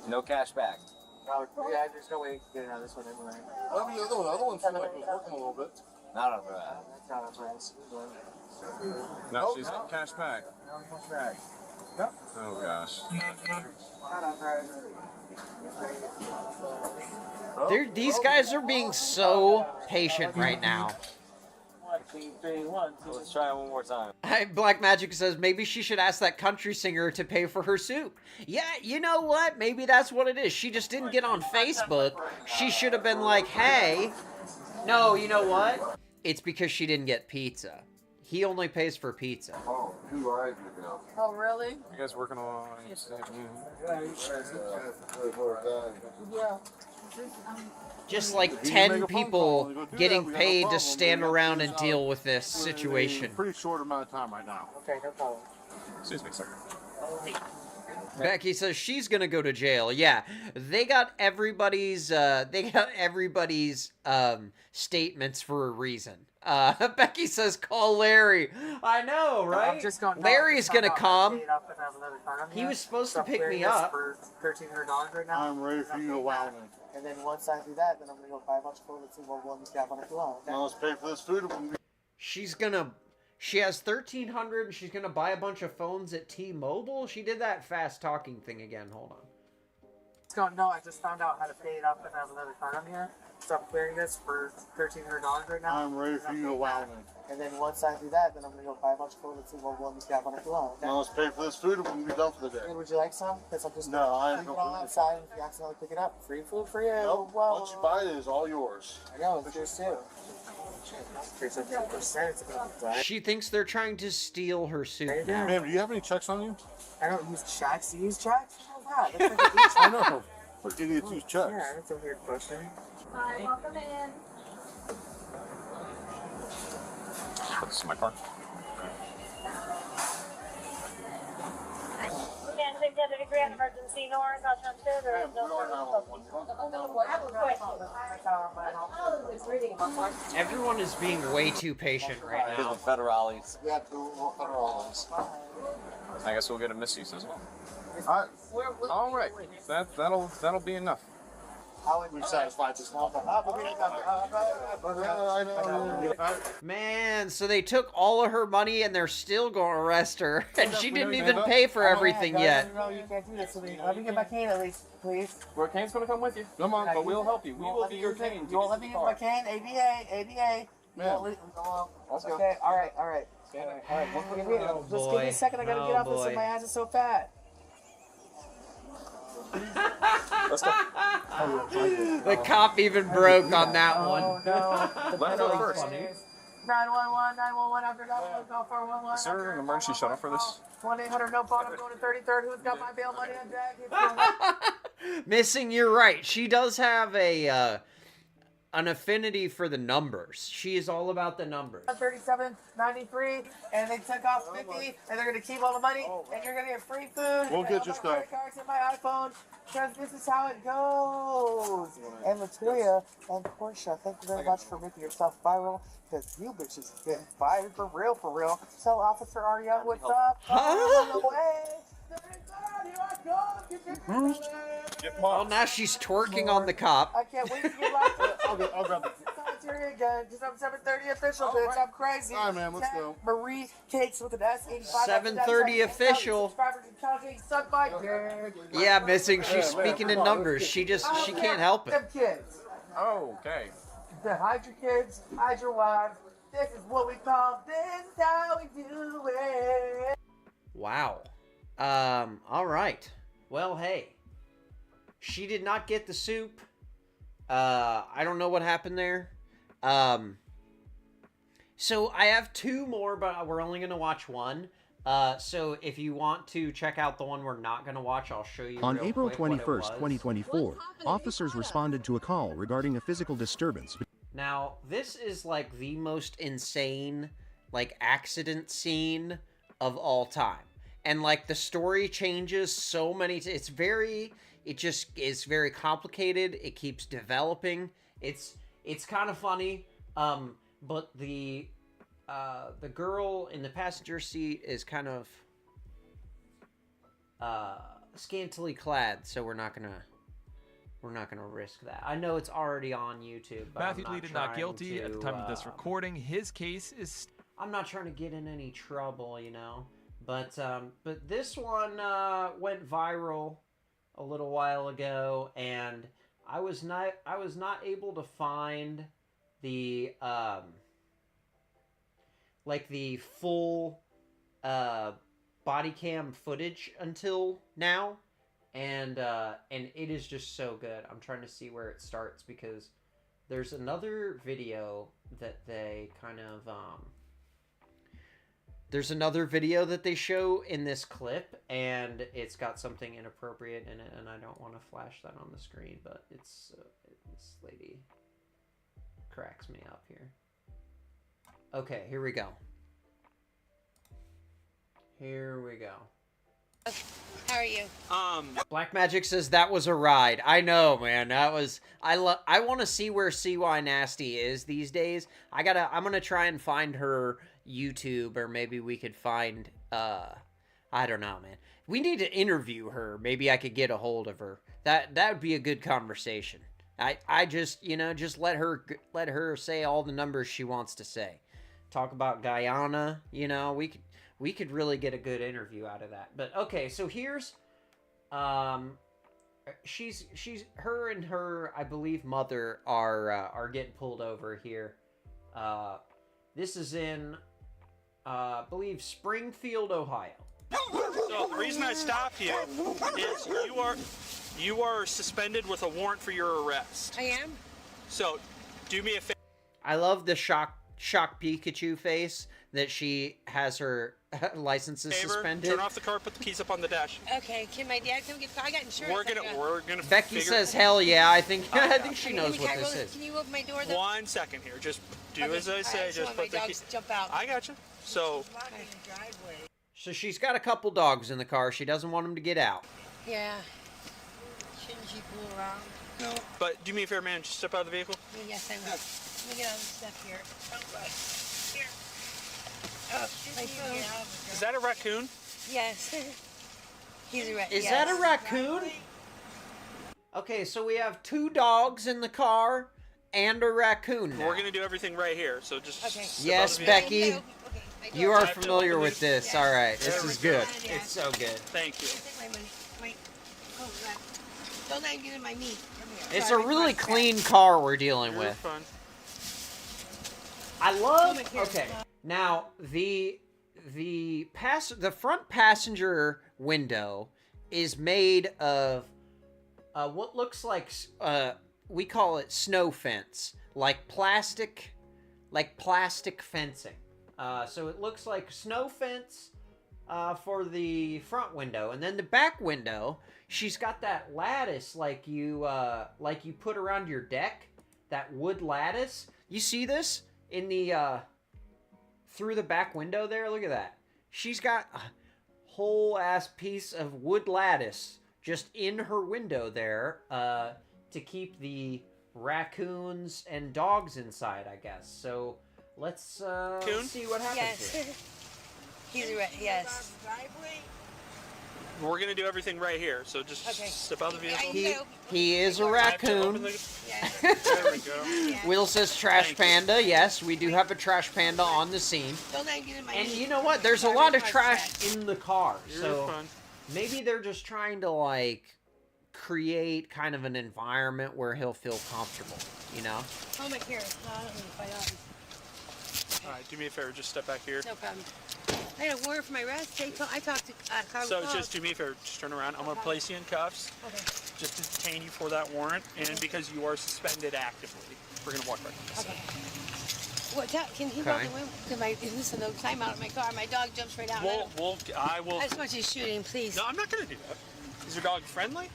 Speaker 16: No cash back.
Speaker 13: Yeah, there's no way to get it out of this one anyway.
Speaker 10: The other one seemed like it was working a little bit.
Speaker 16: Not on that.
Speaker 13: That's not a price.
Speaker 17: No, she's got cash back.
Speaker 13: No cash back. Nope.
Speaker 17: Oh gosh.
Speaker 13: Not on price.
Speaker 1: These guys are being so patient right now.
Speaker 13: 1, 2, 3, 1, 2.
Speaker 16: Let's try it one more time.
Speaker 1: Black Magic says maybe she should ask that country singer to pay for her soup. Yeah, you know what? Maybe that's what it is. She just didn't get on Facebook. She should have been like, hey. No, you know what? It's because she didn't get pizza. He only pays for pizza.
Speaker 4: Oh, 2 lives ago.
Speaker 15: Oh, really?
Speaker 17: You guys working on?
Speaker 15: Yeah.
Speaker 1: Just like
Speaker 10: If you
Speaker 1: 10
Speaker 10: make a phone call
Speaker 1: people
Speaker 10: and go do
Speaker 1: getting
Speaker 10: that, we got no
Speaker 1: paid to
Speaker 10: problem.
Speaker 1: stand
Speaker 10: We got
Speaker 1: around
Speaker 10: this
Speaker 1: and
Speaker 10: out
Speaker 1: deal with this
Speaker 10: within a
Speaker 1: situation.
Speaker 10: pretty short amount of time right now.
Speaker 13: Okay, no problem.
Speaker 17: Excuse me, sir.
Speaker 1: Becky says she's gonna go to jail. Yeah, they got everybody's statements for a reason. Becky says call Larry. I know, right?
Speaker 13: I'm just going.
Speaker 1: Larry's gonna come.
Speaker 13: He
Speaker 1: He was supposed to pick me up.
Speaker 13: for $1,300 right now.
Speaker 10: I'm ready for you to wow me.
Speaker 13: And then once I do that, then I'm gonna go buy a bunch of food and see what one got on it below.
Speaker 10: Now let's pay for this food.
Speaker 1: She has 1,300 and she's gonna buy a bunch of phones at T-Mobile. She did that fast talking thing again. Hold on.
Speaker 13: It's going. No, I just found out how to pay it up and have another card on here. So I'm clearing this for $1,300 right now.
Speaker 10: I'm ready for you to wow me.
Speaker 13: And then once I do that, then I'm gonna go buy a bunch of food and see what one got on it below. Okay?
Speaker 10: Now let's pay for this food and we can be done for the day.
Speaker 13: Would you like some? Because I'm just
Speaker 10: No, I
Speaker 13: leave
Speaker 10: don't
Speaker 13: it all
Speaker 10: believe it.
Speaker 13: outside. If you accidentally pick it up, free food for you.
Speaker 10: Nope.
Speaker 13: Whoa.
Speaker 10: Once you buy it, it's all yours.
Speaker 13: I know, it's yours too. It's 50%. It's about to die.
Speaker 1: She thinks they're trying to steal her suit
Speaker 13: Right
Speaker 1: now.
Speaker 10: Ma'am, do you have any checks on you?
Speaker 13: I don't use checks. Do you use checks? Oh, God, that's like a
Speaker 10: I know. But idiots use checks.
Speaker 13: Yeah, that's a weird question.
Speaker 14: Hi, welcome in.
Speaker 17: This is my card.
Speaker 18: Again, 600 degree emergency north, alternative, there is no
Speaker 1: Everyone is being way too patient right
Speaker 16: Because
Speaker 1: now.
Speaker 16: of federales.
Speaker 10: Yeah, 2 more federales.
Speaker 17: I guess we'll get a misuse as well.
Speaker 10: Alright.
Speaker 17: All right. That'll be enough.
Speaker 10: We've satisfied this now.
Speaker 1: Man, so they took all of her money and they're still going to arrest her. And she didn't even pay for everything yet.
Speaker 13: No, you can't do this. Let me get my cane at least, please.
Speaker 17: Your cane's gonna come with you. Come on, but we'll help you. We will be your cane.
Speaker 13: You won't let me use my cane? ABA. Okay, alright. Just give me a second, I gotta get off this. My ass is so fat.
Speaker 17: Let's go.
Speaker 1: The cop even broke on that one.
Speaker 13: Oh no.
Speaker 17: Let's go first.
Speaker 13: 911 after 911, call 411.
Speaker 17: Is there an emergency shuttle for this?
Speaker 13: 1-800 no phone, I'm going to 33rd. Who's got my bail money on deck?
Speaker 1: Missing, you're right. She does have a an affinity for the numbers. She is all about the numbers.
Speaker 13: $37.93, and they took off $50, and they're gonna keep all the money, and you're gonna get free food.
Speaker 10: We'll get
Speaker 13: and
Speaker 10: your
Speaker 13: all my credit cards and my iPhone, because this is how it goes. And Latoya and Portia, thank you very much for making yourself viral, because you bitches have been viral for real, for real. So Officer Aria, what's up? On the way.
Speaker 1: Oh, now she's twerking on the cop.
Speaker 13: I can't wait to get locked up. I'll grab it. Again, just I'm 7:30 official, bitch. I'm crazy.
Speaker 10: All right, man, let's go.
Speaker 13: Marie Cakes with an S. 85.
Speaker 1: 7:30 official.
Speaker 13: Subscribers and counting. Suck my dick.
Speaker 1: Yeah, missing. She's speaking in numbers. She can't help it.
Speaker 13: Them kids.
Speaker 17: Oh, okay.
Speaker 13: Then hide your kids, hide your wives. This is what we call. This is how we do it.
Speaker 1: Wow. All right. Well, hey. She did not get the soup. I don't know what happened there. So I have two more, but we're only going to watch one. So if you want to check out the one we're not going to watch, I'll show you
Speaker 9: On
Speaker 1: real
Speaker 9: April
Speaker 1: quick what it
Speaker 9: 21st,
Speaker 1: was.
Speaker 9: 2024, officers responded to a call regarding a physical disturbance.
Speaker 1: Now, this is like the most insane, like, accident scene of all time. And, like, the story changes so many it's very complicated. It keeps developing. It's kind of funny. But the girl in the passenger seat is kind of scantily clad, so we're not gonna risk that. I know it's already on YouTube, but
Speaker 19: Matthew
Speaker 1: I'm
Speaker 19: pleaded not guilty at the time of this
Speaker 1: to,
Speaker 19: recording. His case is.
Speaker 1: I'm not trying to get in any trouble, you know. But this one went viral a little while ago, and I was not able to find the like the full body cam footage until now, and it is just so good. I'm trying to see where it starts, because there's another video that they kind of there's another video that they show in this clip, and it's got something inappropriate in it, and I don't want to flash that on the screen, but it's this lady cracks me up here. Okay, here we go. Here we go.
Speaker 20: How are you?
Speaker 1: Black Magic says that was a ride. I know, man. That was I want to see where CY Nasty is these days. I'm gonna try and find her YouTube, or maybe we could find I don't know, man. We need to interview her. Maybe I could get a hold of her. That would be a good conversation. I just, you know, just let her say all the numbers she wants to say. Talk about Guyana, you know, we could really get a good interview out of that. But okay, so here's she's her and her, I believe, mother are getting pulled over here. This is in I believe Springfield, Ohio.
Speaker 21: So the reason I stopped you is you are suspended with a warrant for your arrest.
Speaker 20: I am.
Speaker 21: So do me a favor.
Speaker 1: I love the shock Pikachu face that she has her licenses suspended.
Speaker 21: Turn off the car, put the keys up on the dash.
Speaker 20: Okay, can my dad come get the car? I got insurance.
Speaker 21: We're gonna.
Speaker 1: Becky says, "Hell yeah!" I think she knows what this is.
Speaker 20: Can you open my door? Though?
Speaker 21: 1 second here. Just do as I say. Just put the keys.
Speaker 20: Jump out.
Speaker 21: I got you. So.
Speaker 1: So she's got a couple dogs in the car. She doesn't want them to get out.
Speaker 20: Yeah. Shouldn't she fool around?
Speaker 21: No. But do me a favor, man. Just step out of the vehicle.
Speaker 20: Yes, I will. Let me get all this stuff here. Here. My phone.
Speaker 21: Is that a raccoon?
Speaker 20: Yes. He's a raccoon.
Speaker 1: Is that a raccoon? Okay, so we have 2 dogs in the car and a raccoon now.
Speaker 21: We're gonna do everything right here. So just.
Speaker 20: Okay.
Speaker 1: Yes, Becky. You are familiar with this. All right, this is good. It's so good.
Speaker 21: Thank you.
Speaker 20: My money. Oh, don't let him get in my meat. Come here.
Speaker 1: It's a really clean car we're dealing with.
Speaker 21: Fun.
Speaker 1: I love. Okay, now the front passenger window is made of what looks like we call it snow fence, like plastic fencing. So it looks like snow fence for the front window, and then the back window, she's got that lattice like you put around your deck. that wood lattice. You see this in the through the back window there? Look at that. She's got a whole ass piece of wood lattice just in her window there to keep the raccoons and dogs inside, I guess. So let's see what happens here.
Speaker 20: He's right. Yes.
Speaker 21: We're gonna do everything right here, so just step out of the vehicle.
Speaker 1: He is a raccoon.
Speaker 21: There we go.
Speaker 1: Will says trash panda. Yes, we do have a trash panda on the scene. And you know what? There's a lot of trash in the car, so maybe they're just trying to like create kind of an environment where he'll feel comfortable, you know?
Speaker 20: Oh my here. No, I don't need to fight out.
Speaker 21: Alright, do me a favor, just step back here.
Speaker 20: No problem. I had a warrant for my arrest. I talked to Carl.
Speaker 21: So just do me a favor, just turn around. I'm going to place you in cuffs.
Speaker 20: Okay.
Speaker 21: Just to detain you for that warrant, and because you are suspended actively. We're going to walk right past
Speaker 20: Okay. What, can he go the window? Because listen, no time out of my car. My dog jumps right out.
Speaker 21: I will.
Speaker 20: I just want you to shoot him, please.
Speaker 21: No, I'm not going to do that. Is your dog friendly?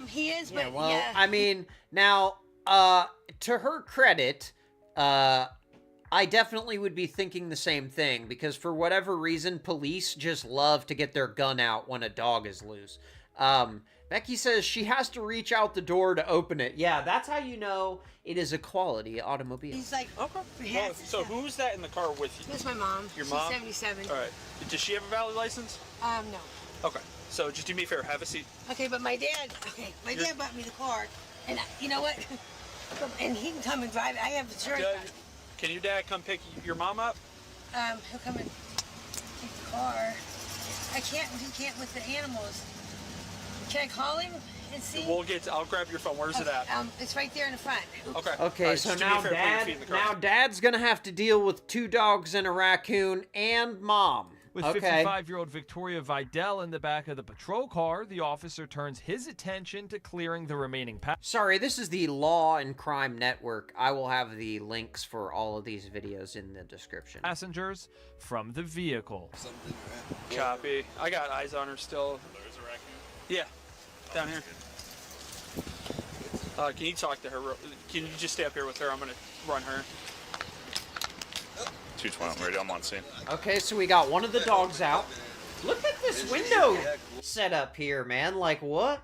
Speaker 20: He is, but
Speaker 1: Well,
Speaker 20: yeah.
Speaker 1: I mean, now, to her credit, I definitely would be thinking the same thing, because for whatever reason, police just love to get their gun out when a dog is loose. Becky says she has to reach out the door to open it. Yeah, that's how you know it is a quality automobile.
Speaker 20: He's like,
Speaker 21: okay. Well, so who's that in the car with you?
Speaker 20: That's my mom.
Speaker 21: Your
Speaker 20: She's
Speaker 21: mom?
Speaker 20: 77.
Speaker 21: All right. Does she have a valid license?
Speaker 20: No.
Speaker 21: Okay. So just do me a favor, have a seat.
Speaker 20: Okay, but my dad bought me the car, and you know what? And he can come and drive it. I have insurance.
Speaker 21: Can your dad come pick your mom up?
Speaker 20: He'll come and take the car. He can't with the animals. Can I call him and see?
Speaker 21: I'll grab your phone. Where's it at?
Speaker 20: It's right there in the front.
Speaker 21: Okay.
Speaker 1: Okay,
Speaker 21: right,
Speaker 1: so
Speaker 21: just do me a
Speaker 1: now
Speaker 21: favor, put your feet in the car.
Speaker 1: Dad's gonna have to deal with 2 dogs and a raccoon and mom.
Speaker 19: With
Speaker 1: Okay.
Speaker 19: 55-year-old Victoria Vidal in the back of the patrol car, the officer turns his attention to clearing the remaining
Speaker 1: Sorry, this is the Law and Crime Network. I will have the links for all of these videos in the description.
Speaker 19: passengers from the vehicle.
Speaker 21: Copy. I got eyes on her still. There's a raccoon? Yeah, down here. Can you talk to her? Can you just stay up here with her? I'm going to run her.
Speaker 3: 220, I'm ready. I'm on scene.
Speaker 1: Okay, so we got one of the dogs out. Look at this window setup here, man. Like, what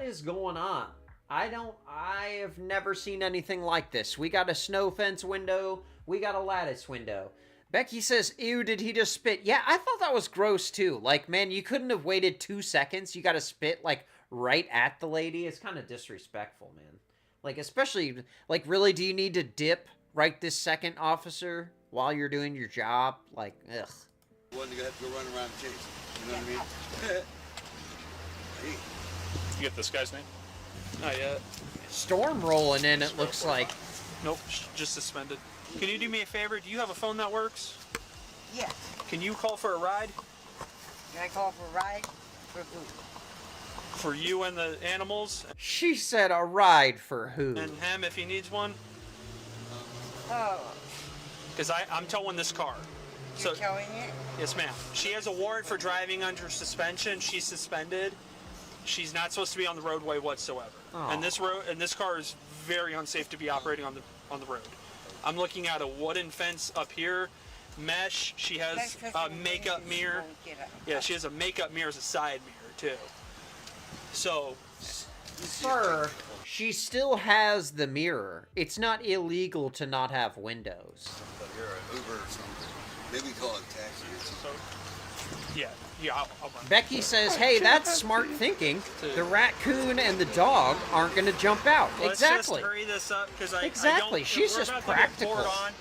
Speaker 1: is going on? I have never seen anything like this. We got a snow fence window. We got a lattice window. Becky says, ew, did he just spit? Yeah, I thought that was gross, too. Like, man, you couldn't have waited 2 seconds. You got to spit, like, right at the lady. It's kind of disrespectful, man. Like, especially, like, really, do you need to dip right this second, officer, while you're doing your job? Like, ugh.
Speaker 22: One to have to go run around and chase. You know what I mean?
Speaker 3: You get this guy's name?
Speaker 21: Not yet.
Speaker 1: Storm rolling in, it looks like.
Speaker 21: Nope, just suspended. Can you do me a favor? Do you have a phone that works?
Speaker 20: Yeah.
Speaker 21: Can you call for a ride?
Speaker 20: Can I call for a ride? For who?
Speaker 21: For you and the animals?
Speaker 1: She said a ride for who?
Speaker 21: And him if he needs one?
Speaker 20: Oh.
Speaker 21: Because I'm towing this car.
Speaker 20: You're towing it?
Speaker 21: Yes, ma'am. She has a warrant for driving under suspension. She's suspended. She's not supposed to be on the roadway whatsoever.
Speaker 1: Oh.
Speaker 21: And this car is very unsafe to be operating on the road. I'm looking at a wooden fence up here, mesh. She has a makeup mirror. Yeah, she has a makeup mirror as a side mirror too. So,
Speaker 1: sir, she still has the mirror. It's not illegal to not have windows.
Speaker 22: You're an Uber or something. Maybe call it taxi or something.
Speaker 21: Yeah, I'll run.
Speaker 1: Becky says, hey, that's smart thinking. The raccoon and the dog aren't going to jump out.
Speaker 21: Let's
Speaker 1: Exactly.
Speaker 21: just hurry this up because
Speaker 1: Exactly. She's
Speaker 21: we're
Speaker 1: just
Speaker 21: about to get
Speaker 1: practical.
Speaker 21: bored on.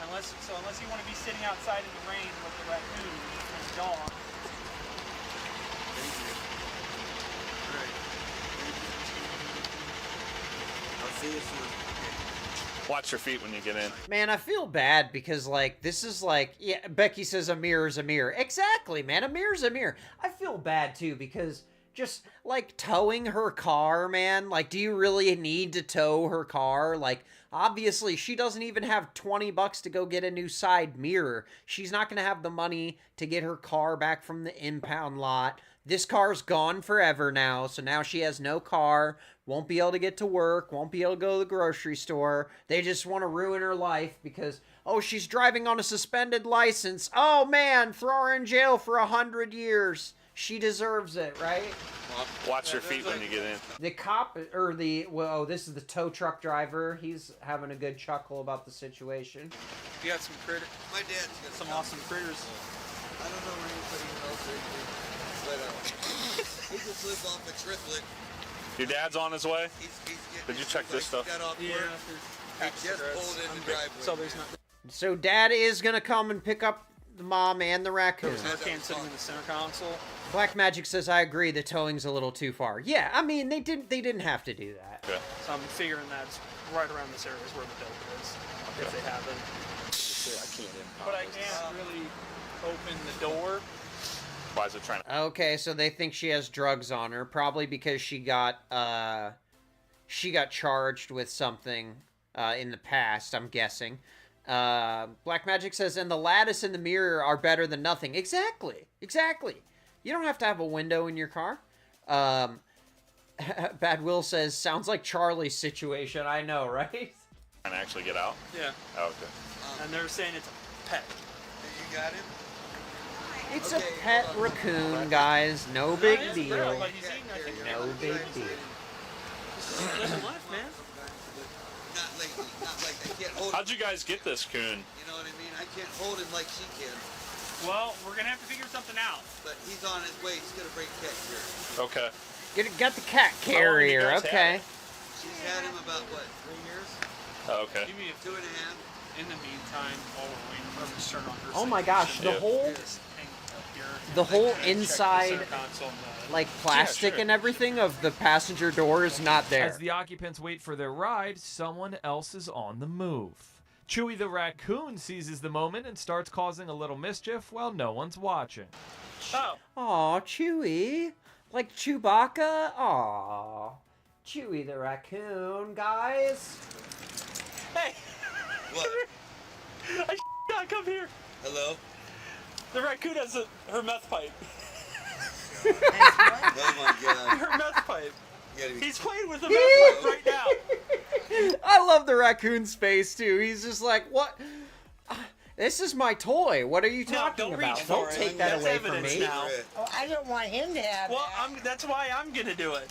Speaker 21: Unless you want to be sitting outside in the rain with the raccoon and the dog.
Speaker 22: I'll see you soon.
Speaker 3: Watch your feet when you get in.
Speaker 1: Man, I feel bad because, like, this is like, yeah, Becky says a mirror's a mirror. Exactly, man, a mirror's a mirror. I feel bad, too, because just, like, towing her car, man, like, do you really need to tow her car? Like, obviously, she doesn't even have $20 to go get a new side mirror. She's not going to have the money to get her car back from the impound lot, This car's gone forever now, so now she has no car, won't be able to get to work, won't be able to go to the grocery store. They just want to ruin her life because, oh, she's driving on a suspended license. Oh, man, throw her in jail for 100 years. She deserves it, right?
Speaker 3: Watch your feet when you get in.
Speaker 1: The cop, or this is the tow truck driver. He's having a good chuckle about the situation.
Speaker 21: You got some critter.
Speaker 22: My dad's got
Speaker 21: some awesome critters.
Speaker 22: I don't know where anybody else is, but he just lives off a triplet.
Speaker 3: Your dad's on his way?
Speaker 22: He's
Speaker 3: Did you check this stuff?
Speaker 22: Yeah. He just pulled in the driveway.
Speaker 21: So there's not.
Speaker 1: So Dad is gonna come and pick up the mom and the raccoon.
Speaker 21: There's no can sitting in the center console.
Speaker 1: Black Magic says, I agree, the towing's a little too far. Yeah, I mean, they didn't have to do that.
Speaker 3: Okay.
Speaker 21: So I'm figuring that's right around this area is where the building is, if they have it. But I can't really open the door.
Speaker 3: Why is it trying to...
Speaker 1: Okay, so they think she has drugs on her, probably because she got charged with something in the past, I'm guessing. Black Magic says, and the lattice and the mirror are better than nothing. Exactly. You don't have to have a window in your car. Bad Will says, sounds like Charlie's situation. I know, right?
Speaker 3: Trying to actually get out?
Speaker 21: Yeah.
Speaker 3: Oh, okay.
Speaker 21: And they're saying it's a pet.
Speaker 22: You got him?
Speaker 1: It's a pet raccoon, guys. No big
Speaker 21: It is
Speaker 1: deal.
Speaker 21: real, but he's eating, I think,
Speaker 1: No big deal.
Speaker 21: living life, man.
Speaker 22: Not like I can't hold him.
Speaker 3: How'd you guys get this coon?
Speaker 22: You know what I mean? I can't hold him like she can.
Speaker 21: Well, we're gonna have to figure something out.
Speaker 22: But he's on his way. He's gonna bring cat here.
Speaker 3: Okay.
Speaker 1: Got the cat carrier, okay.
Speaker 22: She's had him about, what, 3 years?
Speaker 3: Oh, okay.
Speaker 21: Give me a
Speaker 22: 2.5.
Speaker 21: In the meantime, while we're waiting for him to turn on her.
Speaker 1: Oh my gosh, the whole inside, like plastic and everything of the passenger door is not there.
Speaker 19: As the occupants wait for their ride, someone else is on the move. Chewy the raccoon seizes the moment and starts causing a little mischief while no one's watching.
Speaker 21: Oh.
Speaker 1: Aw, Chewy. Like Chewbacca? Aw. Chewy the raccoon, guys.
Speaker 21: Hey!
Speaker 22: What?
Speaker 21: I not come here.
Speaker 22: Hello?
Speaker 21: The raccoon has her meth pipe.
Speaker 22: Oh my god.
Speaker 21: Her meth pipe. He's playing with the meth pipe right now.
Speaker 1: I love the raccoon's face, too. He's just like, what? This is my toy. What are you talking
Speaker 21: don't
Speaker 1: about?
Speaker 21: reach
Speaker 1: Don't
Speaker 21: for it.
Speaker 1: take that
Speaker 21: That's
Speaker 1: away from
Speaker 21: evidence
Speaker 1: me.
Speaker 21: now.
Speaker 13: Oh, I don't want him to have
Speaker 21: Well,
Speaker 13: that.
Speaker 21: that's why I'm gonna do it.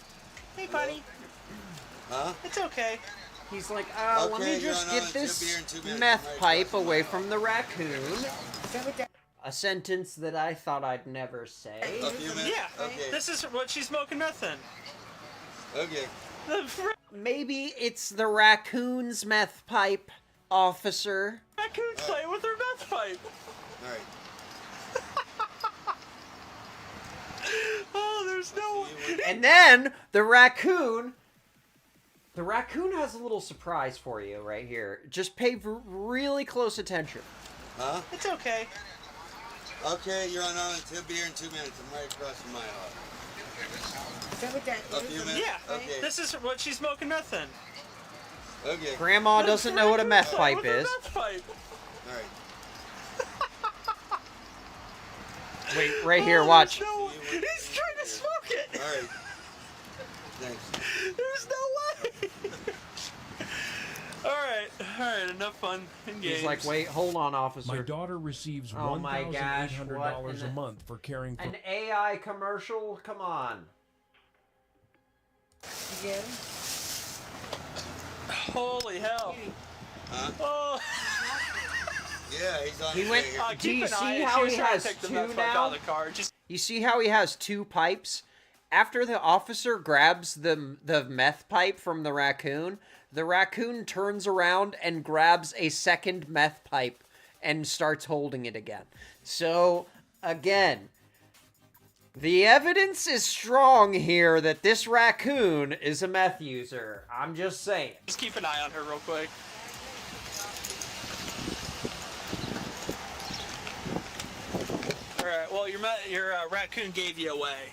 Speaker 21: Hey, buddy.
Speaker 22: Huh?
Speaker 21: It's okay.
Speaker 1: He's like,
Speaker 22: Okay,
Speaker 1: let me
Speaker 22: you're
Speaker 1: just
Speaker 22: on
Speaker 1: get
Speaker 22: it.
Speaker 1: this
Speaker 22: She'll be here in 2 minutes.
Speaker 1: meth
Speaker 22: I'm right
Speaker 1: pipe
Speaker 22: across
Speaker 1: away
Speaker 22: the
Speaker 1: from the raccoon.
Speaker 13: that?
Speaker 1: A sentence that I thought I'd never say.
Speaker 22: A few minutes?
Speaker 21: Yeah.
Speaker 22: Okay.
Speaker 21: This is what she's smoking meth in.
Speaker 22: Okay.
Speaker 1: Maybe it's the raccoon's meth pipe, officer.
Speaker 21: Raccoon's playing with her meth pipe.
Speaker 22: Alright.
Speaker 21: Oh, there's no.
Speaker 1: And then the raccoon has a little surprise for you right here. Just pay really close attention.
Speaker 22: Huh?
Speaker 21: It's okay.
Speaker 22: Okay, you're on it. He'll be here in 2 minutes. I'm right across from my house.
Speaker 13: Is that what that
Speaker 22: A few minutes?
Speaker 21: Yeah.
Speaker 22: Okay.
Speaker 21: This is what she's smoking meth in.
Speaker 22: Okay.
Speaker 1: Grandma doesn't know what a meth pipe
Speaker 21: With her
Speaker 1: is.
Speaker 21: meth pipe.
Speaker 22: Alright.
Speaker 1: Wait, right here, watch.
Speaker 21: No, he's trying to smoke it.
Speaker 22: Alright. Thanks.
Speaker 21: There's no way. Alright, enough fun and games.
Speaker 1: He's like, wait, hold on, officer.
Speaker 2: My daughter receives
Speaker 1: Oh my gosh,
Speaker 2: $1,800 a month for caring for...
Speaker 1: An AI commercial? Come on.
Speaker 13: again?
Speaker 21: Holy hell.
Speaker 22: Huh?
Speaker 21: Oh.
Speaker 22: Yeah, he's on
Speaker 1: He
Speaker 22: his
Speaker 1: went.
Speaker 22: way here.
Speaker 1: Do you
Speaker 21: Keep an eye.
Speaker 1: see
Speaker 21: She
Speaker 1: how
Speaker 21: was
Speaker 1: he
Speaker 21: trying to
Speaker 1: has
Speaker 21: take the
Speaker 1: two
Speaker 21: meth pipe out
Speaker 1: now?
Speaker 21: of the car. Just
Speaker 1: You see how he has two pipes? After the officer grabs the meth pipe from the raccoon turns around and grabs a second meth pipe and starts holding it again. So, again, the evidence is strong here that this raccoon is a meth user. I'm just saying.
Speaker 21: Just keep an eye on her real quick. Alright, well, your raccoon gave you away.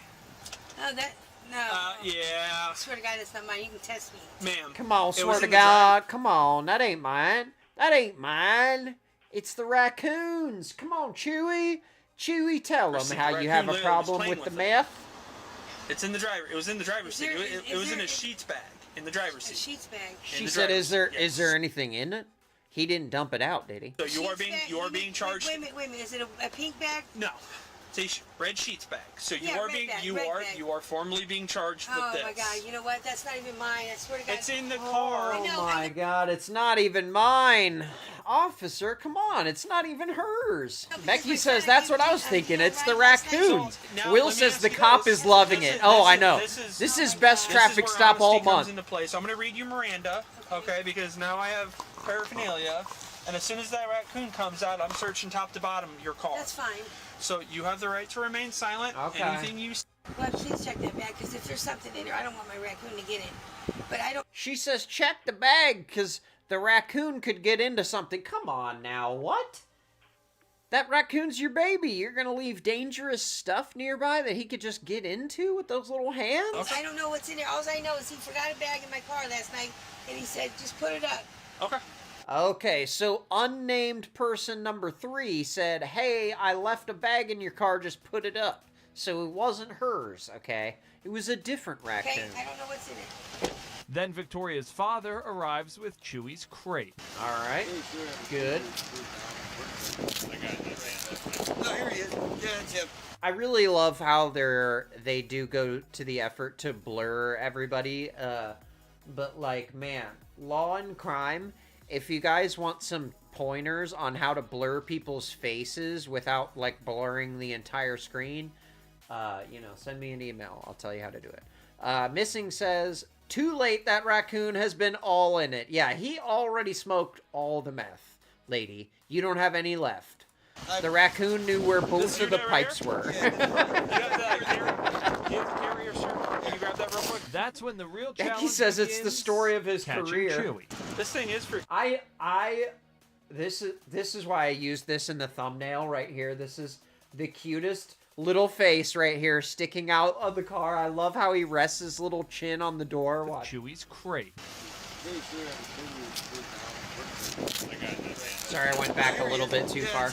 Speaker 20: Oh, that, no.
Speaker 21: Yeah.
Speaker 20: I swear to God, it's not mine. You can test me.
Speaker 21: Ma'am.
Speaker 1: Come on,
Speaker 21: it
Speaker 1: swear
Speaker 21: was
Speaker 1: to
Speaker 21: in the
Speaker 1: God. Come on, that ain't mine. That ain't mine. It's the raccoons. Come on, Chewy. Chewy, tell them how you have a
Speaker 21: raccoon literally was
Speaker 1: problem
Speaker 21: playing
Speaker 1: with the
Speaker 21: with it.
Speaker 1: meth.
Speaker 21: It's in the driver. It was in the driver's seat. It was in a sheets bag in the driver's seat.
Speaker 20: A sheets bag.
Speaker 1: She said, "Is there anything in it?" He didn't dump it out, did he?
Speaker 21: So you are being charged.
Speaker 20: Wait a minute. Is it a pink bag?
Speaker 21: No. It's a red sheets bag. So you
Speaker 20: Yeah,
Speaker 21: are
Speaker 20: red
Speaker 21: being
Speaker 20: bag,
Speaker 21: you
Speaker 20: red
Speaker 21: are
Speaker 20: bag.
Speaker 21: you are formally being charged with this.
Speaker 20: Oh my God! You know what? That's not even mine. I swear to God.
Speaker 21: It's in the car.
Speaker 1: Oh my God, it's not even mine. Officer, come on, it's not even hers. Becky says that's what I was thinking. It's the raccoon.
Speaker 21: now,
Speaker 1: Will
Speaker 21: let me
Speaker 1: says
Speaker 21: ask
Speaker 1: the
Speaker 21: you
Speaker 1: cop
Speaker 21: this.
Speaker 1: is loving it. Oh, I know.
Speaker 21: This
Speaker 1: is best traffic
Speaker 21: where
Speaker 1: stop all
Speaker 21: honesty comes
Speaker 1: month.
Speaker 21: into play. So I'm going to read you Miranda, okay? Because now I have paraphernalia, and as soon as that raccoon comes out, I'm searching top to bottom your car.
Speaker 20: That's fine.
Speaker 21: So you have the right to remain silent.
Speaker 1: Okay.
Speaker 21: Anything you.
Speaker 20: Well, please check that bag, because if there's something in there, I don't want my raccoon to get in. But I don't.
Speaker 1: She says check the bag because the raccoon could get into something. Come on now, what? That raccoon's your baby. You're gonna leave dangerous stuff nearby that he could just get into with those little hands?
Speaker 20: I don't know what's in there. All I know is he forgot a bag in my car last night, and he said, just put it up.
Speaker 21: Okay.
Speaker 1: Okay, so unnamed person number 3 said, hey, I left a bag in your car, just put it up. So it wasn't hers, okay? It was a different raccoon.
Speaker 20: Okay, I don't know what's in it.
Speaker 19: Then Victoria's father arrives with Chewy's crate.
Speaker 1: All right, good.
Speaker 22: No, here he is. Yeah, that's him.
Speaker 1: I really love how they do go to the effort to blur everybody, but like, man, Law and Crime, if you guys want some pointers on how to blur people's faces without like blurring the entire screen, send me an email. I'll tell you how to do it. Missing says, too late, that raccoon has been all in it. Yeah, he already smoked all the meth, lady. You don't have any left. The raccoon knew where both of the pipes were.
Speaker 19: That's when the real challenge
Speaker 1: Becky says it's the
Speaker 19: begins,
Speaker 1: story of his
Speaker 19: catching
Speaker 1: career.
Speaker 19: Chewy.
Speaker 21: This thing is for.
Speaker 1: This is why I used this in the thumbnail right here. This is the cutest little face right here sticking out of the car. I love how he rests his little chin on the door. Watch.
Speaker 19: Chewy's crate.
Speaker 1: Sorry, I went back a little bit too far.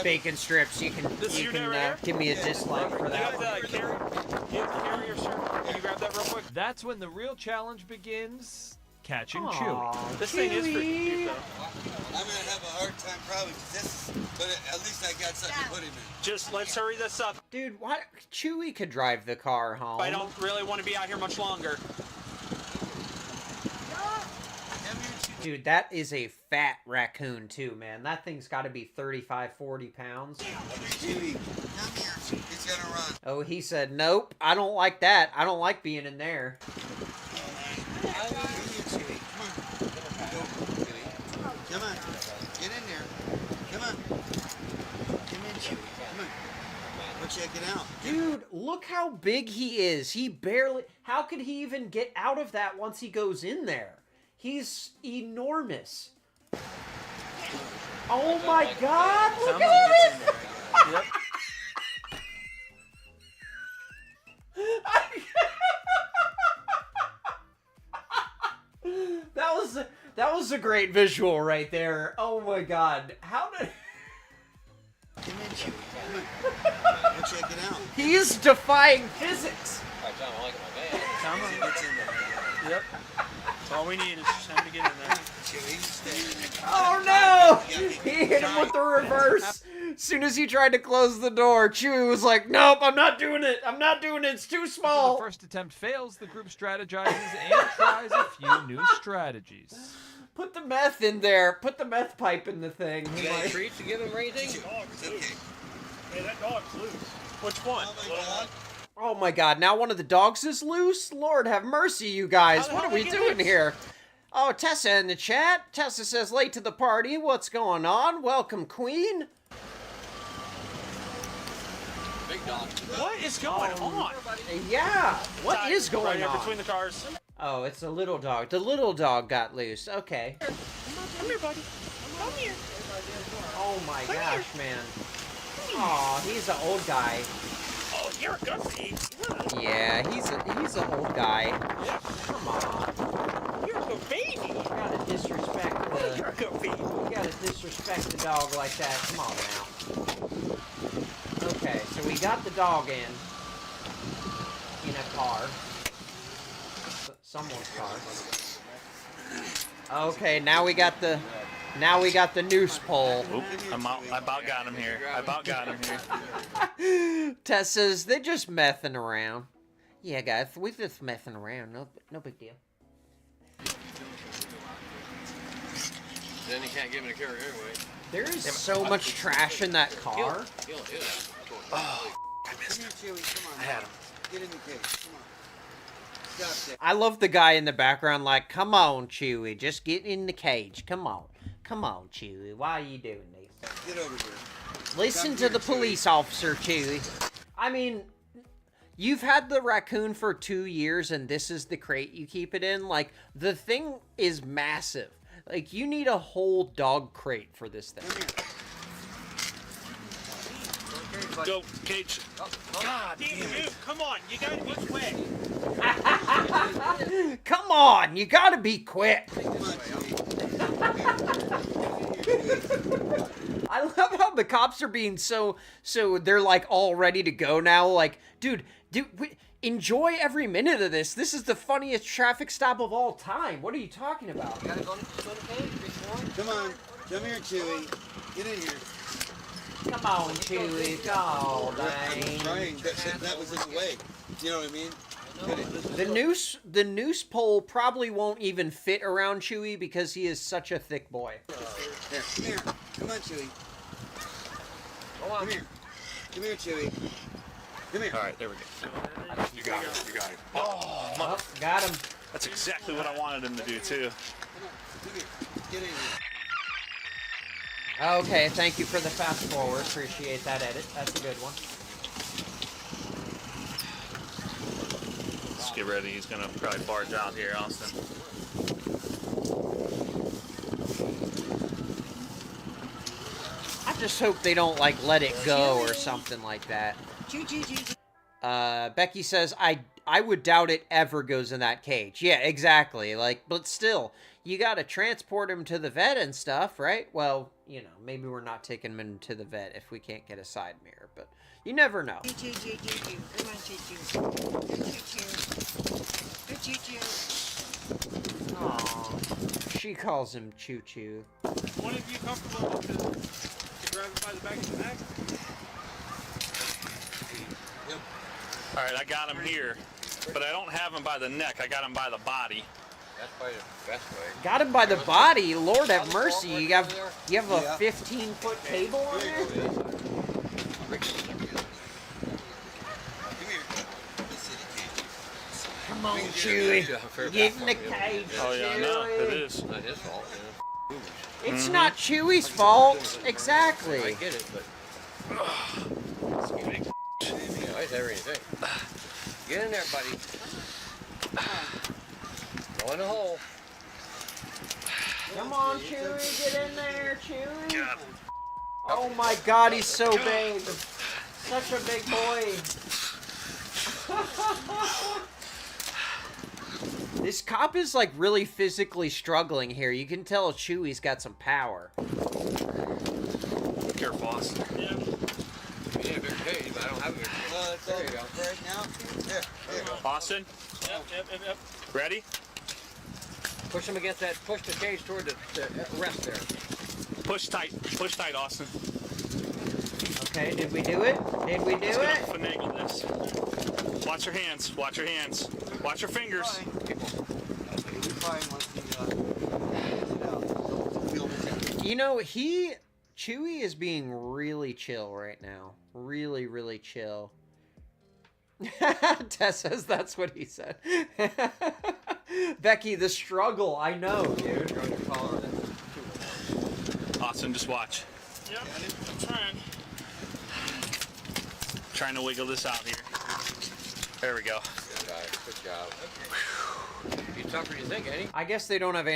Speaker 1: Bacon strips. You can give me a dislike for that one.
Speaker 21: Can you grab that real quick?
Speaker 19: That's when the real challenge begins, catching
Speaker 1: Aw,
Speaker 19: Chewy.
Speaker 21: This thing is for you, though.
Speaker 22: I'm gonna have a hard time probably because this, but at least I got something to put him in.
Speaker 21: Just let's hurry this up.
Speaker 1: Dude, what? Chewy could drive the car home.
Speaker 21: I don't really want to be out here much longer.
Speaker 1: Dude, that is a fat raccoon too, man. That thing's got to be 35, 40 pounds.
Speaker 22: Chewy, come here. He's gonna run.
Speaker 1: Oh, he said, nope, I don't like that. I don't like being in there.
Speaker 22: Come on. Get in there. Come on. Come in, Chewy. Come on. We'll check it out.
Speaker 1: Dude, look how big he is. He barely... How could he even get out of that once he goes in there? He's enormous. Oh my God! Look at it!
Speaker 21: Yep.
Speaker 1: That was a great visual right there. Oh my God! How did?
Speaker 22: Come in, Chewy. Come on. We'll check it out.
Speaker 1: He's defying physics.
Speaker 21: Come on.
Speaker 22: Gets in there.
Speaker 21: Yep. That's all we need is just him to get in there.
Speaker 22: Chewy, stay in there.
Speaker 1: Oh no! He hit him with the reverse. As soon as he tried to close the door, Chewy was like, nope, I'm not doing it. I'm not doing it. It's too
Speaker 19: After
Speaker 1: small.
Speaker 19: the first attempt fails, the group strategizes and tries a few new strategies.
Speaker 1: Put the meth in there. Put the meth pipe in the thing.
Speaker 22: You got any treats to give him or anything? Okay.
Speaker 3: Hey, that dog's loose.
Speaker 21: Which one?
Speaker 22: Oh my God.
Speaker 1: Oh my God, now one of the dogs is loose? Lord have mercy, you guys. What are we doing here? Oh, Tessa in the chat. Tessa says, late to the party. What's going on? Welcome, Queen.
Speaker 22: Big dog.
Speaker 21: What is going on?
Speaker 1: Yeah, what is going
Speaker 21: right here
Speaker 1: on?
Speaker 21: between the cars.
Speaker 1: Oh, it's a little dog. The little dog got loose. Okay.
Speaker 21: Come here, buddy. Come here.
Speaker 1: Oh my gosh, man. Aw, he's an old guy.
Speaker 21: Oh, you're a good baby.
Speaker 1: Yeah, he's an old guy.
Speaker 21: Yeah.
Speaker 1: Come on.
Speaker 21: You're a good baby.
Speaker 1: You gotta disrespect the...
Speaker 21: You're a good baby.
Speaker 1: You gotta disrespect the dog like that. Come on now. Okay, so we got the dog in. in a car. Someone's car. Okay, now we got the noose pole.
Speaker 17: Oop, I about got him here. I about got him here.
Speaker 1: Tess says they're just messing around. Yeah, guys, we're just messing around. No big deal.
Speaker 5: Then you can't give him a carrier anyway.
Speaker 1: There is so much trash in that car.
Speaker 5: Oh, I missed him. I had him.
Speaker 22: Get in the cage. Come on. Stop that.
Speaker 1: I love the guy in the background like, come on, Chewie, just get in the cage. Come on, Chewie. Why are you doing this?
Speaker 22: Get over here.
Speaker 1: Listen to the police officer, Chewie. I mean, you've had the raccoon for 2 years and this is the crate you keep it in. Like, the thing is massive. Like, you need a whole dog crate for this thing.
Speaker 21: Go, Cage. God damn it. Come on, you got which way?
Speaker 1: Come on, you gotta be quick. I love how the cops are being so they're like all ready to go now. Like, dude, enjoy every minute of this. This is the funniest traffic stop of all time. What are you talking about?
Speaker 22: Gotta go to the cage, come on. Come here, Chewie. Get in here.
Speaker 1: Come on, Chewie. Oh, dang.
Speaker 22: That was in the way. You know what I mean?
Speaker 1: The noose pole probably won't even fit around Chewie because he is such a thick boy.
Speaker 22: Here, come here. Come on, Chewie. Come here. Come here, Chewie. Come here.
Speaker 17: All right, there we go. You got it. You got it.
Speaker 1: Oh, got him.
Speaker 17: That's exactly what I wanted him to do, too.
Speaker 22: Come here. Get in here.
Speaker 1: Okay, thank you for the fast forward. Appreciate that edit. That's a good one.
Speaker 17: Let's get ready. He's going to probably barge out here, Austin.
Speaker 1: I just hope they don't, like, let it go or something like that. Becky says, I would doubt it ever goes in that cage. Yeah, exactly. Like, but still, you gotta transport him to the vet and stuff, right? Well, you know, maybe we're not taking him to the vet if we can't get a side mirror, but you never know.
Speaker 22: Come on, Choo-choo. Good Choo-choo.
Speaker 1: Aww. She calls him Choo-choo.
Speaker 3: One of you comfortable to grab him by the back of the neck?
Speaker 22: Yep.
Speaker 17: All right, I got him here, but I don't have him by the neck. I got him by the body.
Speaker 5: That's probably the best way.
Speaker 1: Got him by the body. Lord have mercy. You have a 15-foot cable on there? Come on, Chewie. Get in the cage,
Speaker 17: Oh, yeah, I know. It is.
Speaker 5: Not his fault.
Speaker 1: It's not Chewie's fault. Exactly.
Speaker 5: I get it, but... Why is everything? Get in there, buddy. Go in the hole.
Speaker 1: Come on, Chewie. Get in there, Chewie. Oh my god, he's so big. Such a big boy. This cop is like really physically struggling here. You can tell Chewie's got some power.
Speaker 17: Careful, Austin.
Speaker 5: Yeah. You need a bigger cage, but I don't have a bigger cage. There you go.
Speaker 22: Right now? There.
Speaker 17: Austin?
Speaker 3: Yep.
Speaker 17: Ready?
Speaker 5: Push him against that. Push the cage toward the rest there.
Speaker 17: Push tight, Austin.
Speaker 1: Okay, did we do it? Did we do it?
Speaker 17: Finagle this. Watch your hands. Watch your hands. Watch your fingers.
Speaker 1: You know, Chewie is being really chill right now. Really, really chill. Tess says that's what he said. Becky, the struggle. I know, dude.
Speaker 17: Austin, just watch.
Speaker 3: Yep, I'm trying.
Speaker 17: Trying to wiggle this out here. There we go.
Speaker 5: Good job. He's tougher than you think, ain't he?
Speaker 1: I guess they don't have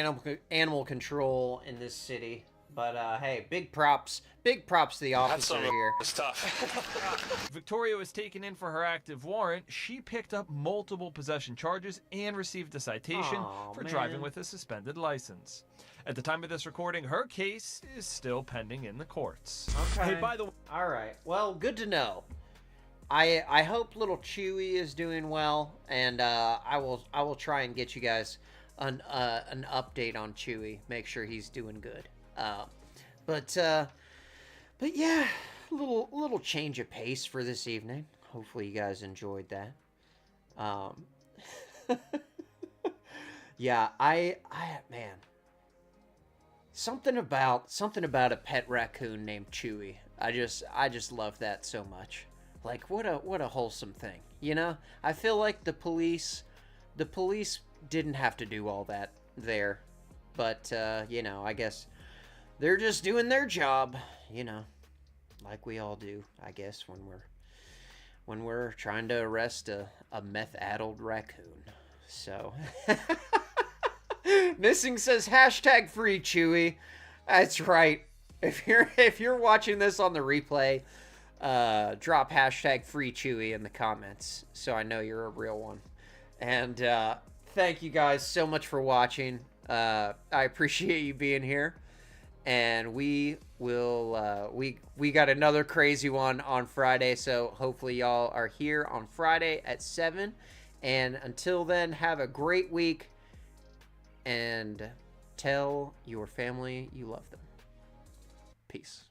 Speaker 1: animal control in this city. But, hey, big props to the officer here.
Speaker 17: It's tough.
Speaker 19: Victoria was taken in for her active warrant. She picked up multiple possession charges and received a citation for driving with a suspended license. At the time of this recording, her case is still pending in the courts.
Speaker 1: Okay.
Speaker 19: Hey, by the way...
Speaker 1: All right. Well, good to know. I hope little Chewy is doing well, and I will try and get you guys an update on Chewy. Make sure he's doing good. But yeah, little change of pace for this evening. Hopefully you guys enjoyed that. Yeah, man, something about a pet raccoon named Chewy. I just love that so much. Like, what a wholesome thing, you know? I feel like the police didn't have to do all that there, but you know, I guess they're just doing their job, you know, like we all do, I guess, when we're trying to arrest a meth-addled raccoon. So, Missing says hashtag free Chewy. That's right. If you're watching this on the replay, drop hashtag free Chewy in the comments so I know you're a real one. And thank you guys so much for watching. I appreciate you being here. And we will we got another crazy one on Friday, so hopefully y'all are here on Friday at 7. And until then, have a great week and tell your family you love them. Peace.